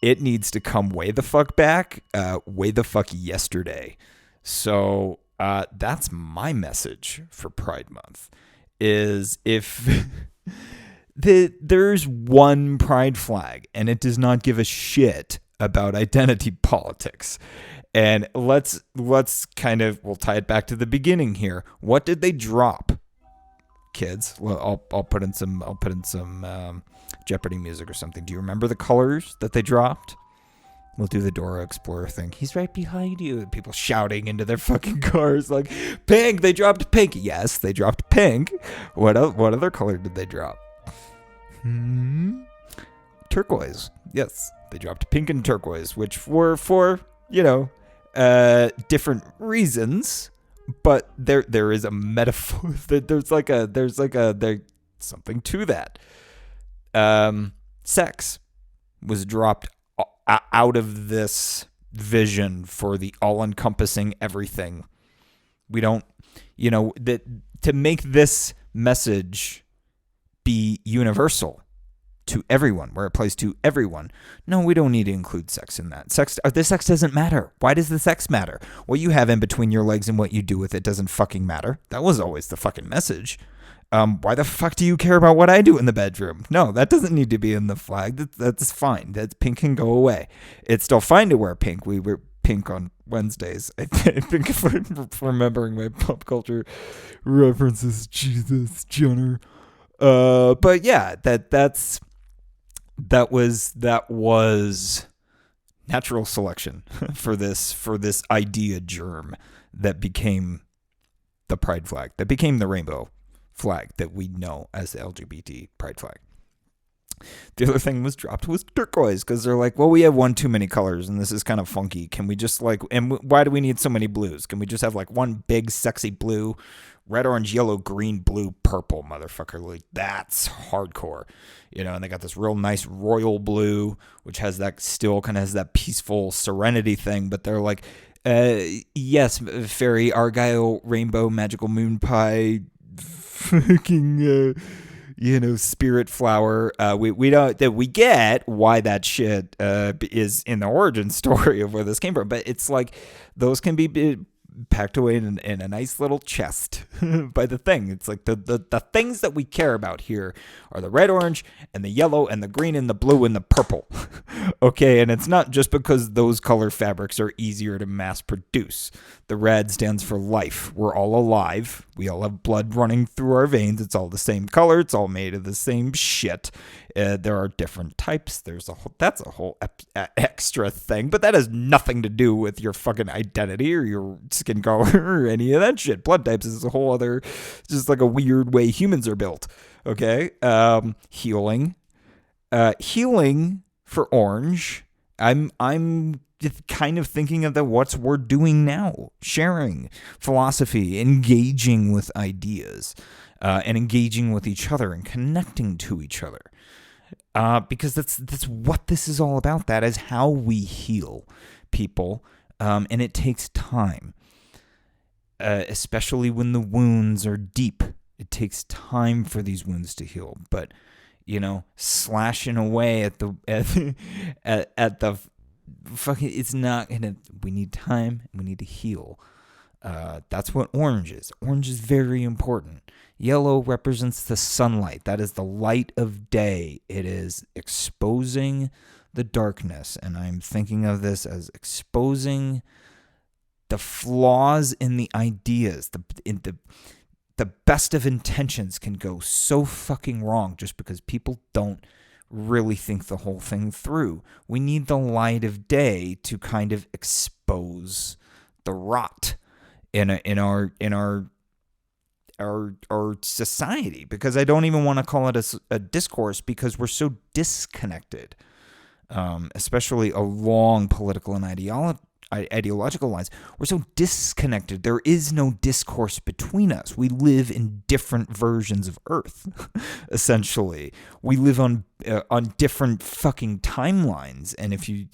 it needs to come way the fuck back, way the fuck yesterday. So that's my message for Pride Month, is if there's one pride flag and it does not give a shit about identity politics. And let's kind of, we'll tie it back to the beginning here. What did they drop, kids? Well, I'll put in some Jeopardy music or something. Do you remember the colors that they dropped? We'll do the Dora Explorer thing. He's right behind you. People shouting into their fucking cars like, pink. They dropped pink. Yes, they dropped pink. What other color did they drop? Turquoise. Yes, they dropped pink and turquoise, which were for different reasons, but there is a metaphor. There's something to that. Sex was dropped out of this vision for the all-encompassing everything. We don't, that to make this message be universal to everyone, where it plays to everyone. No, we don't need to include sex in that. The sex doesn't matter. Why does the sex matter? What you have in between your legs and what you do with it doesn't fucking matter. That was always the fucking message. Why the fuck do you care about what I do in the bedroom? No, that doesn't need to be in the flag. That's fine. That pink can go away. It's still fine to wear pink. We wear pink on Wednesdays. I think if I'm remembering my pop culture references, Jesus, Jenner. But yeah, that was natural selection for this idea germ that became the pride flag, that became the rainbow flag that we know as the LGBT pride flag. The other thing was dropped was turquoise, because they're like, well, we have one too many colors and this is kind of funky. Can we just and why do we need so many blues? Can we just have one big sexy blue? Red, orange, yellow, green, blue, purple, motherfucker. Like, that's hardcore. And they got this real nice royal blue, which has that, still kind of has that peaceful serenity thing, but they're like, Yes, fairy, argyle, rainbow, magical moon pie, fucking, spirit flower. We don't that we get why that shit is in the origin story of where this came from, but it's like those can be packed away in a nice little chest by the thing. It's like the things that we care about here are the red, orange, and the yellow, and the green, and the blue, and the purple. Okay, and it's not just because those color fabrics are easier to mass produce. The red stands for life. We're all alive. We all have blood running through our veins. It's all the same color. It's all made of the same shit. There are different types. That's a whole extra thing, but that has nothing to do with your fucking identity or your skin color or any of that shit. Blood types is a whole other, just like a weird way humans are built. Okay, healing for orange. I'm kind of thinking of what's we're doing now: sharing, philosophy, engaging with ideas, and engaging with each other and connecting to each other. Because that's what this is all about. That is how we heal people, and it takes time, especially when the wounds are deep. It takes time for these wounds to heal. But slashing away at the fucking, it's not gonna. We need time. We need to heal. That's what orange is. Orange is very important. Yellow represents the sunlight. That is the light of day. It is exposing the darkness. And I'm thinking of this as exposing the flaws in the ideas. The best of intentions can go so fucking wrong just because people don't really think the whole thing through. We need the light of day to kind of expose the rot in our society, because I don't even want to call it a discourse, because we're so disconnected, especially along political and ideological lines. We're so disconnected. There is no discourse between us. We live in different versions of Earth, essentially. We live on different fucking timelines, and if you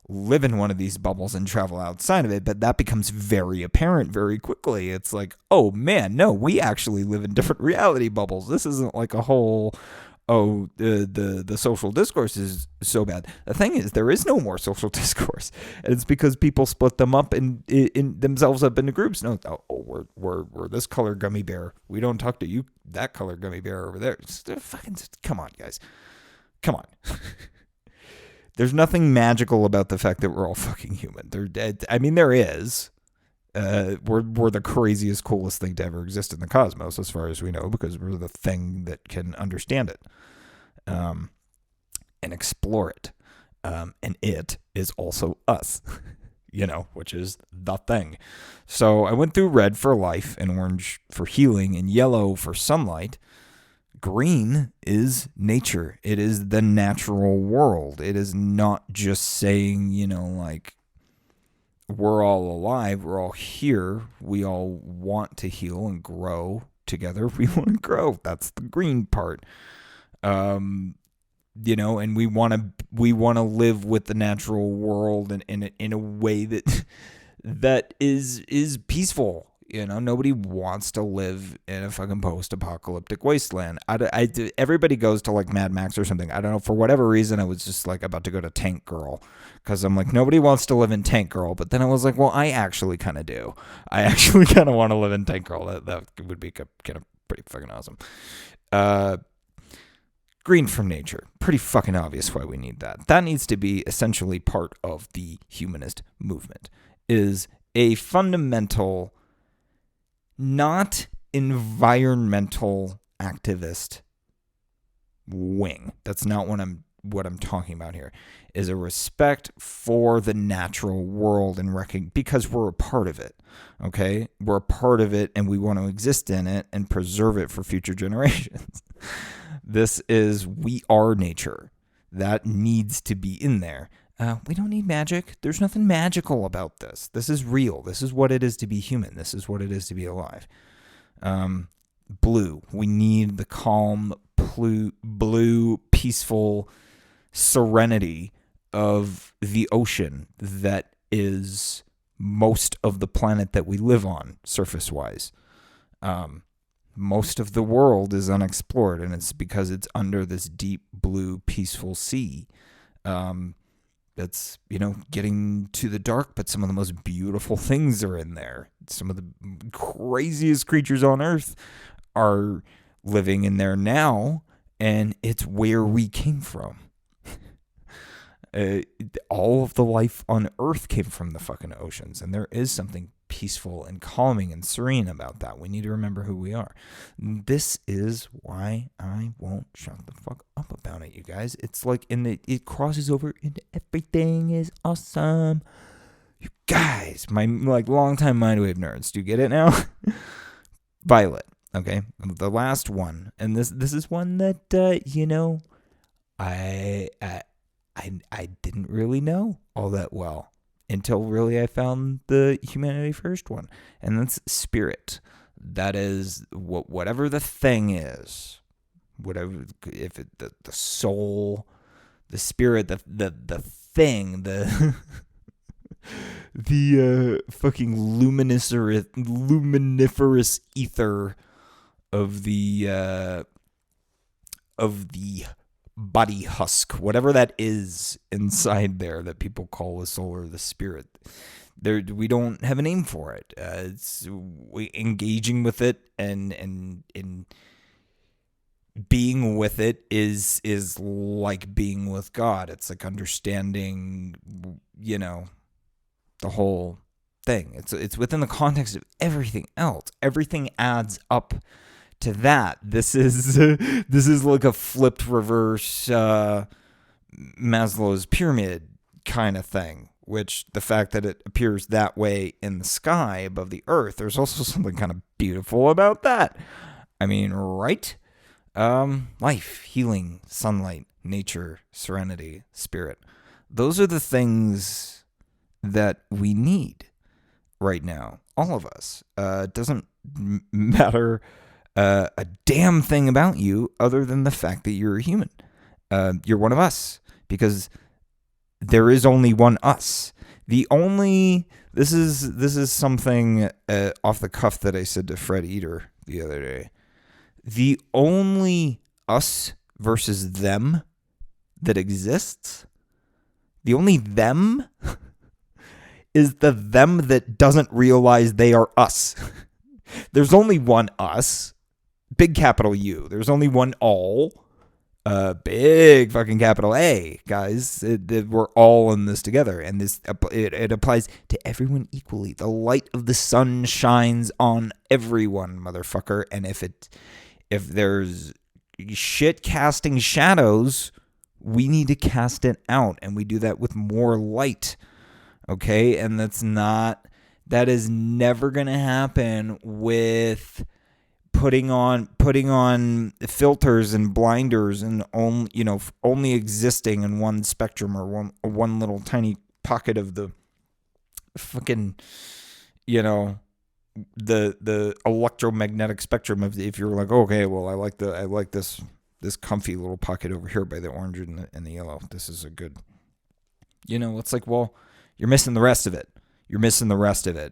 live in one of these bubbles and travel outside of it, but that becomes very apparent very quickly. It's like, oh man, no, we actually live in different reality bubbles. This isn't like a whole, the social discourse is so bad. The thing is, there is no more social discourse, and it's because people split them up in themselves up into groups. No, we're this color gummy bear. We don't talk to you, that color gummy bear over there. Come on, guys, come on. There's nothing magical about the fact that we're all fucking human. There is. We're the craziest, coolest thing to ever exist in the cosmos, as far as we know, because we're the thing that can understand it, and explore it. And it is also us, which is the thing. So I went through red for life, and orange for healing, and yellow for sunlight. Green is nature. It is the natural world. It is not just saying, we're all alive, we're all here, we all want to heal and grow together. We want to grow. That's the green part. And we want to live with the natural world in a way that is peaceful. Nobody wants to live in a fucking post-apocalyptic wasteland. Everybody goes to like Mad Max or something. I don't know, for whatever reason, I was just like about to go to Tank Girl, because I'm like, nobody wants to live in Tank Girl. But then I was like, well, I actually kind of do. I actually kind of want to live in Tank Girl. That would be kind of pretty fucking awesome. Green from nature. Pretty fucking obvious why we need that. That needs to be essentially part of the humanist movement. Is a fundamental, not environmental activist wing. That's not what I'm talking about here. Is a respect for the natural world and because we're a part of it. Okay? We're a part of it, and we want to exist in it and preserve it for future generations. We are nature. That needs to be in there. We don't need magic. There's nothing magical about this. This is real. This is what it is to be human. This is what it is to be alive. Blue. We need the calm, blue, peaceful serenity of the ocean that is most of the planet that we live on, surface-wise. Most of the world is unexplored, and it's because it's under this deep blue, peaceful sea. That's, getting to the dark, but some of the most beautiful things are in there. Some of the craziest creatures on Earth are living in there now, and it's where we came from. All of the life on Earth came from the fucking oceans, and there is something peaceful and calming and serene about that. We need to remember who we are. This is why I won't shut the fuck up about it, you guys. It's like it crosses over into everything is awesome. You guys, my longtime Mindwave nerds, do you get it now? Violet, okay, the last one, and this is one that I didn't really know all that well until really I found the Humanity First one, and that's spirit. That is whatever the thing is, whatever, if it the soul, the spirit, the thing, the the fucking luminiferous ether of the body husk, whatever that is inside there that people call the soul or the spirit. We don't have a name for it. Engaging with it and being with it is like being with God. It's like understanding, the whole thing. It's within the context of everything else. Everything adds up to that. This is like a flipped reverse Maslow's pyramid kind of thing, which the fact that it appears that way in the sky above the earth, there's also something kind of beautiful about that. I mean, right? Life, healing, sunlight, nature, serenity, spirit. Those are the things that we need right now. All of us. It doesn't matter a damn thing about you other than the fact that you're a human. You're one of us, because there is only one us. This is something off the cuff that I said to Fred Eater the other day. The only us versus them that exists, the only them is the them that doesn't realize they are us. There's only one us, big capital U. There's only one all, big fucking capital A, guys. We're all in this together, and it applies to everyone equally. The light of the sun shines on everyone, motherfucker. And if there's shit casting shadows, we need to cast it out, and we do that with more light. Okay, and that is never going to happen with putting on filters and blinders and only existing in one spectrum or one little tiny pocket of the fucking the electromagnetic spectrum of if you're like, okay, well I like this comfy little pocket over here by the orange and the yellow. This is a good, it's like, well, you're missing the rest of it.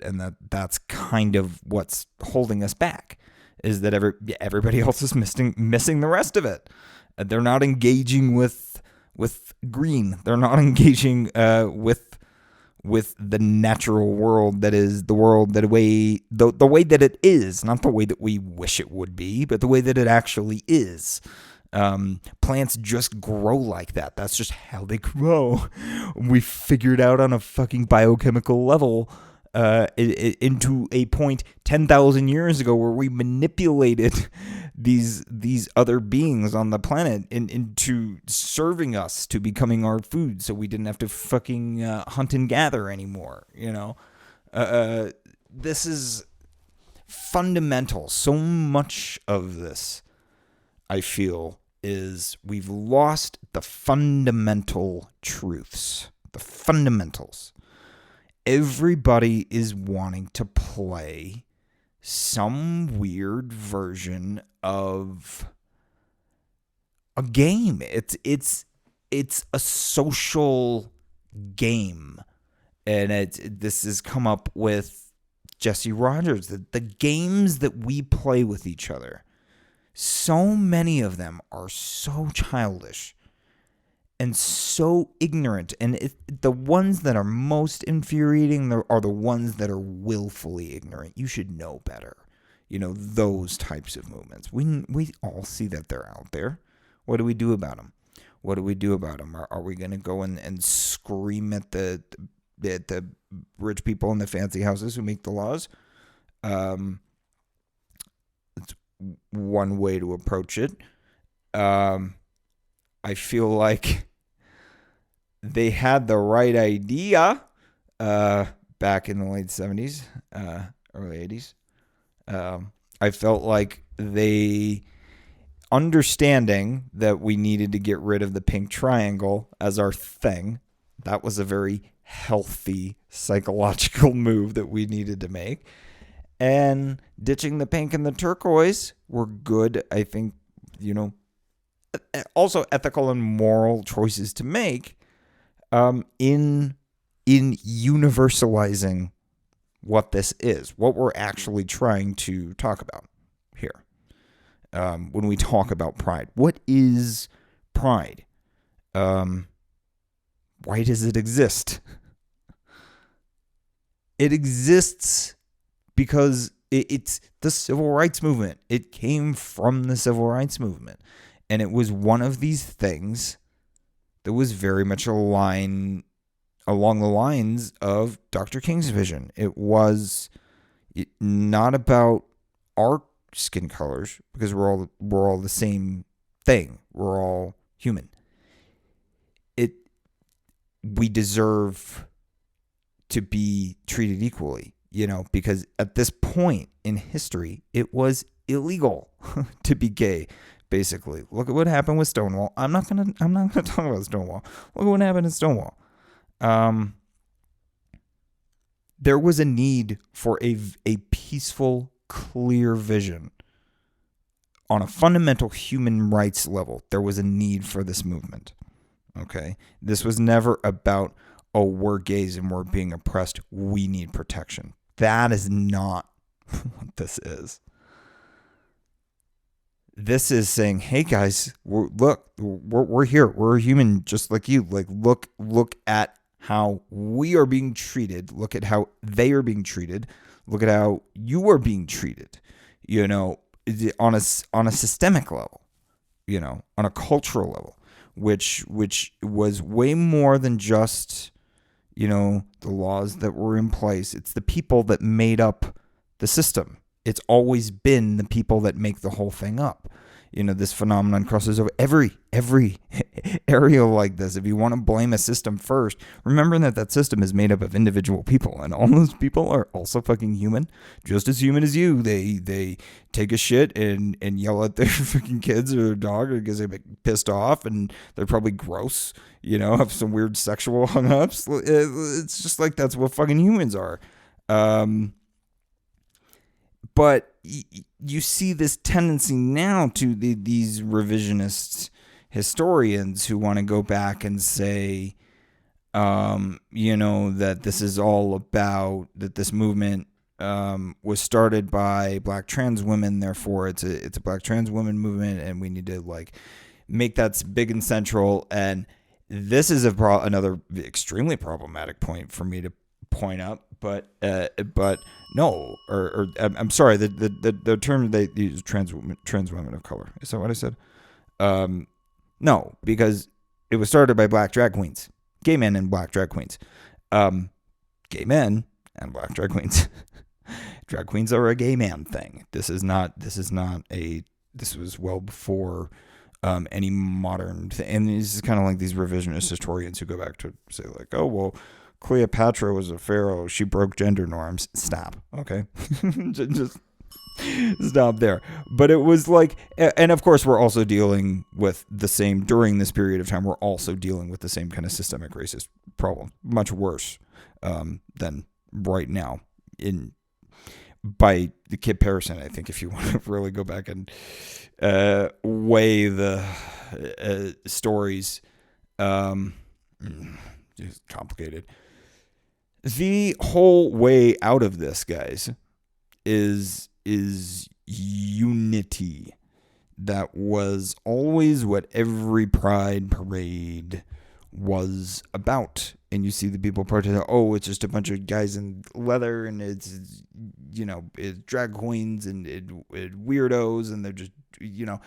And that's kind of what's holding us back, is that everybody else is missing the rest of it. They're not engaging with green. They're not engaging with the natural world that is the world the way that it is, not the way that we wish it would be, but the way that it actually is. Plants just grow like that. That's just how they grow. We figured out on a fucking biochemical level into a point 10,000 years ago where we manipulated these other beings on the planet into serving us, to becoming our food, so we didn't have to fucking hunt and gather anymore. This is fundamental. So much of this, I feel, is we've lost the fundamental truths, the fundamentals. Everybody is wanting to play some weird version of a game. It's a social game And this has come up with Jesse Rogers, the games that we play with each other. So many of them are so childish and so ignorant. And the ones that are most infuriating are the ones that are willfully ignorant. You should know better. Those types of movements. We all see that they're out there. What do we do about them? What do we do about them? Are we going to go and scream at the rich people in the fancy houses who make the laws? It's one way to approach it. I feel like they had the right idea back in the late 70s, early 80s. I felt like they, understanding that we needed to get rid of the pink triangle as our thing, that was a very healthy psychological move that we needed to make. And ditching the pink and the turquoise were good, I think, also ethical and moral choices to make in universalizing what this is, what we're actually trying to talk about here. When we talk about pride, what is pride? Why does it exist? It exists because it's the civil rights movement. It came from the civil rights movement. And it was one of these things that was very much along the lines of Dr. King's vision. It was not about our skin colors, because we're all the same thing. We're all human. We deserve to be treated equally, because at this point in history, it was illegal to be gay. Basically, look at what happened with Stonewall. I'm not gonna talk about Stonewall. Look at what happened in Stonewall. There was a need for a peaceful, clear vision on a fundamental human rights level. There was a need for this movement. Okay, this was never about, oh, we're gays and we're being oppressed, we need protection. That is not what this is. This is saying, hey guys, we're here. We're human just like you. Like, look at how we are being treated. Look at how they are being treated. Look at how you are being treated. On a systemic level, on a cultural level, which was way more than just, the laws that were in place. It's the people that made up the system. It's always been the people that make the whole thing up. This phenomenon crosses over every area like this. If you want to blame a system first, remember that system is made up of individual people, and all those people are also fucking human, just as human as you. They take a shit and yell at their fucking kids or their dog because they get pissed off, and they're probably gross, have some weird sexual hang-ups. It's just like that's what fucking humans are. But you see this tendency now to these revisionist historians who want to go back and say, that this is all about, that this movement was started by black trans women, therefore it's a black trans women movement, and we need to make that big and central. And this is another extremely problematic point for me to point out, but no, or I'm sorry, the term they use, trans women of color. Is that what I said? No, because it was started by black drag queens, gay men and black drag queens, gay men and black drag queens. Drag queens are a gay man thing. This was well before any modern thing. And this is kind of like these revisionist historians who go back to say oh, well, Cleopatra was a pharaoh. She broke gender norms. Stop. Okay. just stop there. But it was and of course we're also dealing with the same, during this period of time, we're also dealing with the same kind of systemic racist problem. Much worse than right now. By the comparison, I think if you want to really go back and weigh the stories, just complicated. The whole way out of this, guys, is unity. That was always what every pride parade was about. And you see the people protesting, oh, it's just a bunch of guys in leather, and it's, you know, it's drag queens and weirdos, and they're just, you know,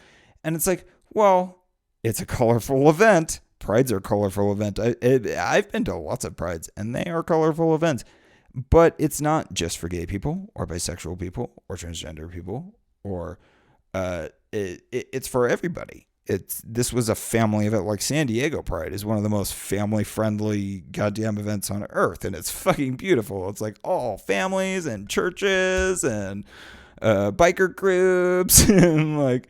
and it's like, well, it's a colorful event. Prides are a colorful event. I've been to lots of prides, and they are colorful events. But it's not just for gay people or bisexual people or transgender people, or it's for everybody. This was a family event. Like San Diego Pride is one of the most family friendly goddamn events on earth, and it's fucking beautiful. It's like all families and churches and biker groups and like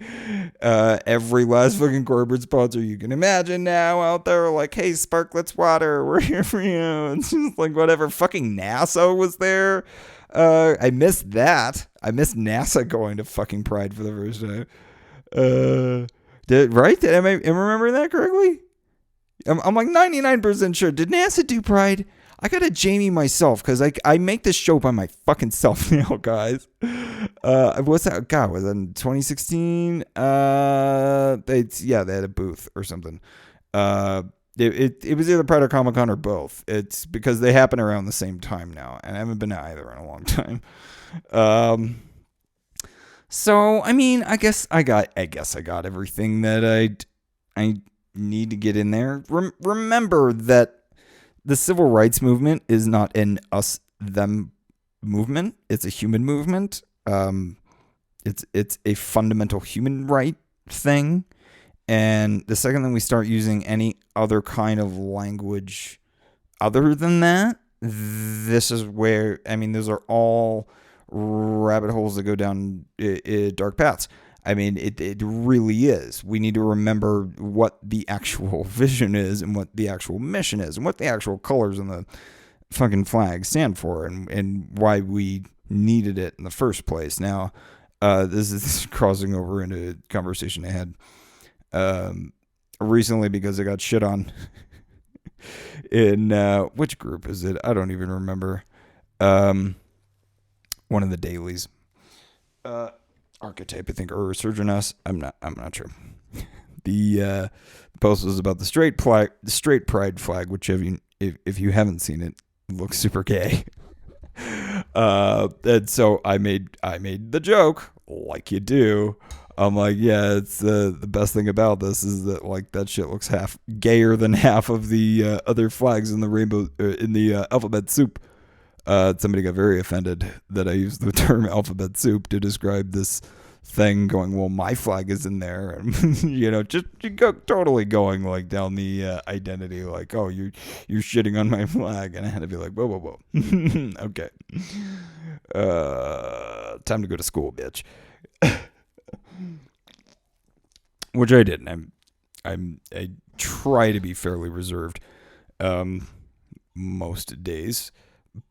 every last fucking corporate sponsor you can imagine now out there, like, hey, Sparklets Water, we're here for you. It's just like whatever. Fucking NASA was there. I missed that. I missed NASA going to fucking Pride for the first time. Am I remembering that correctly? I'm like 99% sure. Did NASA do Pride? I gotta Jamie myself, because I make this show by my fucking self now, guys. What's that? God, was that in 2016? They had a booth or something. It was either Pride or Comic-Con or both. It's because they happen around the same time now, and I haven't been to either in a long time. So I mean, I guess I got everything that I need to get in there. Remember that the civil rights movement is not an us-them movement. It's a human movement. It's a fundamental human right thing. And the second that we start using any other kind of language other than that, this is where, I mean, those are all rabbit holes that go down dark paths. I mean, it really is. We need to remember what the actual vision is and what the actual mission is and what the actual colors on the fucking flag stand for and why we needed it in the first place. Now, this is crossing over into a conversation I had recently because I got shit on in which group is it? I don't even remember. One of the dailies. Archetype, I think, or Resurgent Us. I'm not sure. The post was about the straight pride flag, which if you haven't seen it, looks super gay. And so I made the joke, like you do. I'm like, yeah, it's the best thing about this is that like that shit looks half gayer than half of the other flags in the rainbow in the alphabet soup. Somebody got very offended that I used the term alphabet soup to describe this thing, going, well, my flag is in there. And, you know, just totally going like down the identity, like, oh, you're shitting on my flag. And I had to be like, whoa. Okay. Time to go to school, bitch. Which I didn't. I try to be fairly reserved most days.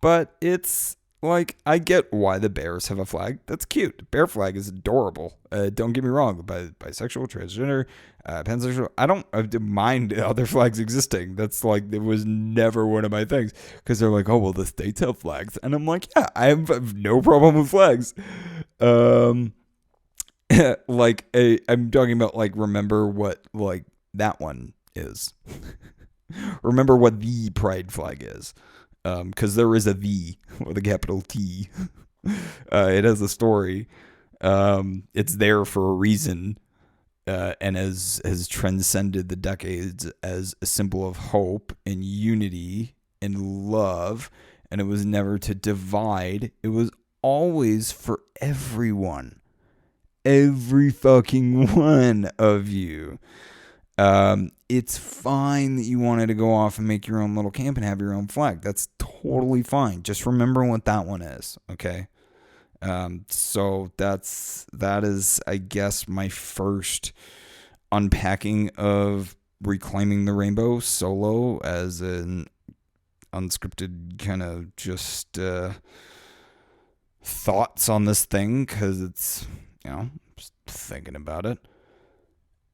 But it's like, I get why the bears have a flag. That's cute. The bear flag is adorable. Don't get me wrong. Bisexual, transgender, pansexual. I don't mind other flags existing. That's like, it was never one of my things. Because they're like, oh, well, the states have flags. And I'm like, yeah, I have no problem with flags. Like, I'm talking about, like, remember what, like, that one is. Remember what the pride flag is. Because there is a V with a capital T. It has a story. It's there for a reason, and has transcended the decades as a symbol of hope and unity and love. And it was never to divide. It was always for everyone. Every fucking one of you. It's fine that you wanted to go off and make your own little camp and have your own flag. That's totally fine. Just remember what that one is, okay? So that is, I guess, my first unpacking of Reclaiming the Rainbow solo as an unscripted kind of just thoughts on this thing, because it's, you know, just thinking about it.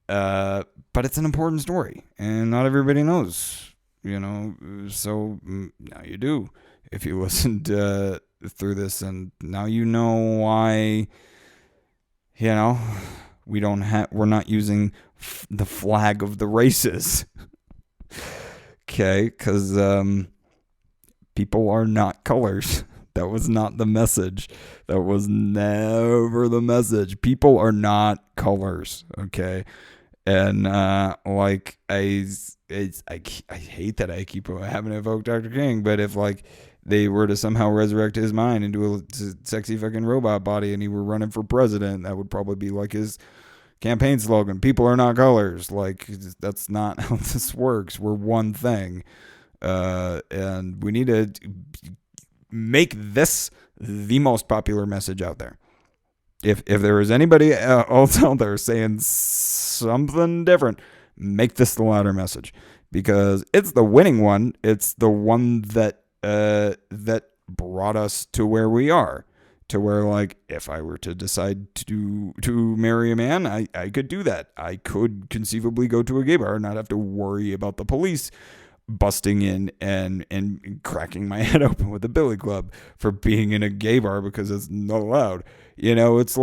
But it's an important story, and not everybody knows, you know, so now you do. if you listened through this, and now you know why, we're not using the flag of the races. Okay, because people are not colors. That was not the message. That was never the message. People are not colors. Okay, and I hate that I keep having to evoke Dr. King, but if they were to somehow resurrect his mind into a sexy fucking robot body and he were running for president, that would probably be his campaign slogan. People are not colors. That's not how this works. We're one thing. And we need to make this the most popular message out there. If there is anybody else out there saying something different, make this the louder message, because it's the winning one. It's the one that brought us to where we are, to where if I were to decide to marry a man, I could do that. I could conceivably go to a gay bar and not have to worry about the police busting in and cracking my head open with a billy club for being in a gay bar because it's not allowed. It's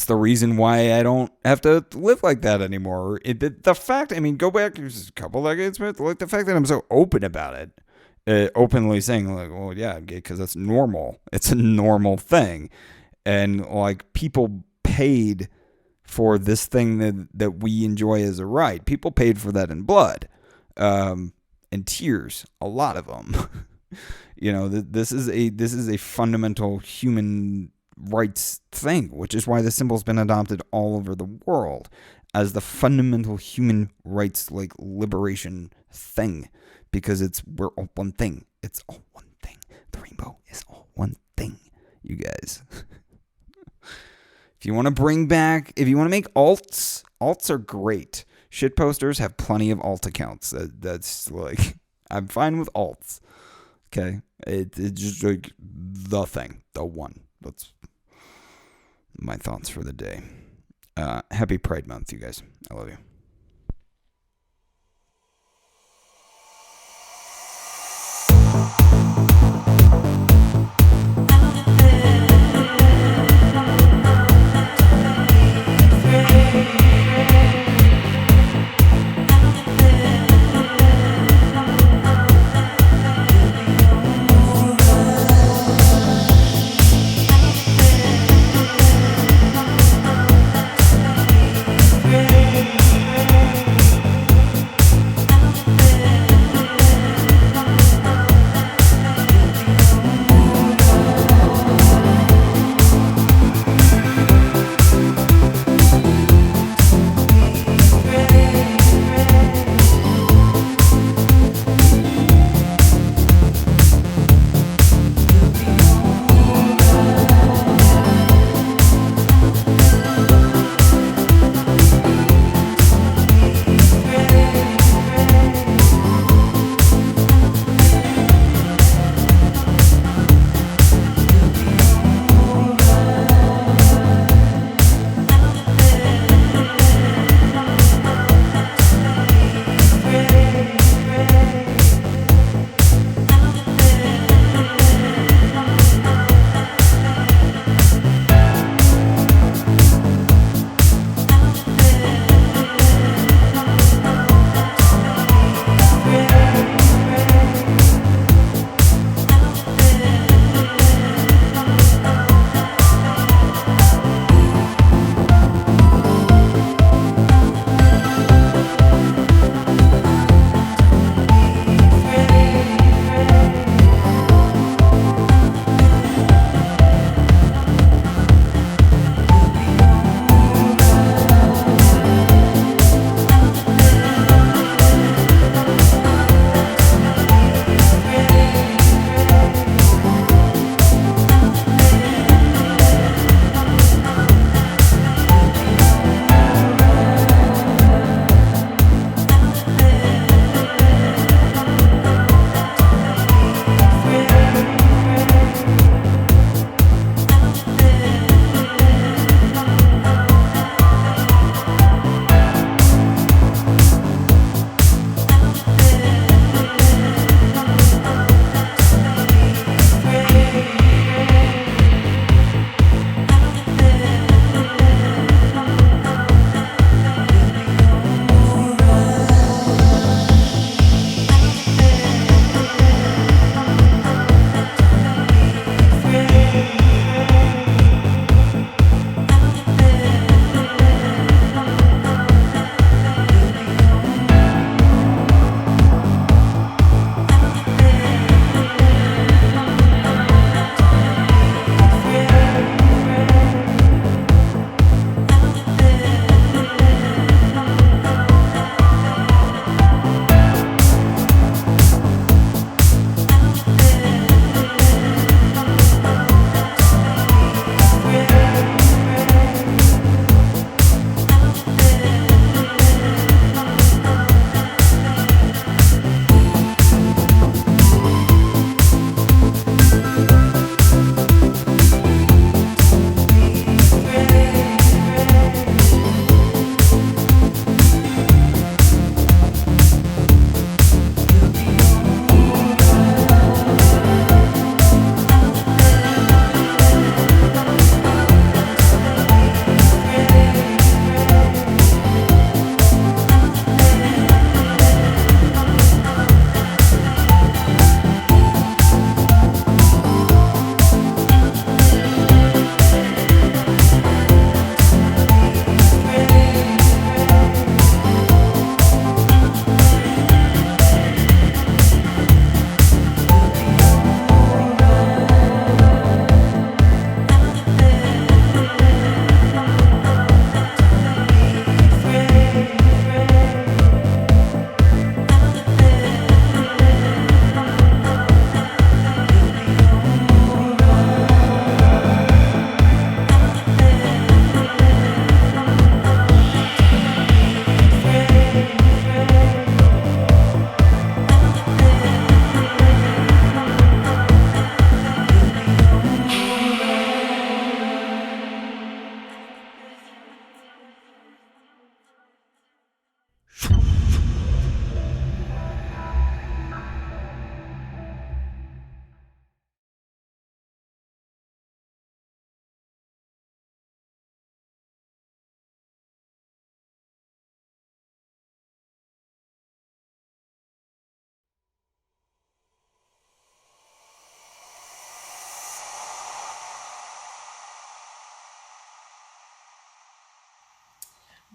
the reason why I don't have to live like that anymore. The fact, go back a couple decades, the fact that I'm so open about it, openly saying well, yeah, I'm gay because that's normal. It's a normal thing. And people paid for this thing that we enjoy as a right. People paid for that in blood, and tears, a lot of them. This is a fundamental human rights thing, which is why the symbol's been adopted all over the world as the fundamental human rights liberation thing, because we're all one thing. It's all one thing. The rainbow is all one thing, you guys. If you want to make alts are great. Shit posters have plenty of alt accounts. That's I'm fine with alts. Okay, it's just the thing, the one. That's my thoughts for the day. Happy Pride Month, you guys. I love you.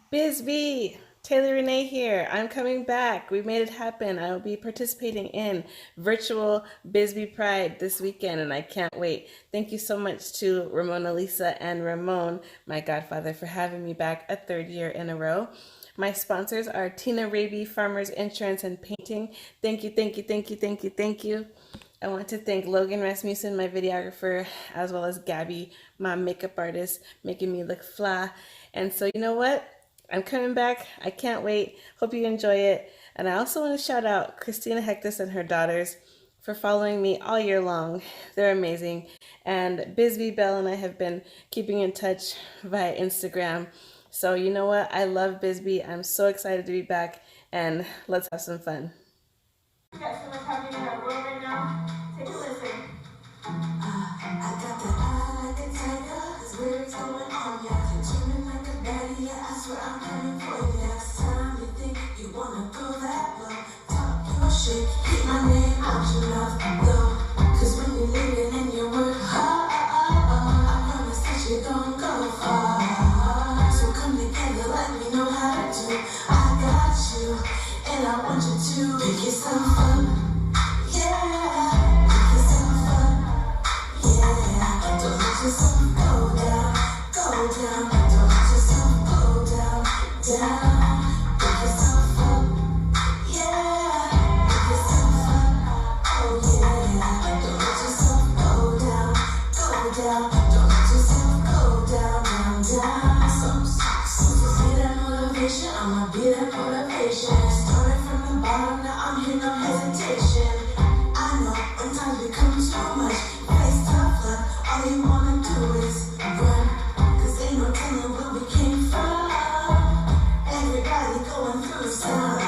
Bisbee, Taylor Renee here. I'm coming back. We made it happen. I will be participating in virtual Bisbee Pride this weekend, and I can't wait. Thank you so much to Ramona Lisa and Ramon, my godfather, for having me back a third year in a row. My sponsors are Tina Raby, Farmers Insurance and Painting. Thank you, thank you, thank you, thank you, thank you. I want to thank Logan Rasmussen, my videographer, as well as Gabby, my makeup artist, making me look fly. And so you know what? I'm coming back. I can't wait. Hope you enjoy it. And I also want to shout out Christina Hectus and her daughters for following me all year long. They're amazing. And Bisbee Bell and I have been keeping in touch via Instagram. So you know what? I love Bisbee. I'm so excited to be back, and let's have some fun. You got so much happening in our world right now. Take a listen. I got the eye like a tiger, 'cause where it's going on, yeah. Chilling like a baddie, yeah, I swear I'm coming for you. Next time you think you wanna go that low, talk your shit, keep my name out your mouth, though. 'Cause when you leave it in your work, I promise that you gon' go far. So come together, let me know how to do. I got you, and I want you to pick yourself up, yeah. Pick yourself up, yeah. Don't let yourself go down, go down. Don't let yourself go down, down. Pick yourself up, yeah. Pick yourself up, oh yeah. Don't let yourself go down, go down. Don't let yourself go down, down, down. So be that motivation, I'ma be that motivation. Started from the bottom, now I'm here, no hesitation. I know when times become too much, face tough luck, all you wanna do is run. 'Cause ain't no telling where we came from. Everybody going through some,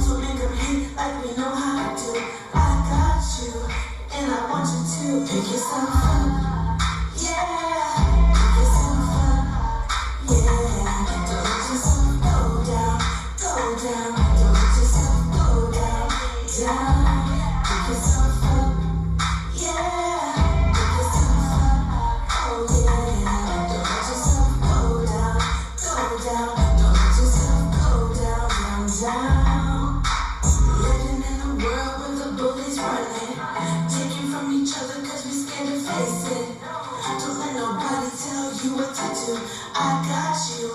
so make them hate like we know how to do. I got you, and I want you to pick yourself up, yeah. Pick yourself up, yeah. Don't let yourself go down, go down. Don't let yourself go down, down. Pick yourself up, yeah. Pick yourself up, oh yeah. Don't let yourself go down, go down. Don't let yourself go down, down, down. Living in a world where the bullies running, taking from each other 'cause we scared to face it. Don't let nobody tell you what to do. I got you,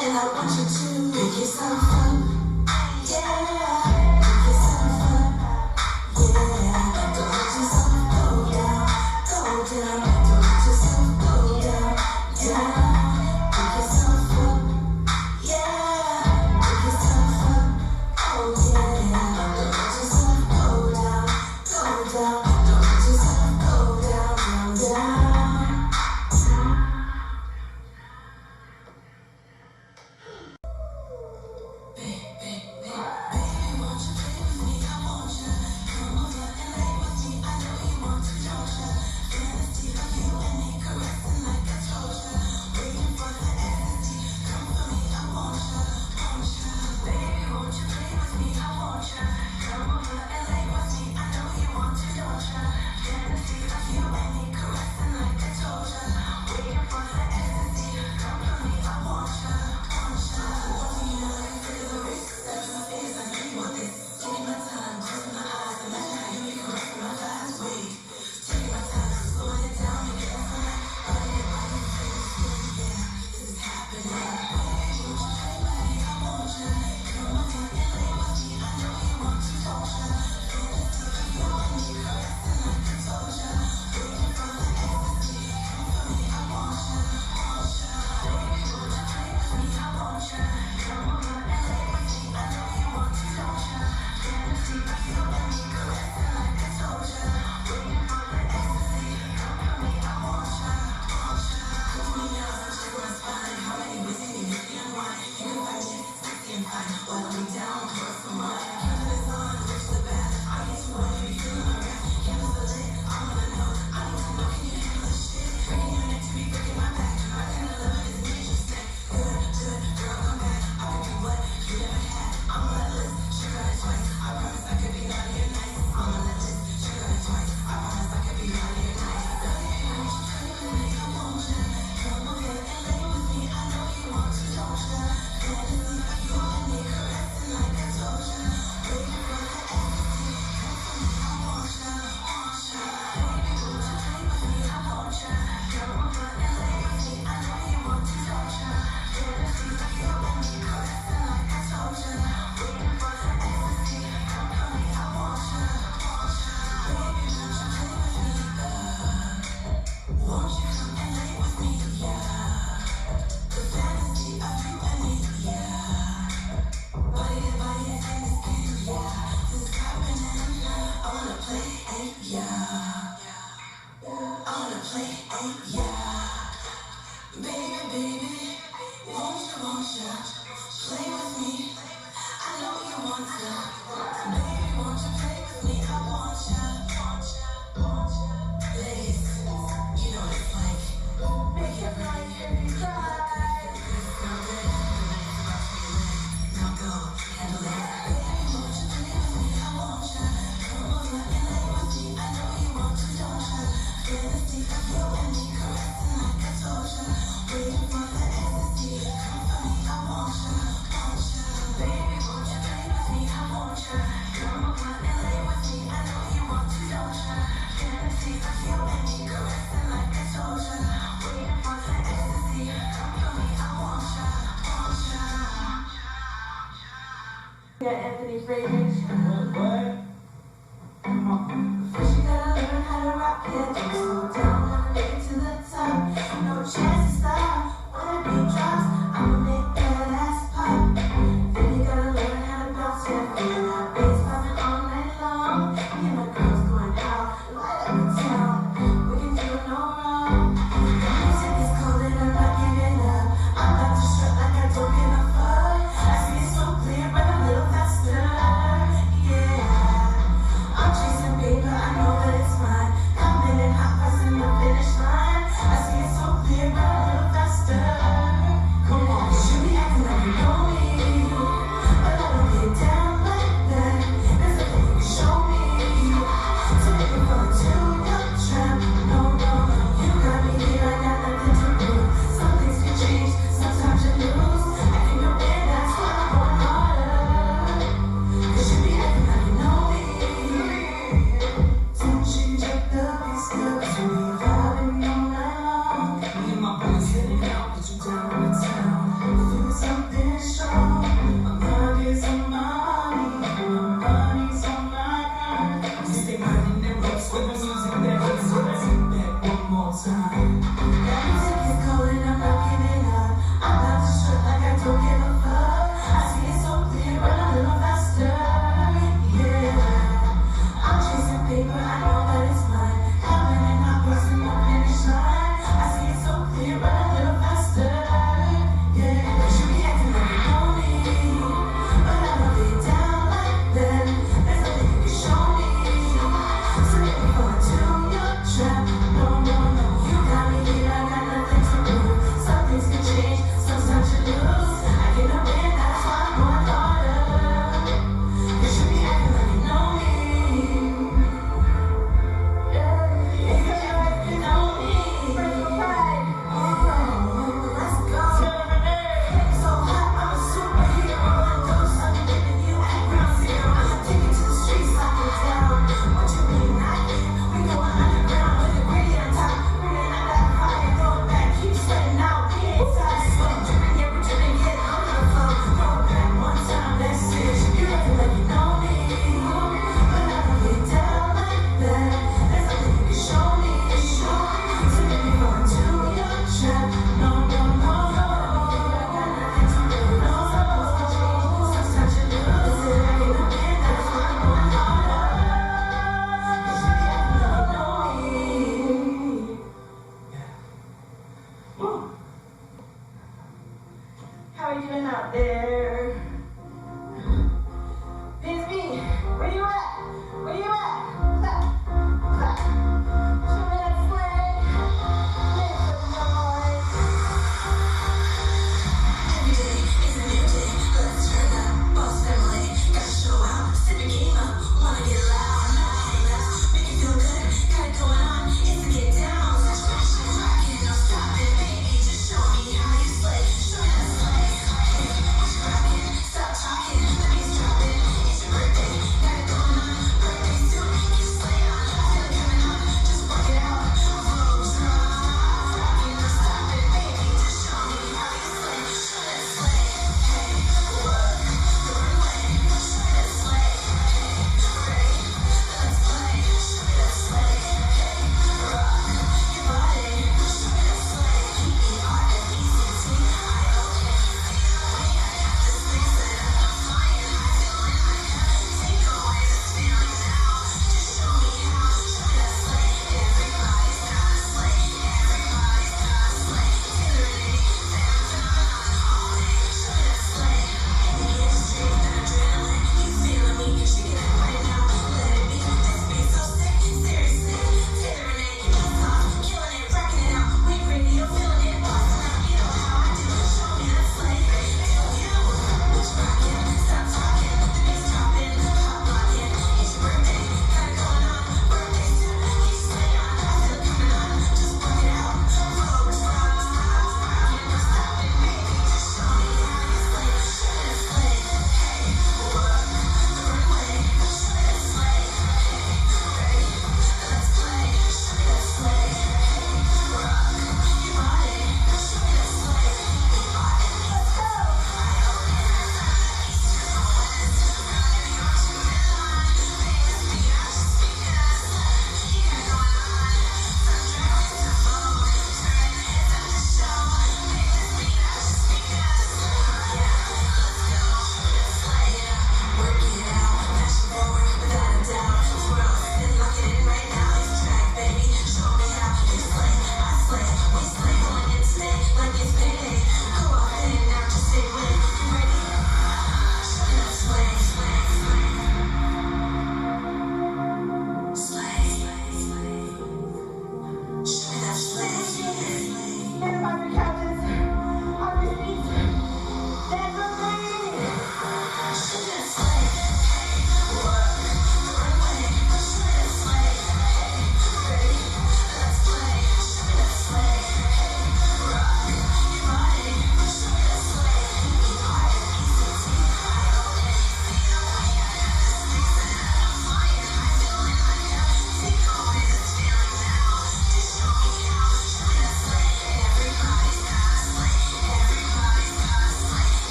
and I want you to pick yourself up, yeah. Pick yourself up, yeah. Don't let yourself go down, go down. Don't let yourself go down, down. Pick yourself up, yeah. Pick yourself up, oh yeah. Don't let yourself go down, go down. Don't let yourself go down, down, down. Yeah.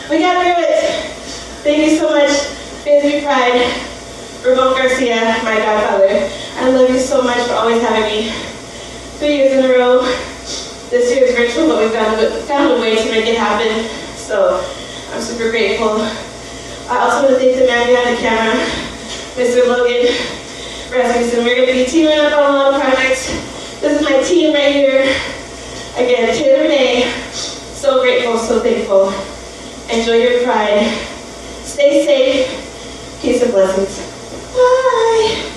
We got through it. Thank you so much, Bisbee Pride. Ramon Garcia, my godfather. I love you so much for always having me. 3 years in a row. This year is virtual, but we've found a way to make it happen. So I'm super grateful. I also want to thank the man behind the camera, Mr. Logan Rasmussen. We're going to be teaming up on a lot of projects. This is my team right here. Again, Taylor Renee. So grateful, so thankful. Enjoy your pride. Stay safe. Peace and blessings. Bye.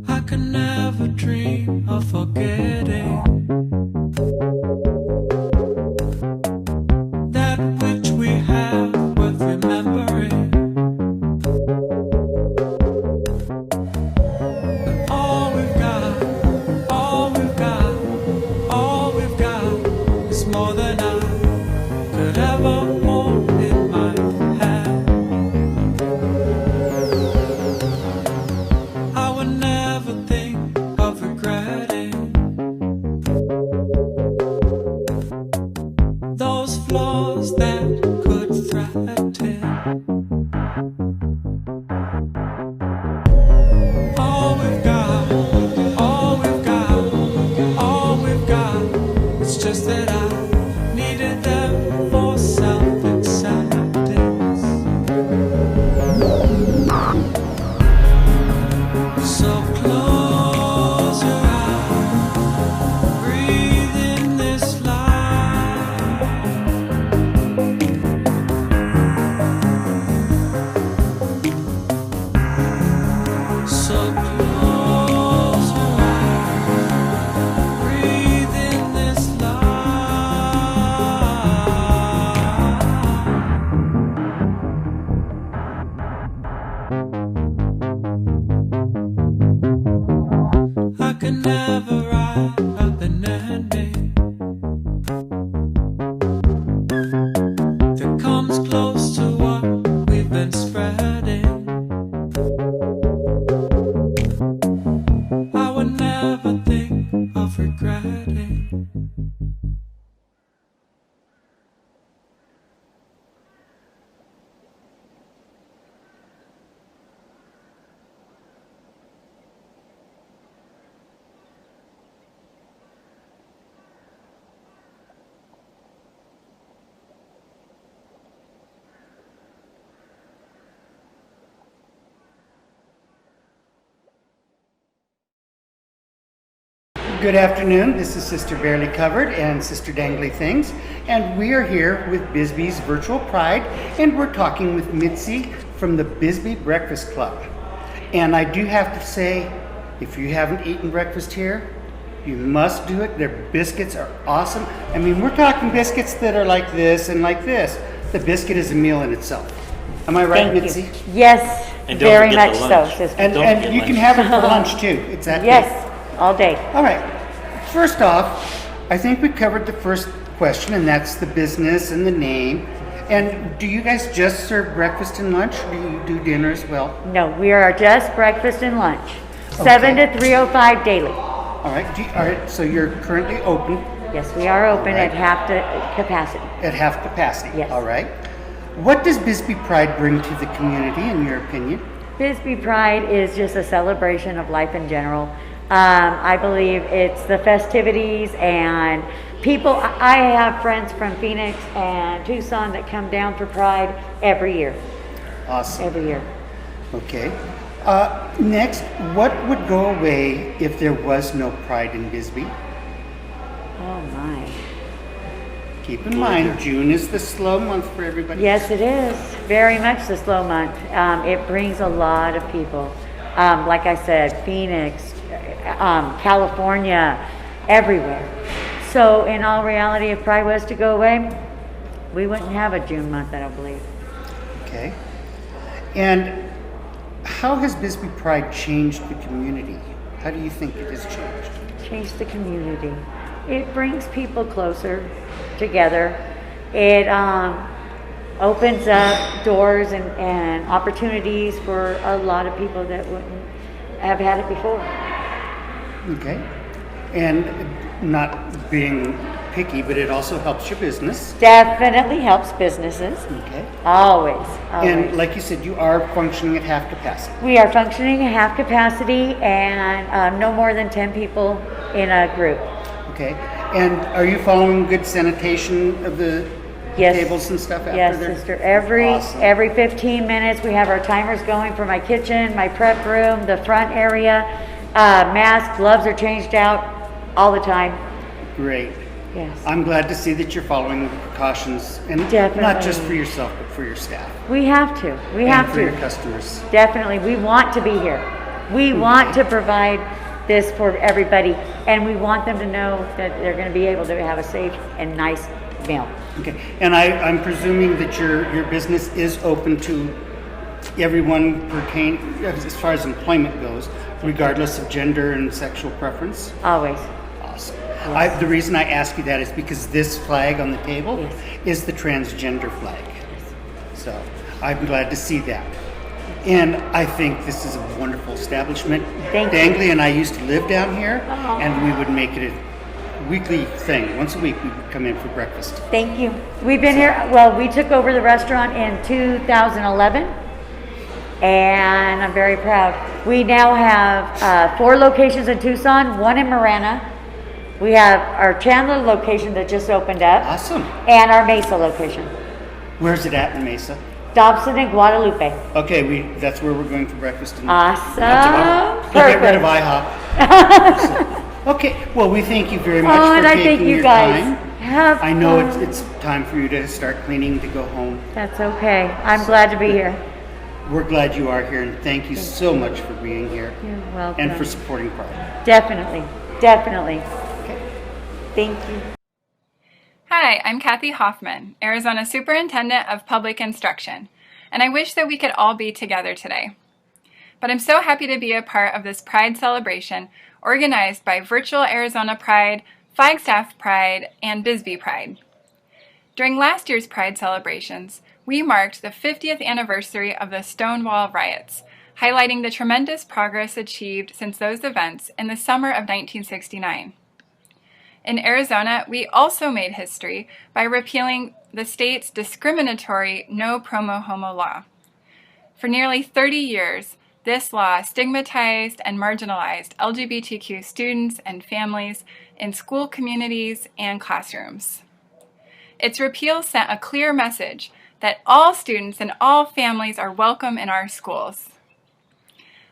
I could never dream of forgetting that which we have worth remembering. But all we've got, all we've got, all we've got is more than I could ever hold in my hand. I would never think of regretting those flaws that could threaten. All we've got, all we've got, all we've got. It's just that I needed them for self-acceptance. So close your eyes, breathe in this light. So close your eyes, breathe in this I can never write up an ending that comes close to what we've been spreading. I would never think of regretting. Good afternoon. This is Sister Barely Covered and Sister Dangly Things, and we are here with Bisbee's Virtual Pride, and we're talking with Mitzi from the Bisbee Breakfast Club. And I do have to say, if you haven't eaten breakfast here, you must do it. Their biscuits are awesome. I mean, we're talking biscuits that are like this and like this. The biscuit is a meal in itself. Am I right, Thank Mitzi? you. Yes, And don't very forget much the so, lunch. sister. And you can have it for lunch too. It's that Yes, good. all day. All right. First off, I think we covered the first question, and that's the business and the name. And do you guys just serve breakfast and lunch, or do you do dinner as well? No, we are just breakfast and lunch, 7 to 3:05 daily. All right. All right. So you're currently open Yes, we are open All right. at half the capacity. at half capacity. Yes. All right. What does Bisbee Pride bring to the community, in your opinion? Bisbee Pride is just a celebration of life in general. I believe it's the festivities and people. I have friends from Phoenix and Tucson that come down for Pride every year. Awesome. Every year. Okay. Next, what would go away if there was no Pride in Bisbee? Oh my. Keep in mind, June is the slow month for everybody. Yes, it is. Very much the slow month. It brings a lot of people. Like I said, Phoenix, California, everywhere. So in all reality, if Pride was to go away, we wouldn't have a June month, I don't believe. Okay. And how has Bisbee Pride changed the community? How do you think it has changed? Changed the community. It brings people closer together. It opens up doors and opportunities for a lot of people that wouldn't have had it before. Okay. And not being picky, but it also helps your business. Definitely helps businesses. Okay. Always. And like you said, you are functioning at half capacity. We are functioning at half capacity and no more than 10 people in a group. Okay. And are you following good sanitation of the tables and stuff after Yes, they're- sister. Awesome. Every 15 minutes we have our timers going for my kitchen, my prep room, the front area. Masks, gloves are changed out all the time. Great. Yes. I'm glad to see that you're following the precautions, and Definitely. not just for yourself, but for your staff. We have to. We and have for to. your customers. Definitely. We want to be here. We want to provide this for everybody, and we want them to know that they're going to be able to have a safe and nice meal. Okay. And I'm presuming that your business is open to everyone as far as employment goes, regardless of gender and sexual preference? Always. Awesome. Yes. The reason I ask you that is because this flag on the table is the transgender flag. So I'm glad to see that. And I think this is a wonderful establishment. Thank you. Dangley and I used to live down here, Oh. and we would make it a weekly thing. Once a week we would come in for breakfast. Thank you. We've been here, well, we took over the restaurant in 2011, and I'm very proud. We now have 4 locations in Tucson, 1 in Marana. We have our Chandler location that just opened up. Awesome. And our Mesa location. Where's it at in Mesa? Dobson and Guadalupe. Okay, that's where we're going for breakfast. Awesome. We'll get rid of IHOP. So, okay, well, we thank you very much for and I taking thank you your guys. time. Have I know fun. it's time for you to start cleaning to go home. That's okay. I'm glad to be here. We're glad you are here, and thank you so much for being here. You're welcome. And for supporting Pride. Definitely. Definitely. Okay. Thank you. Hi, I'm Kathy Hoffman, Arizona Superintendent of Public Instruction, and I wish that we could all be together today. But I'm so happy to be a part of this Pride celebration organized by Virtual Arizona Pride, Flagstaff Pride, and Bisbee Pride. During last year's Pride celebrations, we marked the 50th anniversary of the Stonewall riots, highlighting the tremendous progress achieved since those events in the summer of 1969. In Arizona, we also made history by repealing the state's discriminatory no promo homo law. For nearly 30 years, this law stigmatized and marginalized LGBTQ students and families in school communities and classrooms. Its repeal sent a clear message that all students and all families are welcome in our schools.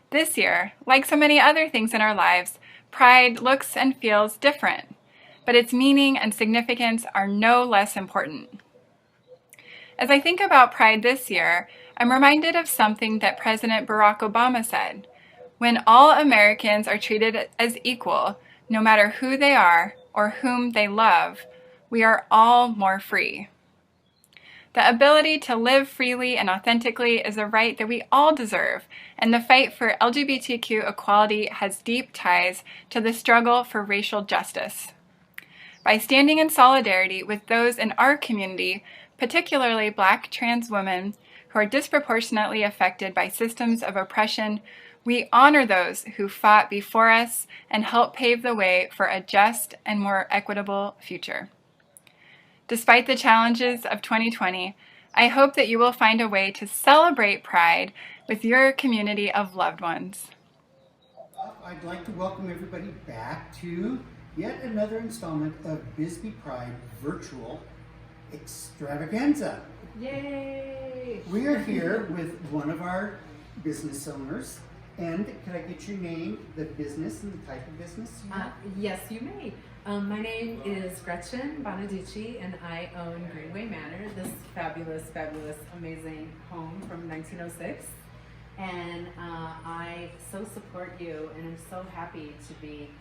This year, like so many other things in our lives, Pride looks and feels different, but its meaning and significance are no less important. As I think about Pride this year, I'm reminded of something that President Barack Obama said: when all Americans are treated as equal, no matter who they are or whom they love, we are all more free. The ability to live freely and authentically is a right that we all deserve, and the fight for LGBTQ equality has deep ties to the struggle for racial justice. By standing in solidarity with those in our community, particularly Black trans women who are disproportionately affected by systems of oppression, we honor those who fought before us and help pave the way for a just and more equitable future. Despite the challenges of 2020, I hope that you will find a way to celebrate Pride with your community of loved ones. I'd like to welcome everybody back to yet another installment of Bisbee Pride Virtual Extravaganza. Yay! We are here with one of our business owners, And can I get your name, the business, and the type of business you have? Yes, you may. My name is Gretchen Bonaducci, and I own Greenway Manor, this fabulous, fabulous, amazing home from 1906. And I so support you, and I'm so happy to be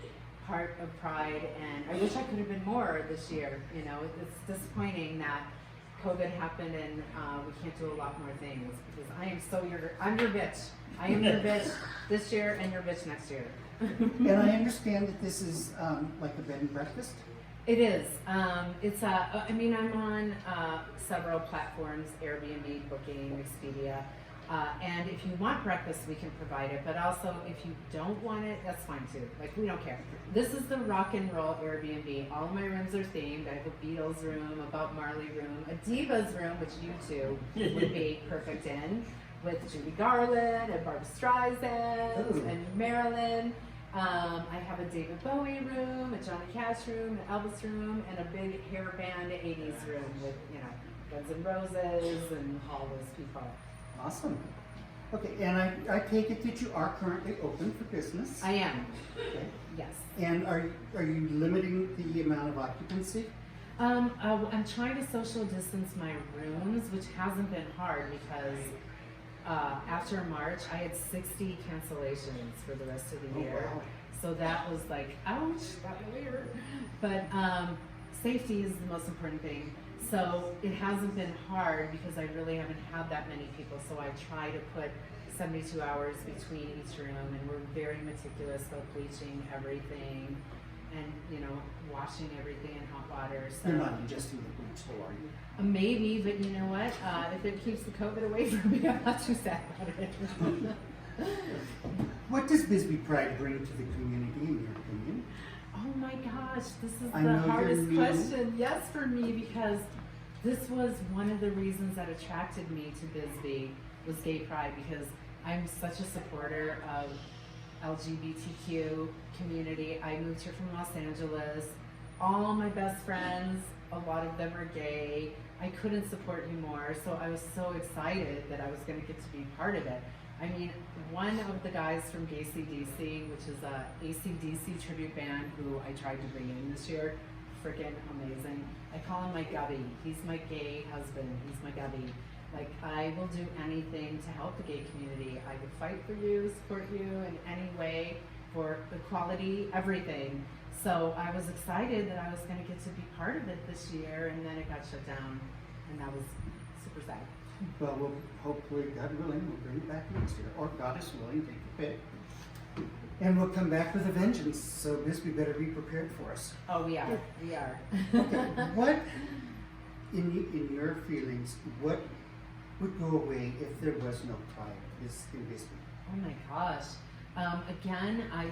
part of Pride. And I wish I could have been more this year. You know, it's disappointing that COVID happened and we can't do a lot more things, because I'm your bitch. I am your bitch this year and your bitch next year. And I understand that this is like a bed and breakfast? It is. It's I'm on several platforms, Airbnb, Booking, Expedia. And if you want breakfast, we can provide it. But also, if you don't want it, that's fine too. Like, we don't care. This is the rock and roll Airbnb. All my rooms are themed. I have a Beatles room, a Bob Marley room, a Divas room, which you two would be perfect in, with Judy Garland and Barbra Streisand and Marilyn. I have a David Bowie room, a Johnny Cash room, an Elvis room, and a big hair band 80s room with, Guns N' Roses and all those people. Awesome. Okay, and I take it that you are currently open for business? I am. Okay. Yes. And are you limiting the amount of occupancy? I'm trying to social distance my rooms, which hasn't been hard because after March, I had 60 cancellations for the rest of the year. Wow. So that was like, ouch, that really hurt. But safety is the most important thing. So it hasn't been hard because I really haven't had that many people. So I try to put 72 hours between each room, and we're very meticulous about bleaching everything and, washing everything in hot water. So You're not ingesting the bleach, though, are you? Maybe, but you know what? If it keeps the COVID away from me, I'm not too sad about it. What does Bisbee Pride bring to the community, in your opinion? Oh my gosh, this is I the know you're hardest new. question. Yes, for me, because this was one of the reasons that attracted me to Bisbee was Gay Pride, because I'm such a supporter of LGBTQ community. I moved here from Los Angeles. All my best friends, a lot of them are gay. I couldn't support you more, so I was so excited that I was going to get to be part of it. I mean, one of the guys from AC/DC, which is a AC/DC tribute band who I tried to bring in this year, freaking amazing. I call him my gubby. He's my gay husband. He's my gubby. Like, I will do anything to help the gay community. I would fight for you, support you in any way for equality, everything. So I was excited that I was going to get to be part of it this year, and then it got shut down, and that was super sad. Well, we'll hopefully, God willing, we'll bring it back next year, or God is willing, take the pick. And we'll come back with a vengeance, so Bisbee better be prepared for us. Oh, we are. We are. Okay, what, in your feelings, what would go away if there was no Pride in Bisbee? Oh my gosh. Again, I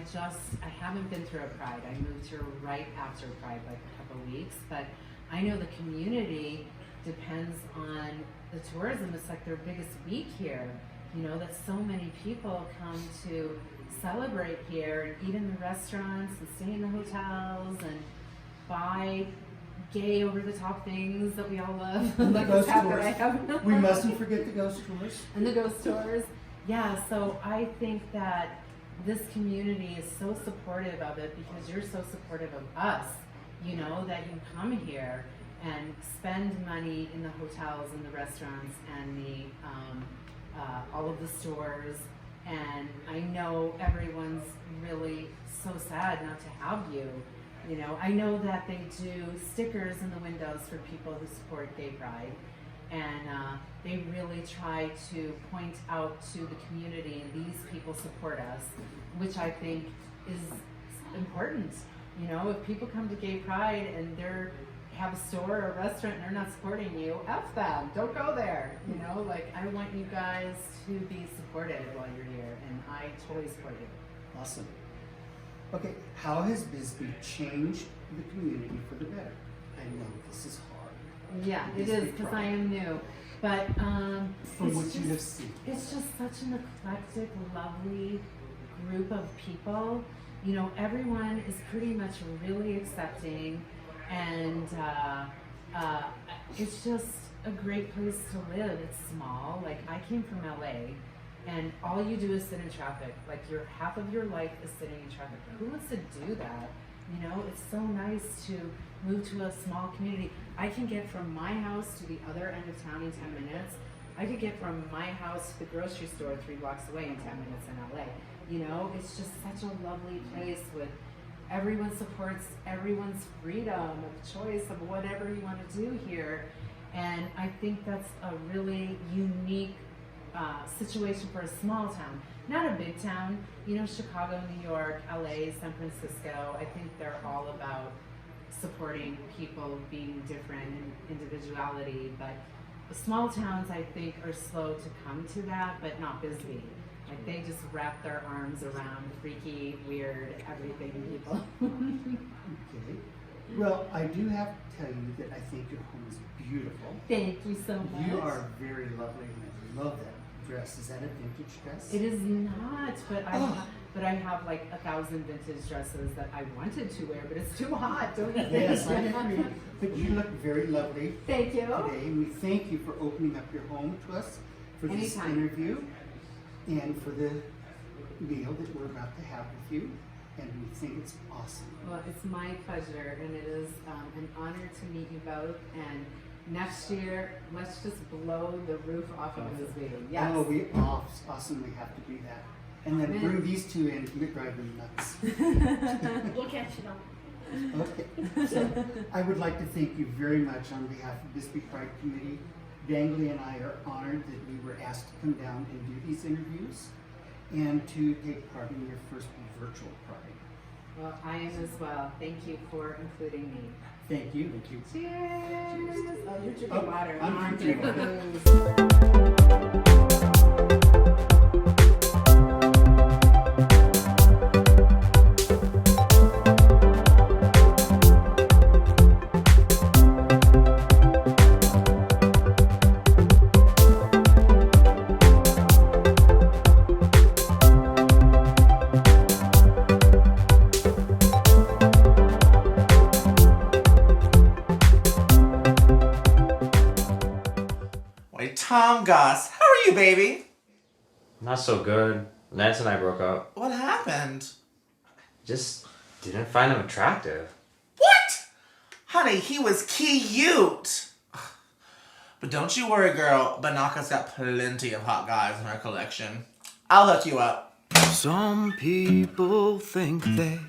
haven't been through a Pride. I moved here right after Pride, like a couple of weeks, but I know the community depends on the tourism. It's like their biggest week here, that so many people come to celebrate here and eat in the restaurants and stay in the hotels and buy gay over-the-top things that we all love. Like the ghost hat tours. that I have. We mustn't forget the ghost tours. And the ghost tours. Yeah, so I think that this community is so supportive of it because you're so supportive of us, that you come here and spend money in the hotels and the restaurants and the all of the stores. And I know everyone's really so sad not to have you. I know that they do stickers in the windows for people who support Gay Pride, and they really try to point out to the community these people support us, which I think is important. If people come to Gay Pride and they're have a store or a restaurant and they're not supporting you, F them, don't go there. I want you guys to be supported while you're here, and I totally support you. Awesome. Okay, how has Bisbee changed the community for the better? I know this is hard. Yeah, it is, because I am new. But from what you have seen, it's just such an eclectic, lovely group of people. Everyone is pretty much really accepting, and it's just a great place to live. It's small. Like, I came from LA, and all you do is sit in traffic. Like half of your life is sitting in traffic. Who wants to do that? You know, it's so nice to move to a small community. I can get from my house to the other end of town in 10 minutes. I could get from my house to the grocery store 3 blocks away in 10 minutes in LA. You know, it's just such a lovely place with everyone supports everyone's freedom of choice of whatever you want to do here. And I think that's a really unique situation for a small town, not a big town. You know, Chicago, New York, LA, San Francisco, I think they're all about supporting people being different and individuality, but small towns, I think, are slow to come to that, but not Bisbee. Like, they just wrap their arms around freaky, weird, everything people. Okay. Well, I do have to tell you that I think your home is beautiful. Thank you so much. You are very lovely, and I love that dress. Is that a vintage dress? It is not, but I have like 1,000 vintage dresses that I wanted to wear, but it's too hot, don't you think? Yes, I agree. But you look very lovely. Thank you. Today, and we thank you for opening up your home to us for this Anytime. interview and for the meal that we're about to have with you. And we think it's awesome. Well, it's my pleasure, and it is an honor to meet you both. And next year, let's just blow the roof off of this video. Yes. Oh, we awesomely have to do that. And then bring these two in to drive them nuts. We'll catch it on. Okay. So I would like to thank you very much on behalf of Bisbee Pride Committee. Dangley and I are honored that we were asked to come down and do these interviews and to take part in your first virtual Pride. Well, I am as well. Thank you for including me. Thank you. Thank you. Cheers! Oh, you're drinking Oh, water. I'm drinking water. booze. Tom Goss, how are you, baby? Not so good. Lance and I broke up. What happened? Just didn't find him attractive. What? Honey, he was cute. But don't you worry, girl. Banaka's got plenty of hot guys in her collection. I'll hook you up. Some people think they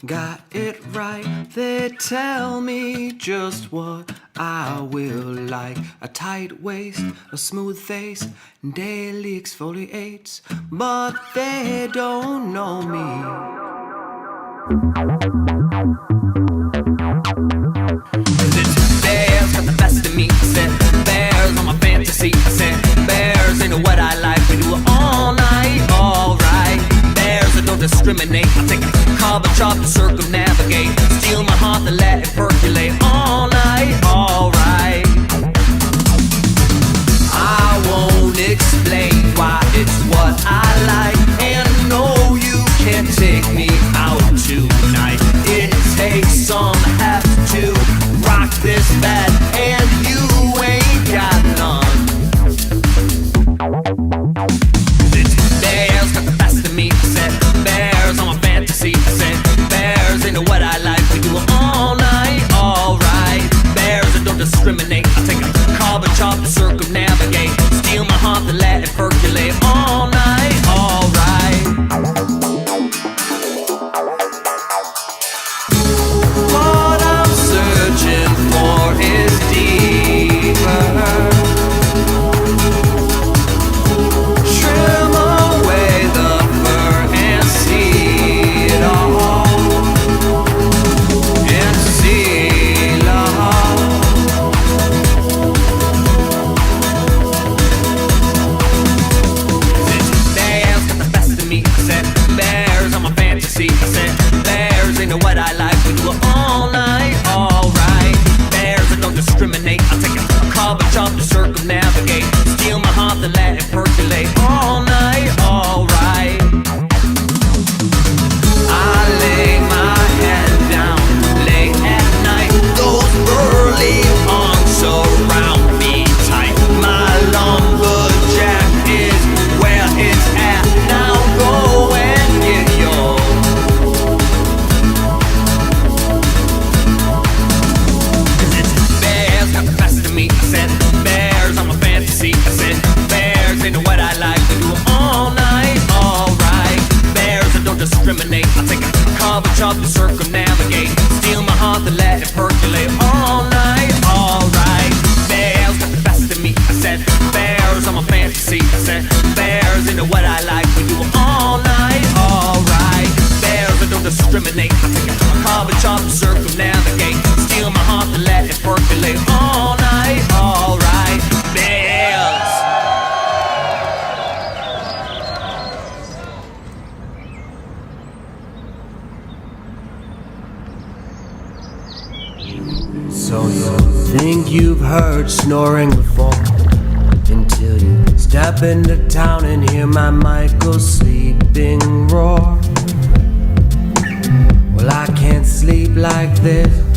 got it right. They tell me just what I will like. A tight waist, a smooth face, daily exfoliates. But they don't know me. Bears got the best of me. I said, bears on my fantasy. I said, bears ain't what I like. We do it all night, alright. Bears that don't discriminate. I take a carbon chop to circumnavigate. Steal my heart and let it percolate all night, alright. I won't explain why it's what I like. And no, you can't take me out tonight. It takes some heft to rock this bed, and you ain't got none. Bears got the best of me. I said, bears on my fantasy. I said, bears ain't what I like. We do it all night, alright. Bears that don't discriminate. I take a carbon chop to circumnavigate. Steal my heart and let it percolate all night, alright. What I'm searching for is deeper. Trim away the fur and see it all. And see love. into what I like. We do it all night, alright. Bears that don't discriminate. I take a cover chop and circumnavigate. Steal my heart and let it percolate all night, alright. Bears got the best of me. I said, bears are my fantasy. I said, bears into what I like. We do it all night, alright. Bears that don't discriminate. I take a cover chop and circumnavigate. Steal my heart and let it percolate all night, alright. Bears. So you think you've heard snoring before, until you step into town and hear my Michael sleeping roar. Well, I can't sleep like this.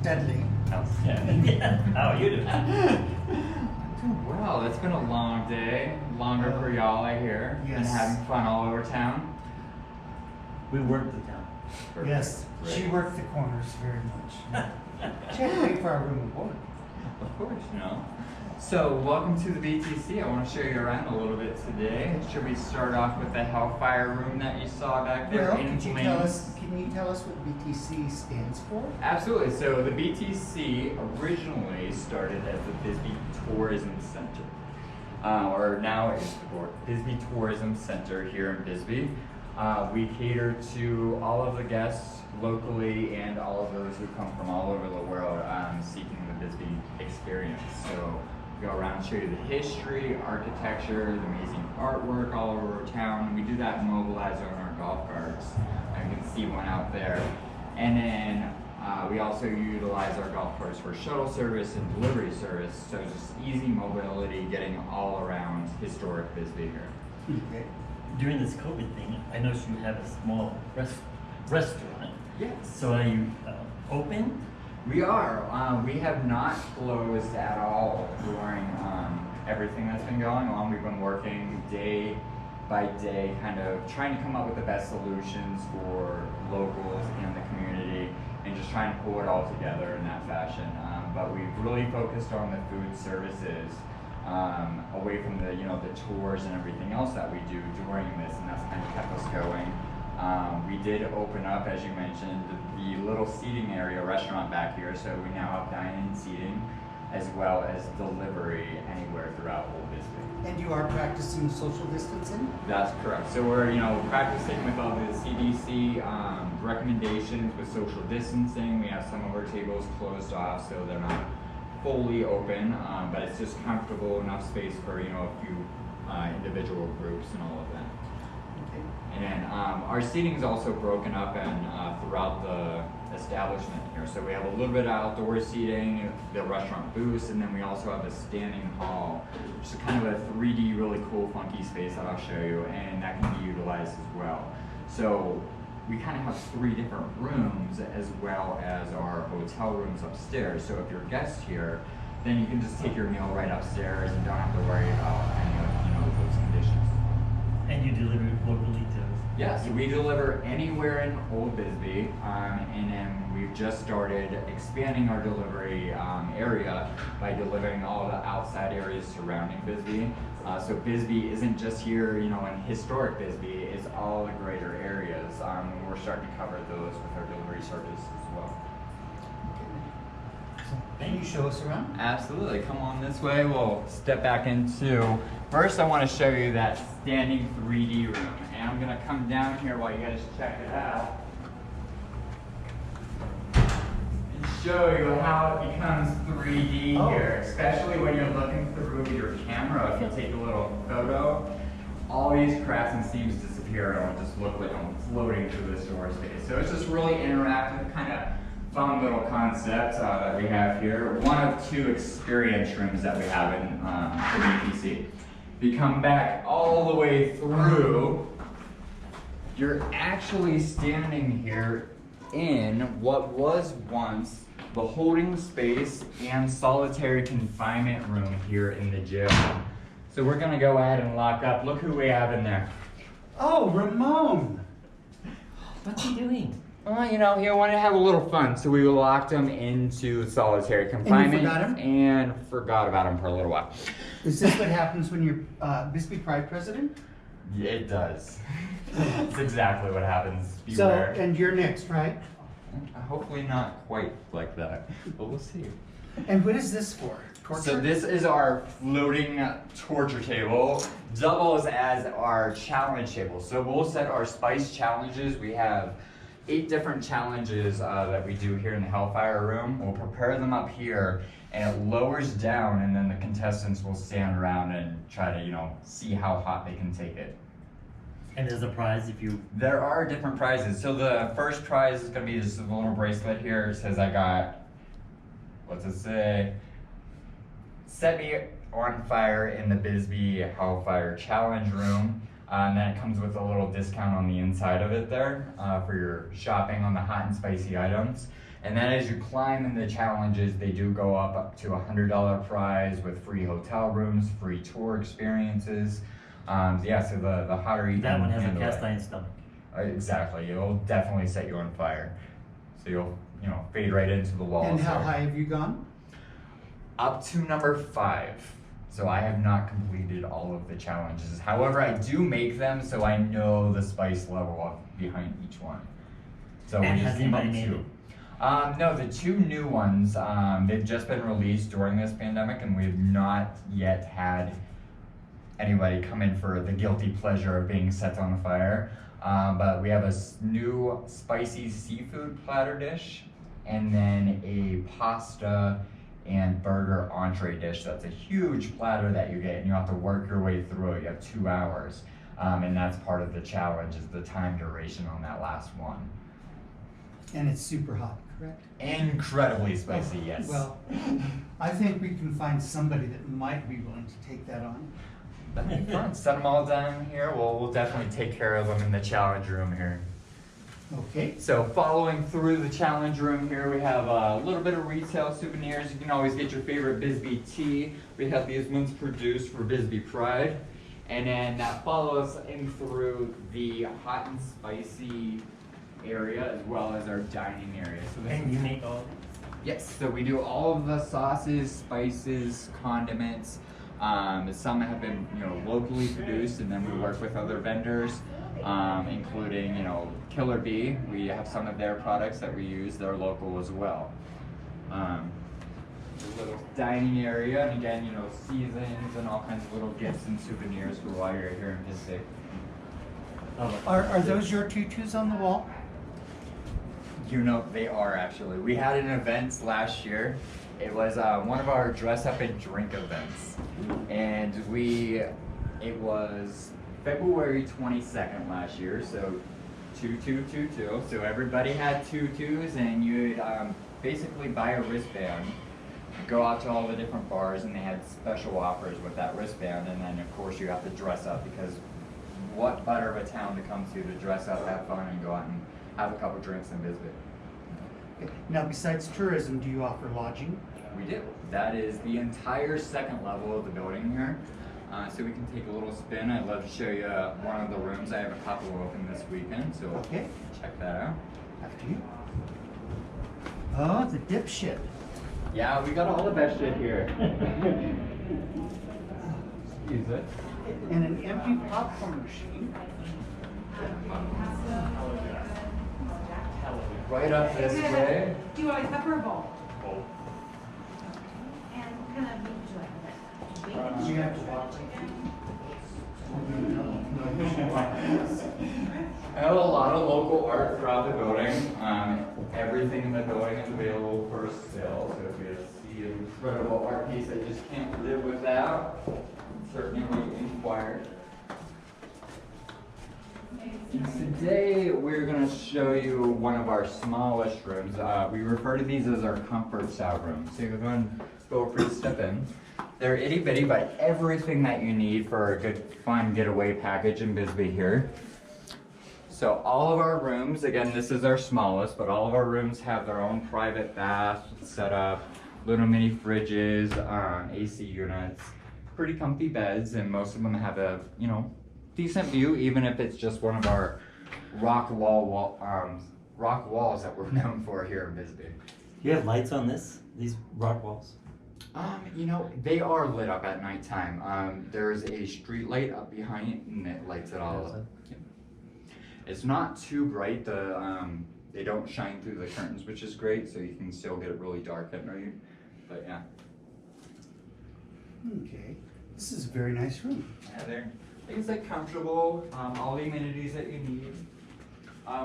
Deadly. Outstanding. How are you doing? Doing well. It's been a long day. Longer for y'all, I hear. Yes. And having fun all over town. We worked the town. Yes, she worked the corners very much. She had to pay for our room and board. Of course, you know. So, welcome to the BTC. I want to show you around a little bit today. Should we start off with the Hellfire room that you saw back there Well, in can you tell us what BTC stands for? Absolutely. So the BTC originally started as the Bisbee Tourism Center, or now it's Bisbee Tourism Center here in Bisbee. We cater to all of the guests locally and all of those who come from all over the world seeking the Bisbee experience. So we go around and show you the history, architecture, the amazing artwork all over town. We do that mobilized on our golf carts. You can see one out there. And then we also utilize our golf carts for shuttle service and delivery service, so just easy mobility, getting all around historic Bisbee here. Okay. During this COVID thing, I noticed you have a small restaurant. Yes. So are you open? We are. We have not closed at all during everything that's been going on. We've been working day by day, kind of trying to come up with the best solutions for locals and the community, and just trying to pull it all together in that fashion. But we've really focused on the food services, away from the the tours and everything else that we do during this, and that's kind of kept us going. We did open up, as you mentioned, the little seating area restaurant back here, so we now have dine-in seating as well as delivery anywhere throughout Old Bisbee. And you are practicing social distancing? That's correct. So we're practicing with all the CDC recommendations with social distancing. We have some of our tables closed off, so they're not fully open, but it's just comfortable enough space for a few individual groups and all of that. Okay. And then our seating is also broken up and throughout the establishment here. So we have a little bit of outdoor seating, the restaurant booths, and then we also have a standing hall, which is kind of a 3D, really cool, funky space that I'll show you, and that can be utilized as well. So we kind of have 3 different rooms as well as our hotel rooms upstairs. So if you're a guest here, then you can just take your meal right upstairs and don't have to worry about any of those conditions. And you deliver it locally too? Yes, we deliver anywhere in Old Bisbee, and then we've just started expanding our delivery area by delivering all the outside areas surrounding Bisbee. So Bisbee isn't just here, in historic Bisbee, it's all the greater areas. And we're starting to cover those with our delivery service as well. Can you show us around? Absolutely. Come on this way. We'll step back into. First, I want to show you that standing 3D room. And I'm going to come down here while you guys check it out and show you how it becomes 3D here, especially when you're looking through your camera. If you take a little photo, all these cracks and seams disappear and it'll just look like I'm floating through the store space. So it's just really interactive, kind of fun little concept that we have here. One of 2 experience rooms that we have in the BTC. If you come back all the way through, you're actually standing here in what was once the holding space and solitary confinement room here in the jail. So we're gonna go ahead and lock up. Look who we have in there. Oh, Ramon! What's he doing? Well, he wanted to have a little fun, so we locked him into solitary confinement and forgot about him for a little while. Is this what happens when you're Bisbee Pride president? Yeah, it does. That's exactly what happens. Beware. So, and you're next, right? Hopefully not quite like that, but we'll see. And what is this for? Torture? So this is our floating torture table, doubles as our challenge table. So we'll set our spice challenges. We have 8 different challenges that we do here in the Hellfire room. We'll prepare them up here, and it lowers down, and then the contestants will stand around and try to, see how hot they can take it. And there's a prize if you... There are different prizes. So the first prize is going to be this little bracelet here. It says I got, what's it say? Set me on fire in the Bisbee Hellfire Challenge room. And then it comes with a little discount on the inside of it there for your shopping on the hot and spicy items. And then as you climb in the challenges, they do go up to a $100 prize with free hotel rooms, free tour experiences. So the hotter you that can one has a handle cast it. iron stomach. Exactly, it'll definitely set you on fire. So you'll fade right into the walls. And how there. high have you gone? Up to number 5. So I have not completed all of the challenges. However, I do make them so I know the spice level behind each one. So And we has just came up anybody made to. No, the 2 new ones, they've just been released during this pandemic, and we've not yet had anybody come in for the guilty pleasure of being set on fire. But we have a new spicy seafood platter dish, and then a pasta and burger entree dish. That's a huge platter that you get, and you have to work your way through it. You have 2 hours, and that's part of the challenge, is the time duration on that last one. And it's super hot, correct? Incredibly spicy, yes. Well, I think we can find somebody that might be willing to take that on. That'd be fun. Send them all down here. We'll definitely take care of them in the challenge room here. Okay. So following through the challenge room here, we have a little bit of retail souvenirs. You can always get your favorite Bisbee tea. We have these ones produced for Bisbee Pride. And then that follows in through the hot and spicy area, as well as our dining area. So And you make all? Yes, so we do all of the sauces, spices, condiments. Some have been, locally produced, and then we work with other vendors, including, Killer Bee. We have some of their products that we use. They're local as well. A little dining area, and again, seasons and all kinds of little gifts and souvenirs for while you're here in Bisbee. Are those your tutus on the wall? They are actually. We had an event last year. It was one of our dress up and drink events, and it was February 22nd last year, so 2222. So everybody had tutus, and you'd basically buy a wristband, go out to all the different bars, and they had special offers with that wristband, and then of course you have to dress up, because what better of a town to come to dress up, have fun, and go out and have a couple drinks in Bisbee. Okay. Now, besides tourism, do you offer lodging? We do. That is the entire second level of the building here. So we can take a little spin. I'd love to show you one of the rooms. I have a couple open this weekend, so okay, check that out. After you. Oh, the dipshit. Yeah, we got all the best shit here. Use it. And an empty popcorn machine. Right up this way. Do you want a pepper bowl? And what kind of meat would you like with it? You have to watch I have a lot of local art throughout the building. Everything in the building is available for sale. So if you see an incredible art piece I just can't live without, certainly inquire. And today we're going to show you one of our smallest rooms. We refer to these as our comfort style rooms. So you go and feel free to step in. They're itty bitty, but everything that you need for a good fun getaway package in Bisbee here. So all of our rooms, again, this is our smallest, but all of our rooms have their own private bath set up, little mini fridges, AC units, pretty comfy beds, and most of them have a, decent view, even if it's just one of our rock walls that we're known for here in Bisbee. Do you have lights on these rock walls? They are lit up at nighttime. There's a street light up behind it, and it lights it all up. Yep. It's not too bright. They don't shine through the curtains, which is great, so you can still get it really dark at night. But yeah. Okay, this is a very nice room. Yeah, things like comfortable, all the amenities that you need.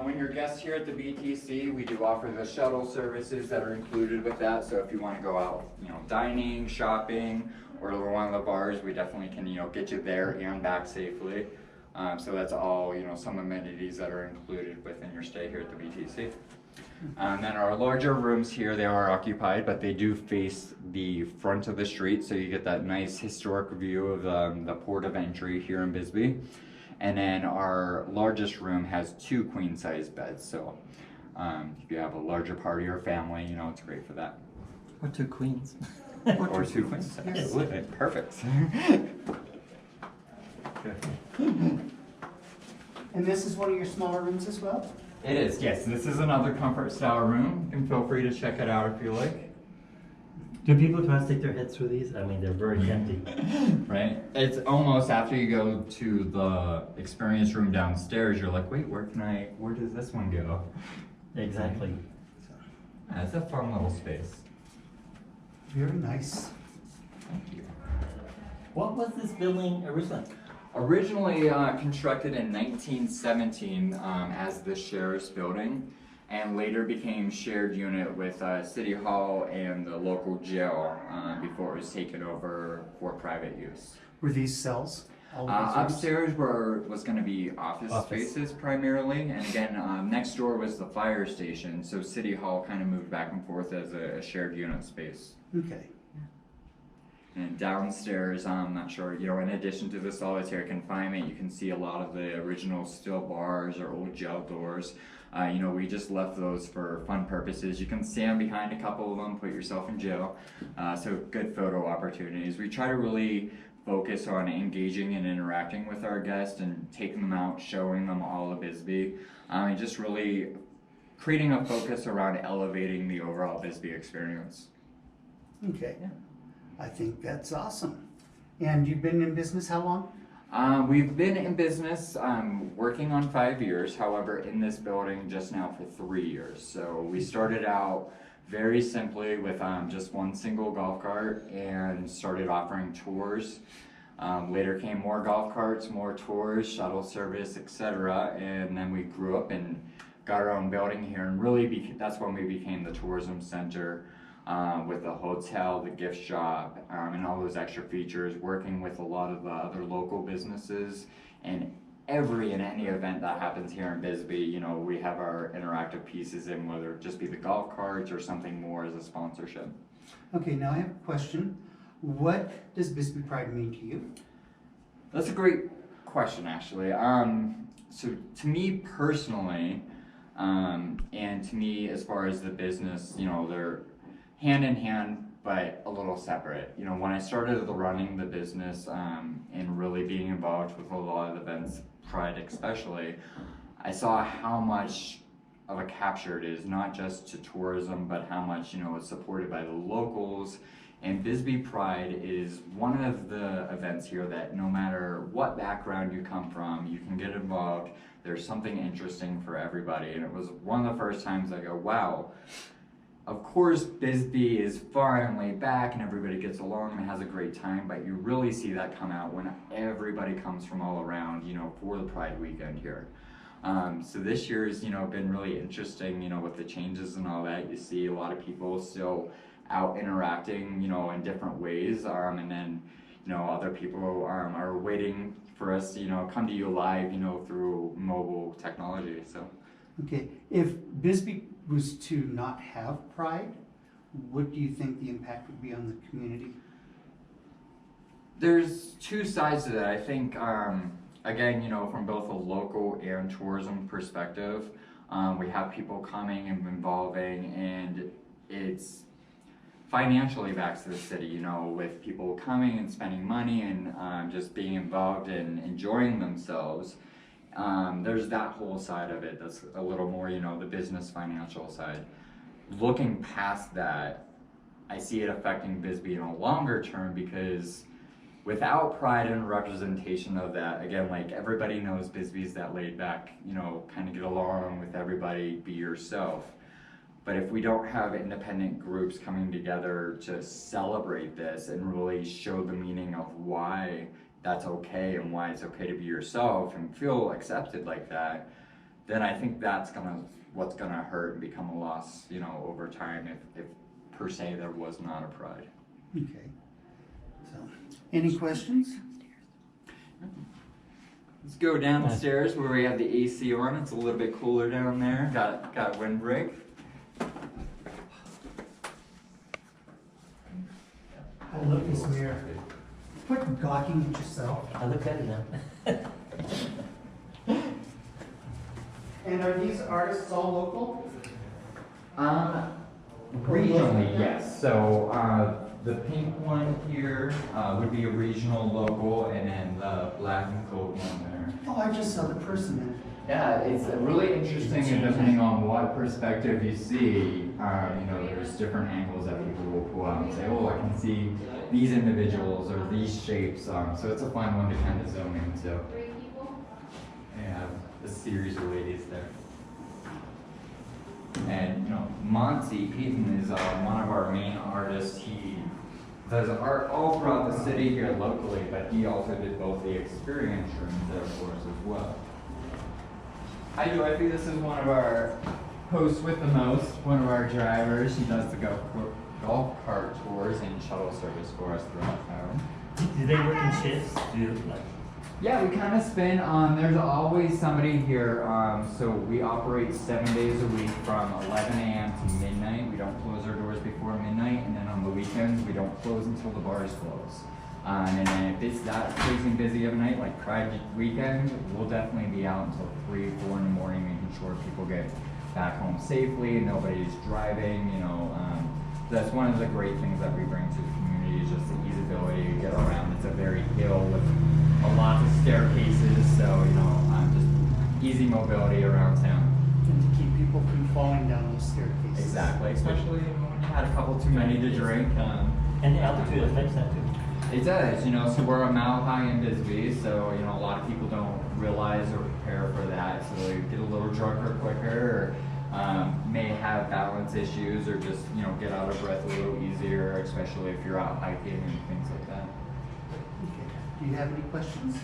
When you're guests here at the BTC, we do offer the shuttle services that are included with that. So if you want to go out, dining, shopping, or to one of the bars, we definitely can, get you there and back safely. So that's all, some amenities that are included within your stay here at the BTC. And then our larger rooms here, they are occupied, but they do face the front of the street, so you get that nice historic view of the port of entry here in Bisbee. And then our largest room has 2 queen-size beds, so if you have a larger party or family, it's great for that. Or 2 queens. Or 2 queens, absolutely, perfect. And this is one of your smaller rooms as well? It is, yes. This is another comfort style room. You can feel free to check it out if you like. Do people try to stick their heads through these? I mean, they're very empty. Right? It's almost after you go to the experience room downstairs, you're like, wait, where does this one go? Exactly. It's a fun little space. Very nice. Thank you. What was this building originally? Originally constructed in 1917 as the Sheriff's Building, and later became shared unit with City Hall and the local jail before it was taken over for private use. Were these cells? All of these rooms? Upstairs was going to be office spaces primarily, and again, next door was the fire station, so City Hall kind of moved back and forth as a shared unit space. Okay. And downstairs, I'm not sure, you know, in addition to the solitary confinement, you can see a lot of the original steel bars or old jail doors. You know, we just left those for fun purposes. You can stand behind a couple of them, put yourself in jail. So good photo opportunities. We try to really focus on engaging and interacting with our guests and taking them out, showing them all of Bisbee, and just really creating a focus around elevating the overall Bisbee experience. Okay. Yeah. I think that's awesome. And you've been in business how long? We've been in business working on 5 years, however in this building just now for 3 years. So we started out very simply with just one single golf cart and started offering tours. Later came more golf carts, more tours, shuttle service, etc. And then we grew up and got our own building here, and really that's when we became the tourism center. With the hotel, the gift shop, and all those extra features, working with a lot of other local businesses, and every and any event that happens here in Bisbee, you know, we have our interactive pieces in, whether it just be the golf carts or something more as a sponsorship. Okay, now I have a question. What does Bisbee Pride mean to you? That's a great question, actually. So to me personally, and to me as far as the business, you know, they're hand in hand, but a little separate. You know, when I started running the business and really being involved with a lot of events, Pride especially, I saw how much of a capture it is, not just to tourism, but how much, you know, it's supported by the locals. And Bisbee Pride is one of the events here that no matter what background you come from, you can get involved. There's something interesting for everybody. And it was one of the first times I go, wow, of course, Bisbee is far and laid back and everybody gets along and has a great time, but you really see that come out when everybody comes from all around, you know, for the Pride weekend here. So this year's, you know, been really interesting, you know, with the changes and all that. You see a lot of people still out interacting, you know, in different ways, and then, you know, other people are waiting for us to, you know, come to you live, you know, through mobile technology, so. Okay, if Bisbee was to not have Pride, what do you think the impact would be on the community? There's two sides to that. I think, again, you know, from both a local and tourism perspective, we have people coming and involving, and it's financially back to the city, you know, with people coming and spending money and just being involved and enjoying themselves. There's that whole side of it that's a little more, you know, the business financial side. Looking past that, I see it affecting Bisbee in a longer term, because without Pride and representation of that, again, like everybody knows Bisbee's that laid back, you know, kind of get along with everybody, be yourself. But if we don't have independent groups coming together to celebrate this and really show the meaning of why that's okay and why it's okay to be yourself and feel accepted like that, then I think that's what's gonna hurt and become a loss, you know, over time if per se there was not a Pride. Okay. So, any questions? Let's go downstairs where we have the AC on. It's a little bit cooler down there. Got windbreak. I love this mirror. Quit gawking at yourself. I look better now. And are these artists all local? Regionally, yes. So the pink one here would be a regional local, and then the black and gold one there. Oh, I just saw the person in. Yeah, it's really interesting, and depending on what perspective you see, you know, there's different angles that people will pull out and say, oh, I can see these individuals or these shapes. So it's a fun one to kind of zoom into. Yeah, a series of ladies there. And, you know, Monty Peyton is one of our main artists. He There's art all throughout the city here locally, but he also did both the experience rooms there, of course, as well. Hi, Joyfie. This is one of our hosts with the most, one of our drivers. She does the golf cart tours and shuttle service for us throughout town. Do they work in shifts? Yeah, we kind of spin. There's always somebody here. So we operate 7 days a week from 11 a.m. to midnight. We don't close our doors before midnight, and then on the weekends we don't close until the bars close. And then if it's that crazy and busy of a night, like Pride weekend, we'll definitely be out until 3, 4 in the morning, making sure people get back home safely, nobody's driving. That's one of the great things that we bring to the community is just the easeability to get around. It's a very hill with a lot of staircases, so just easy mobility around town. And to keep people from falling down those staircases. Exactly, especially when you had a couple too many to drink. And the altitude affects that too. It does, so we're a mile high in Bisbee, so a lot of people don't realize or prepare for that, so they get a little drunker quicker, or may have balance issues, or just get out of breath a little easier, especially if you're out hiking and things like that. Do you have any questions?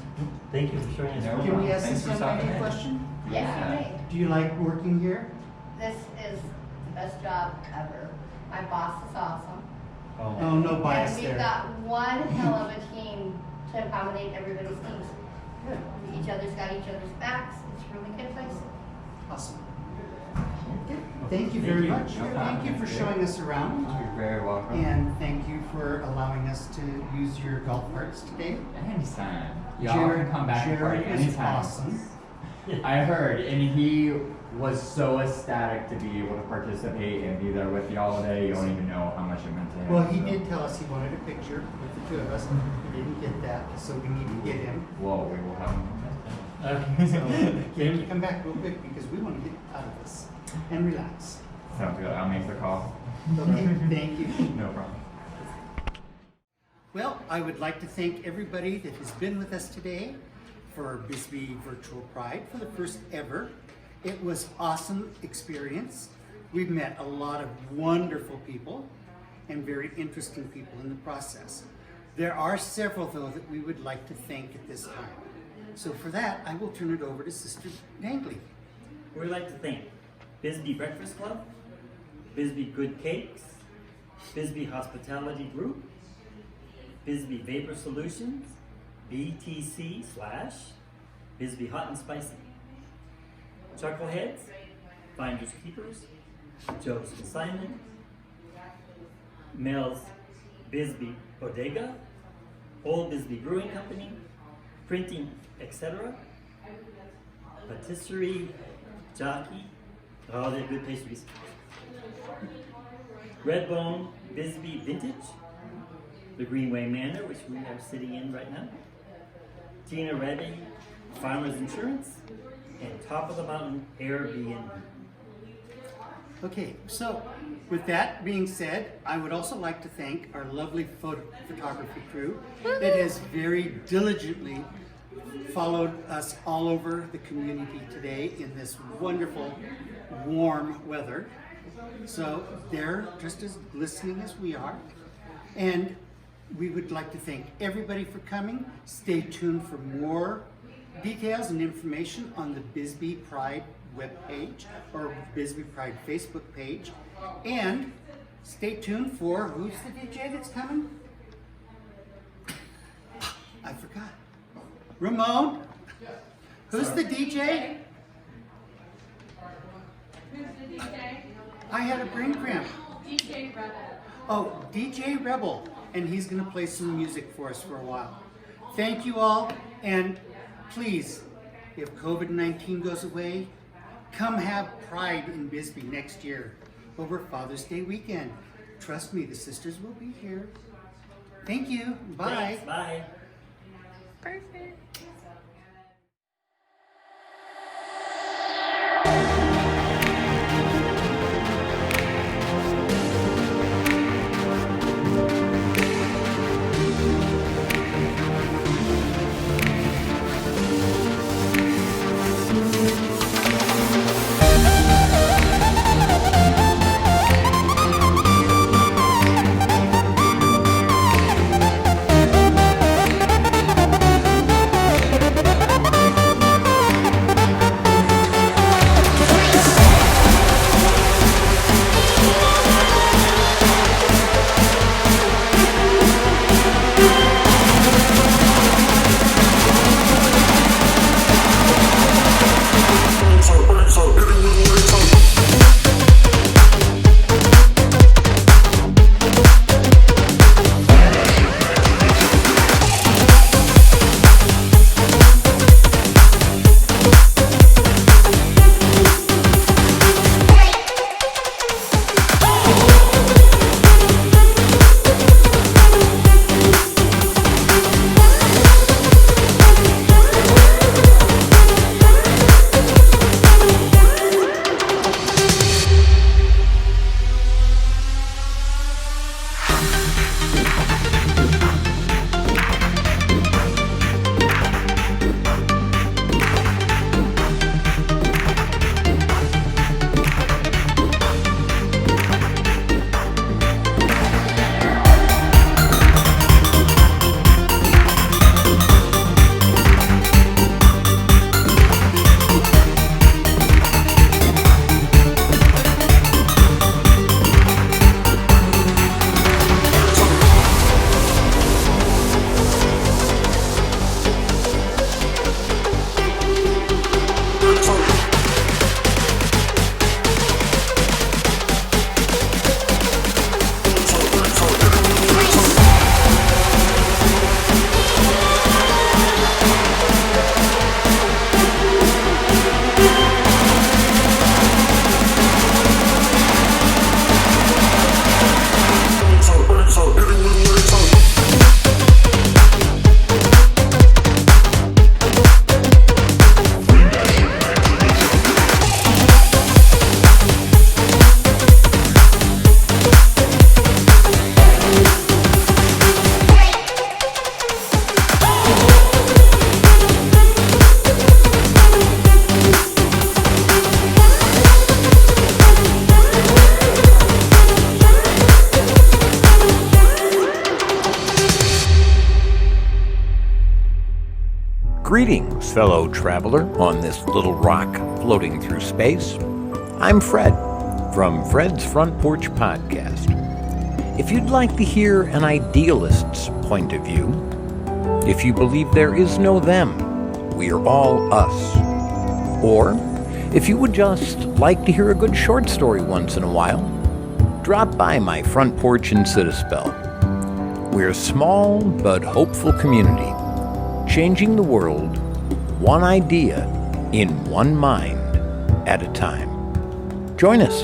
Thank you for showing us. Can we ask Thanks this for young lady stopping a in. question? Yes, you may. Do you like working here? This is the best job ever. My boss is awesome. Oh, no bias And we've there. got one hell of a team to accommodate everybody's needs. Each other's got each other's backs. It's a really good place. Awesome. Thank you very much. No problem. Thank you for showing us around. You're very welcome. And thank you for allowing us to use your golf carts today. Anytime. Y'all can come back and party Jared is anytime. awesome. I heard, and he was so ecstatic to be able to participate and be there with y'all today. You don't even know how much it meant to him. Well, he did tell us he wanted a picture with the two of us. We didn't get that, so we need to get him. Well, we will have him. So get him to come back real quick because we want to get out of this and relax. Sounds good. I'll make the call. Okay, thank you. No problem. Well, I would like to thank everybody that has been with us today for Bisbee Virtual Pride for the first ever. It was awesome experience. We've met a lot of wonderful people and very interesting people in the process. There are several though that we would like to thank at this time. So for that, I will turn it over to Sister Dangley. We'd like to thank Bisbee Breakfast Club, Bisbee Good Cakes, Bisbee Hospitality Group, Bisbee Vapor Solutions, BTC/Bisbee Hot and Spicy, Chuckleheads, Finders Keepers, Joe's Consignment, Mel's Bisbee Bodega, Old Bisbee Brewing Company, Printing, etc., Patisserie Jockey, all their good pastries, Redbone Bisbee Vintage, the Greenway Manor, which we are sitting in right now, Tina Reddy Farmers Insurance, and Top of the Mountain Airbnb. Okay, so with that being said, I would also like to thank our lovely photography crew that has very diligently followed us all over the community today in this wonderful warm weather. So they're just as listening as we are. And we would like to thank everybody for coming. Stay tuned for more details and information on the Bisbee Pride webpage or Bisbee Pride Facebook page. And stay tuned for who's the DJ that's coming? I forgot. Ramon? Who's the DJ? Who's the DJ? I had a brain cramp. DJ Rebel. Oh, DJ Rebel. And he's going to play some music for us for a while. Thank you all. And please, if COVID-19 goes away, come have Pride in Bisbee next year over Father's Day weekend. Trust me, the sisters will be here. Thank you. Bye. Thanks, bye. Perfect. Greetings, fellow traveler on this little rock floating through space. I'm Fred from Fred's Front Porch Podcast. If you'd like to hear an idealist's point of view, if you believe there is no them, we are all us, or if you would just like to hear a good short story once in a while, drop by my front porch and sit a spell. We're a small but hopeful community, changing the world one idea in one mind at a time. Join us.